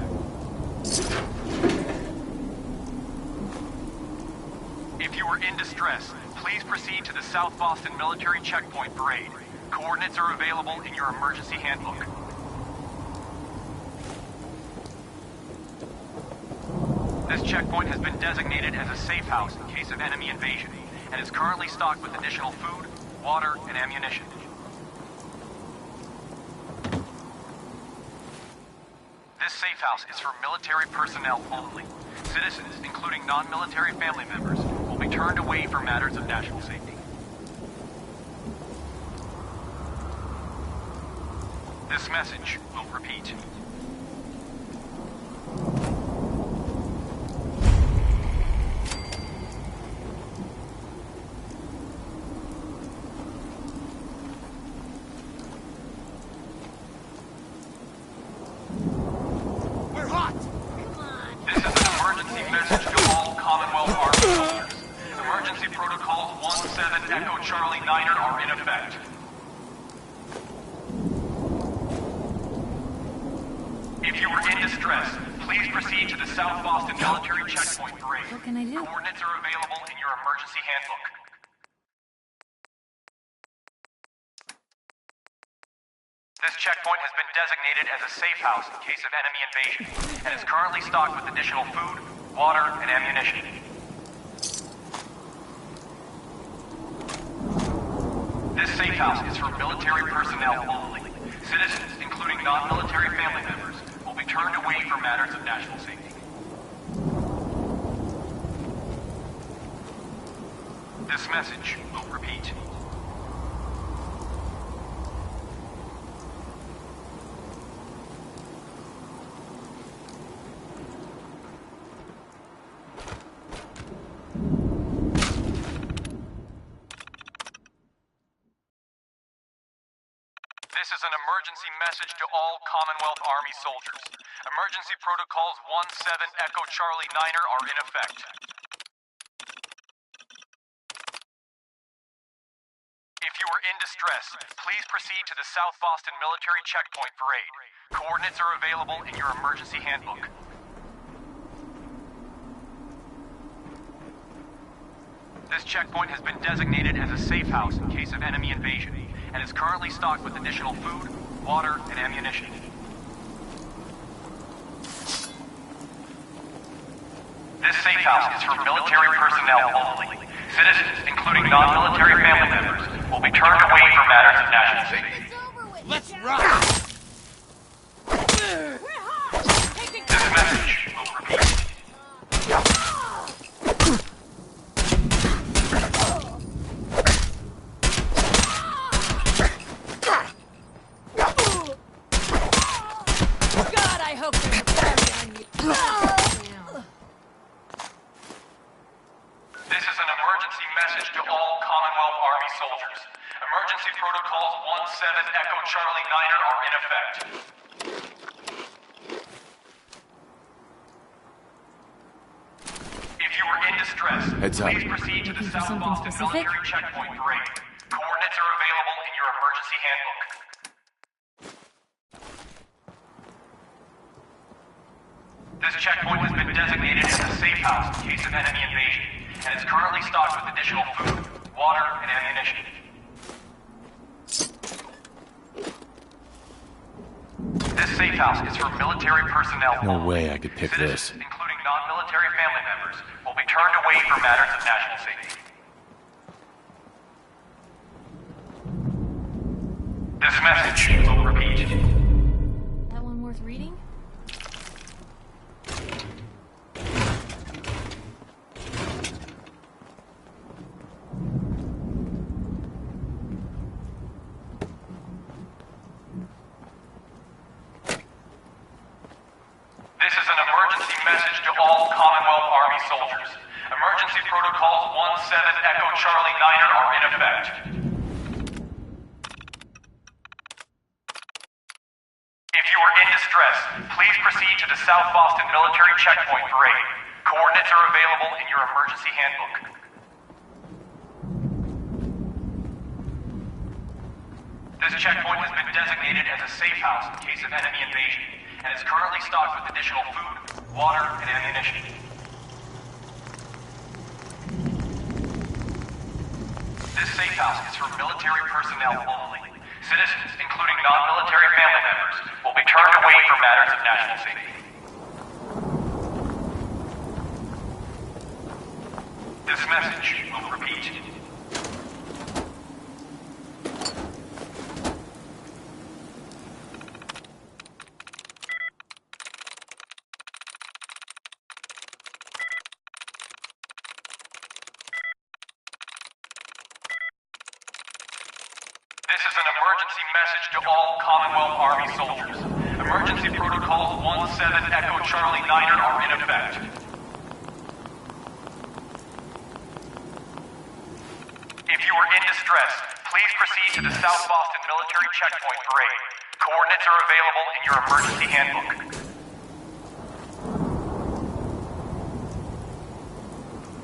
If you are in distress, please proceed to the South Boston Military Checkpoint Parade. Coordinates are available in your emergency handbook. This checkpoint has been designated as a safe house in case of enemy invasion, and is currently stocked with additional food, water, and ammunition. This safe house is for military personnel only. Citizens, including non-military family members, will be turned away for matters of national safety. This message will repeat. Echo Charlie Niner are in effect. If you are in distress, please proceed to the South Boston Military Checkpoint Parade. What can I do? Coordinates are available in your emergency handbook. This checkpoint has been designated as a safe house in case of enemy invasion, and is currently stocked with additional food, water, and ammunition. This safe house is for military personnel only. Citizens, including non-military family members, will be turned away for matters of national safety. This message will repeat. This is an emergency message to all Commonwealth Army soldiers. Emergency protocols 17 Echo Charlie Niner are in effect. If you are in distress, please proceed to the South Boston Military Checkpoint Parade. Coordinates are available in your emergency handbook. This checkpoint has been designated as a safe house in case of enemy invasion, and is currently stocked with additional food, water, and ammunition. This safe house is for military personnel only. Citizens, including non-military family members, will be turned away for matters of national safety. Let's rock! This message will repeat. God, I hope there's a party on you. This is an emergency message to all Commonwealth Army soldiers. Emergency protocols 17 Echo Charlie Niner are in effect. If you are in distress, Heads up. please proceed to the South Boston Military Checkpoint Parade. Coordinates are available in your emergency handbook. This checkpoint has been designated as a safe house in case of enemy invasion, and is currently stocked with additional food, water, and ammunition. This safe house is for military personnel No only. way I could pick this. Citizens, including non-military family members, will be turned away for matters of national safety. This message will repeat. That one worth reading? This is an emergency message to all Commonwealth Army soldiers. Emergency protocols 17 Echo Charlie Niner are in effect. If you are in distress, please proceed to the South Boston Military Checkpoint Parade. Coordinates are available in your emergency handbook. This checkpoint has been designated as a safe house in case of enemy invasion, and is currently stocked with additional food, water, and ammunition. This safe house is for military personnel only. Citizens, including non-military family members, will be turned away for matters of national safety. This message will repeat. This is an emergency message to all Commonwealth Army soldiers. Emergency protocols 17 Echo Charlie Niner are in effect. If you are in distress, please proceed to the South Boston Military Checkpoint Parade. Coordinates are available in your emergency handbook.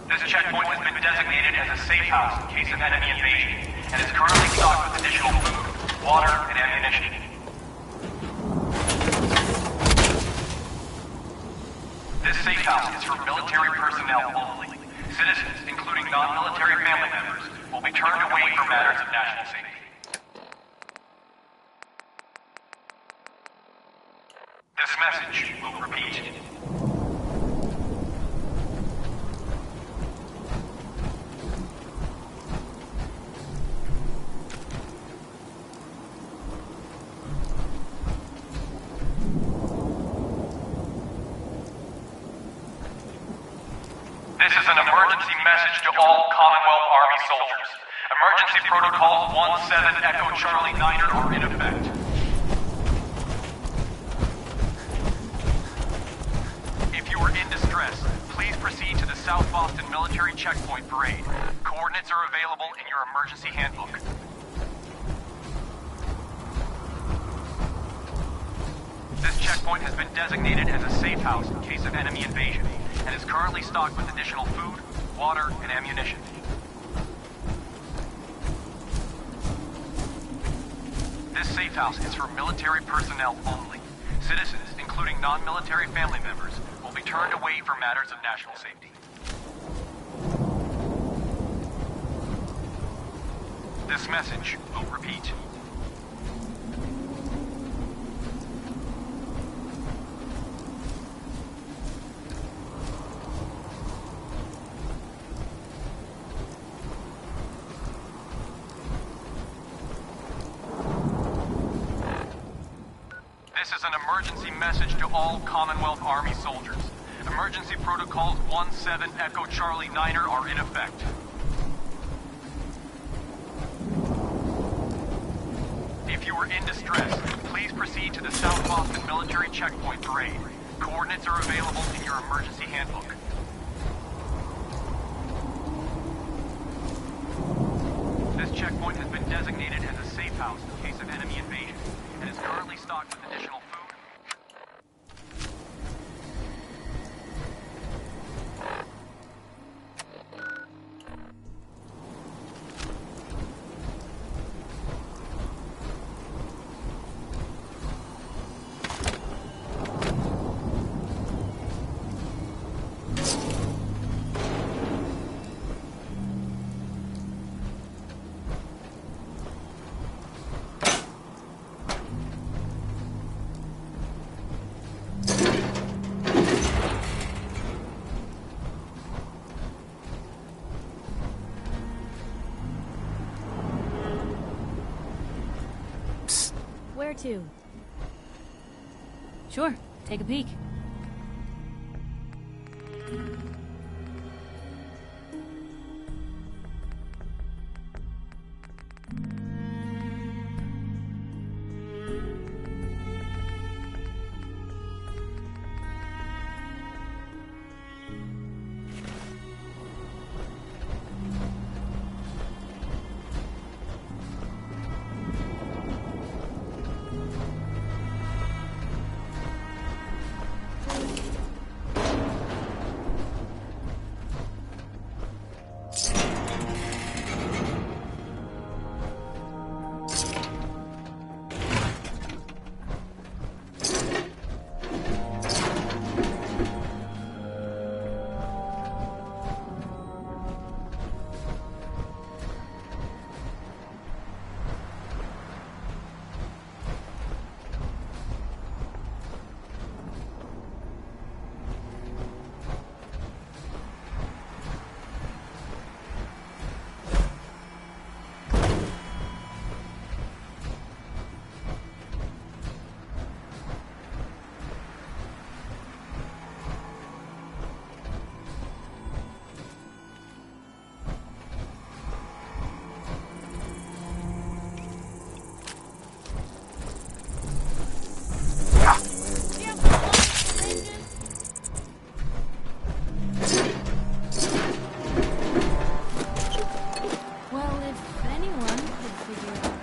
This checkpoint has been designated as a safe house in case of enemy invasion, and is currently stocked with additional food, water, and ammunition. This safe house is for military personnel only. Citizens, including non-military family members, will be turned away for matters of national safety. This message will repeat. This is an emergency message to all Commonwealth Army soldiers. Emergency protocols 17 Echo Charlie Niner are in effect. If you are in distress, please proceed to the South Boston Military Checkpoint Parade. Coordinates are available in your emergency handbook. This checkpoint has been designated as a safe house in case of enemy invasion, and is currently stocked with additional food, water, and ammunition. This safe house is for military personnel only. Citizens, including non-military family members, will be turned away for matters of national safety. This message will repeat. This is an emergency message to all Commonwealth Army soldiers. Emergency protocols 17 Echo Charlie Niner are in effect. If you are in distress, please proceed to the South Boston Military Checkpoint Parade. Coordinates are available in your emergency handbook. This checkpoint has been designated as a safe house in case of enemy invasion, and is currently stocked with additional food. Where to? Sure, take a peek. Anyone could figure out.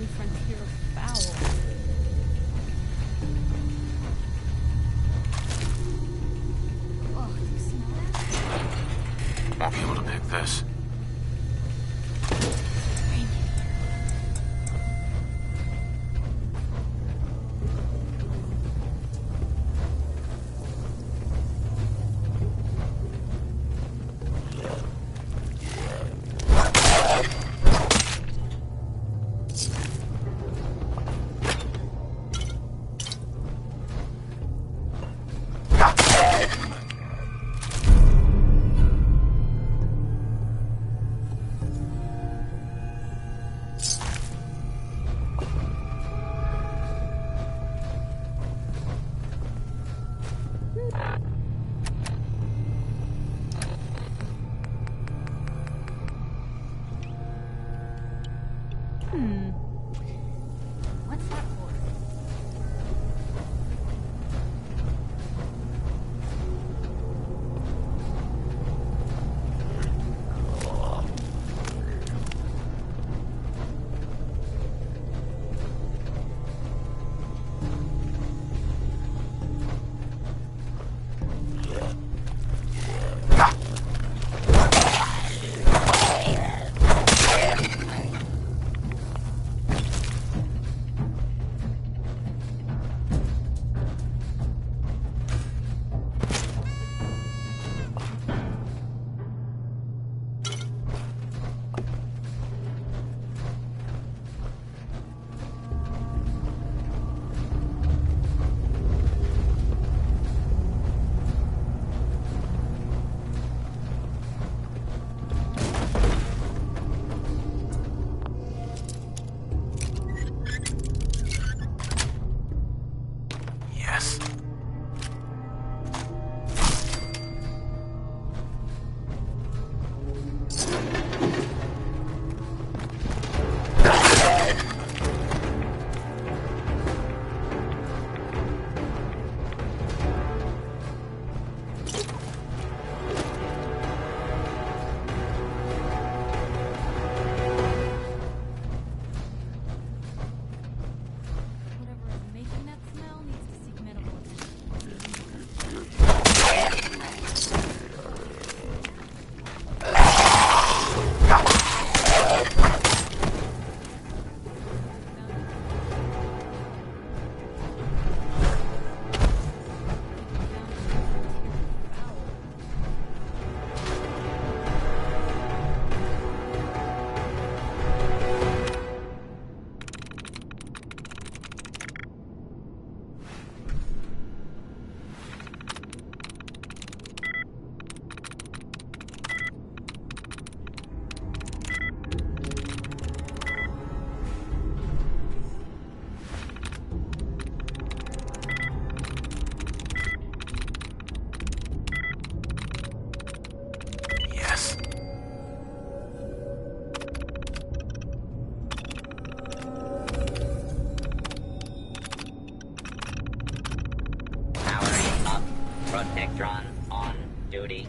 new frontier of foul. Oh, do you smell that? Won't be able to pick this. What's that for? Yes. Whatever is making that smell needs to seek medical attention. Yes. Powering up. Protectron on duty.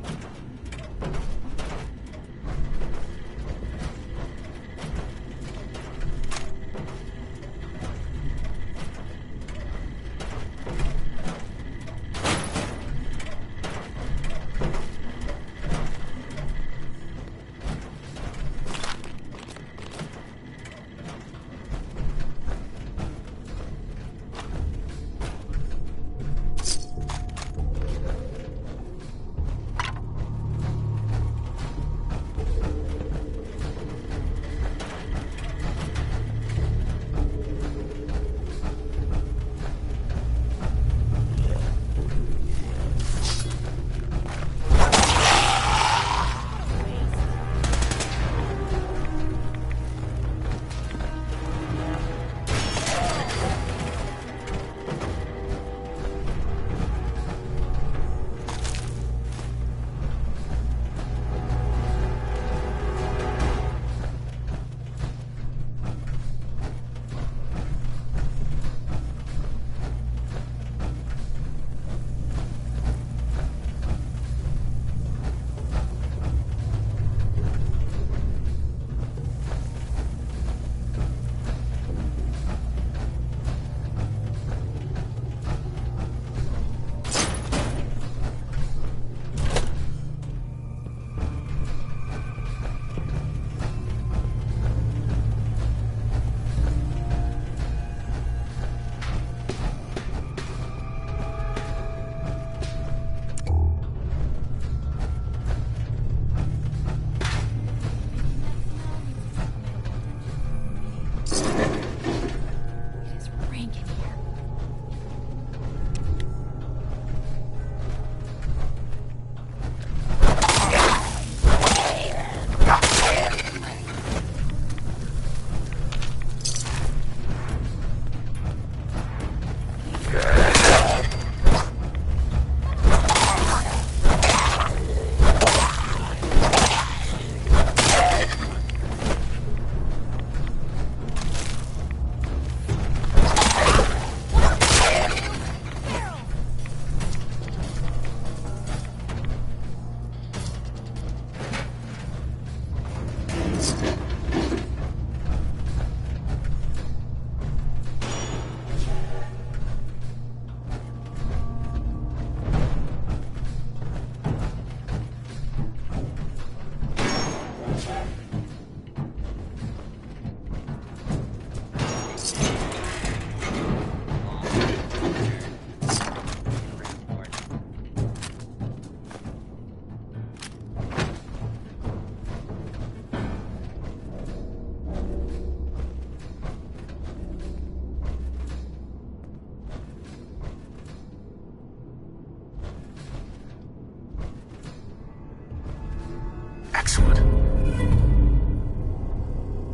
Excellent.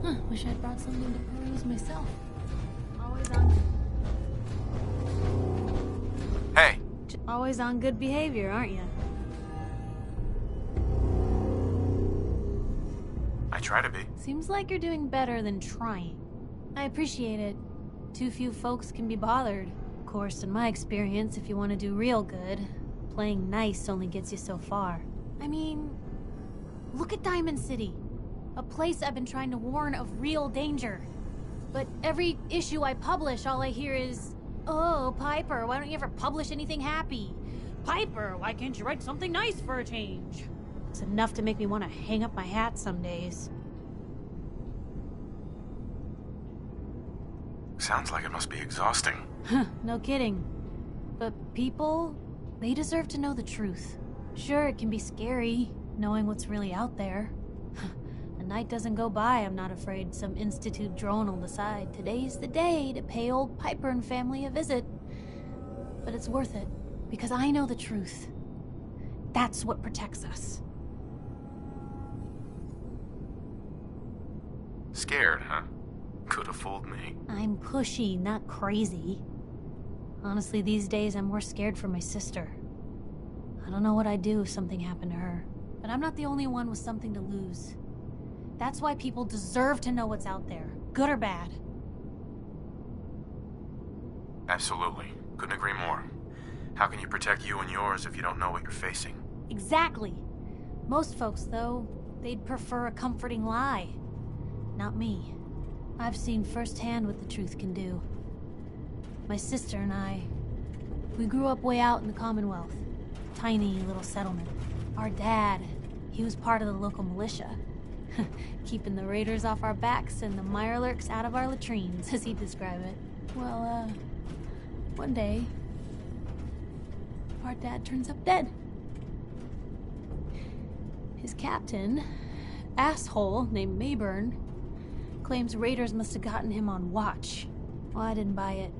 Huh, wish I'd brought something to peruse myself. Always on... Hey! Always on good behavior, aren't you? I try to be. Seems like you're doing better than trying. I appreciate it. Too few folks can be bothered. Of course, in my experience, if you want to do real good, playing nice only gets you so far. I mean, look at Diamond City. A place I've been trying to warn of real danger. But every issue I publish, all I hear is, "Oh, Piper, why don't you ever publish anything happy? Piper, why can't you write something nice for a change?" It's enough to make me want to hang up my hat some days. Sounds like it must be exhausting. Huh, no kidding. But people, they deserve to know the truth. Sure, it can be scary, knowing what's really out there. A night doesn't go by I'm not afraid some Institute drone will decide today's the day to pay old Piper and family a visit. But it's worth it, because I know the truth. That's what protects us. Scared, huh? Could have fooled me. I'm pushy, not crazy. Honestly, these days I'm more scared for my sister. I don't know what I'd do if something happened to her. But I'm not the only one with something to lose. That's why people deserve to know what's out there, good or bad. Absolutely. Couldn't agree more. How can you protect you and yours if you don't know what you're facing? Exactly. Most folks, though, they'd prefer a comforting lie. Not me. I've seen firsthand what the truth can do. My sister and I, we grew up way out in the Commonwealth. Tiny little settlement. Our dad, he was part of the local militia. Keeping the raiders off our backs and the mirelurks out of our latrines, as he'd describe it. Well, one day, our dad turns up dead. His captain, asshole named Mayburn, claims raiders must have gotten him on watch. Well, I didn't buy it.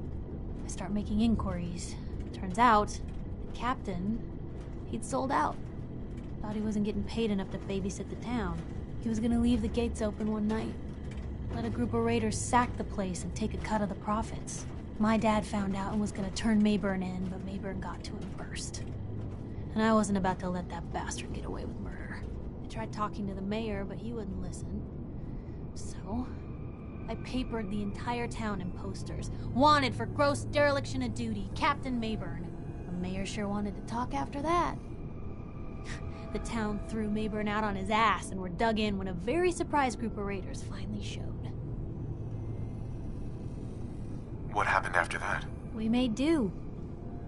I start making inquiries. Turns out, the captain, he'd sold out. Thought he wasn't getting paid enough to babysit the town. He was gonna leave the gates open one night. Let a group of raiders sack the place and take a cut of the profits. My dad found out and was gonna turn Mayburn in, but Mayburn got to him first. And I wasn't about to let that bastard get away with murder. I tried talking to the mayor, but he wouldn't listen. So, I papered the entire town in posters. Wanted for gross dereliction of duty, Captain Mayburn. The mayor sure wanted to talk after that. The town threw Mayburn out on his ass and were dug in when a very surprised group of raiders finally showed. What happened after that? We made do.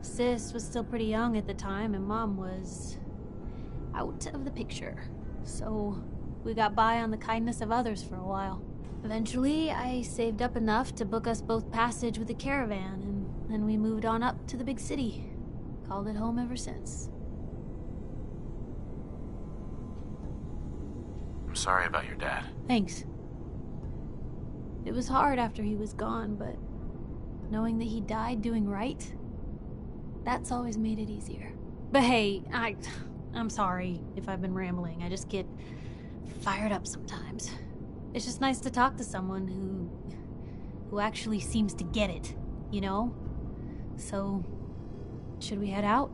Sis was still pretty young at the time and Mom was out of the picture. So we got by on the kindness of others for a while. Eventually, I saved up enough to book us both passage with a caravan, and then we moved on up to the big city. Called it home ever since. I'm sorry about your dad. Thanks. It was hard after he was gone, but knowing that he died doing right, that's always made it easier. But hey, I'm sorry if I've been rambling. I just get fired up sometimes. It's just nice to talk to someone who actually seems to get it, you know? So, should we head out?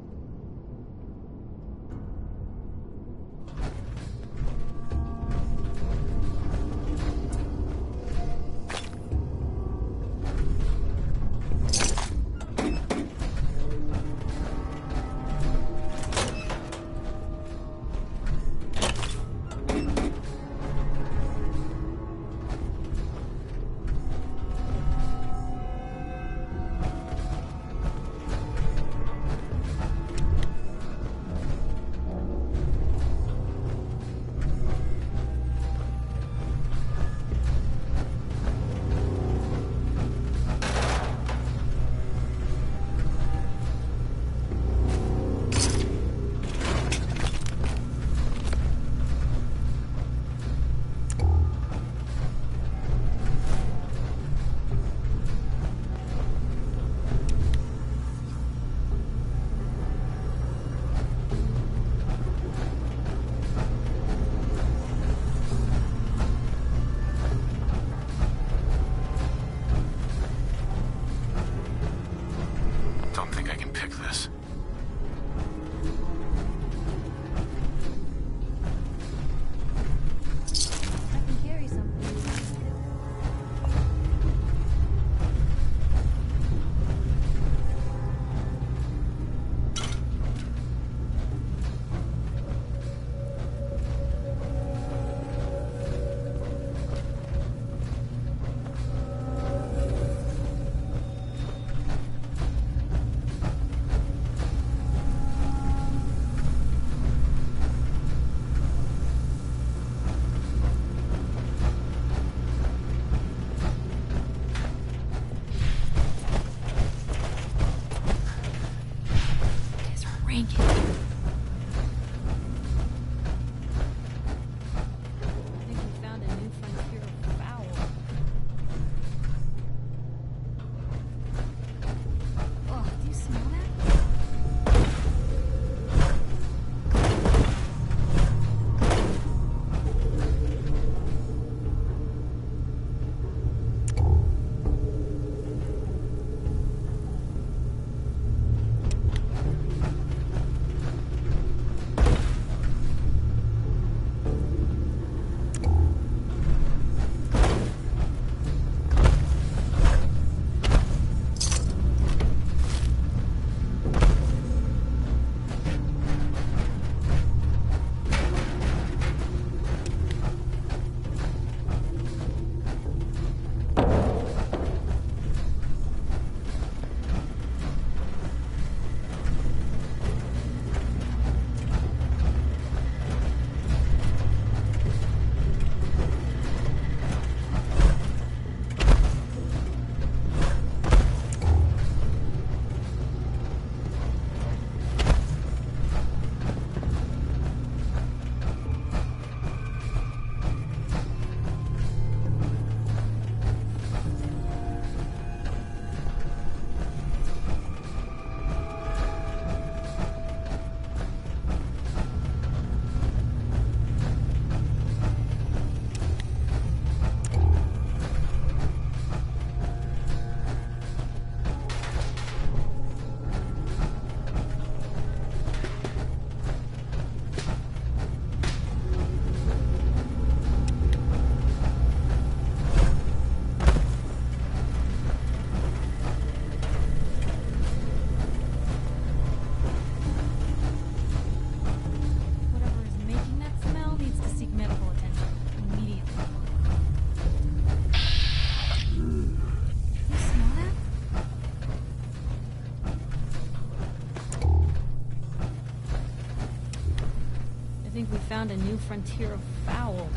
found a new frontier of foul.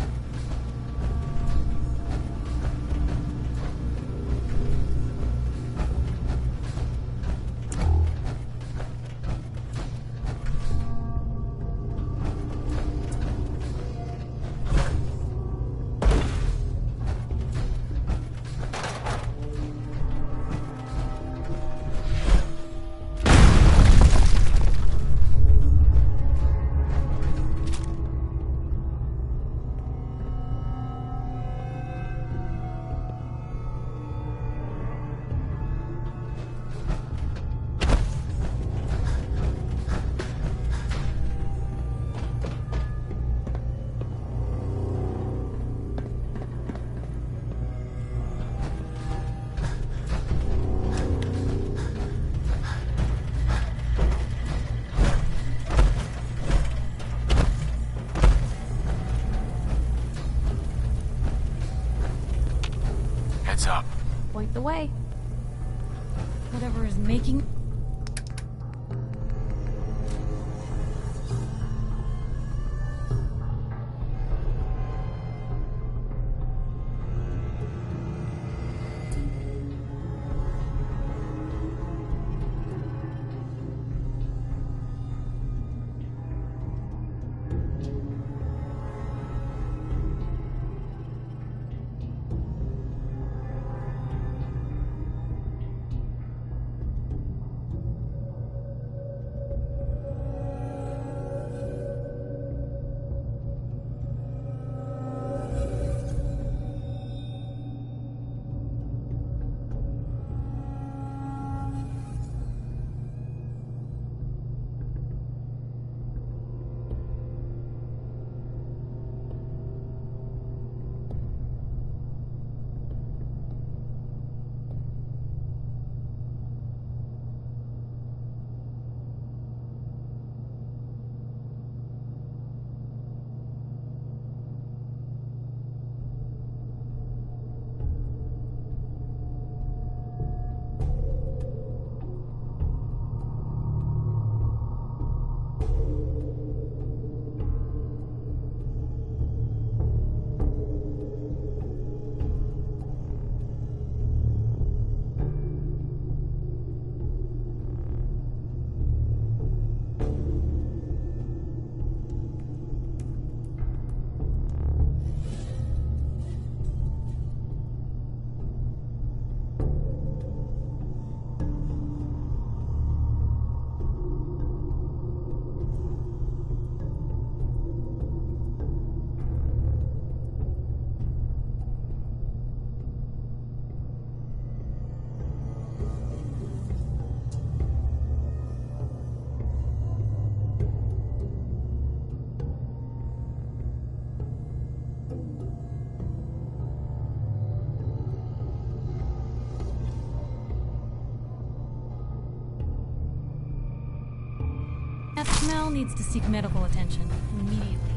Heads up. Point the way. Whatever is making... That smell needs to seek medical attention immediately.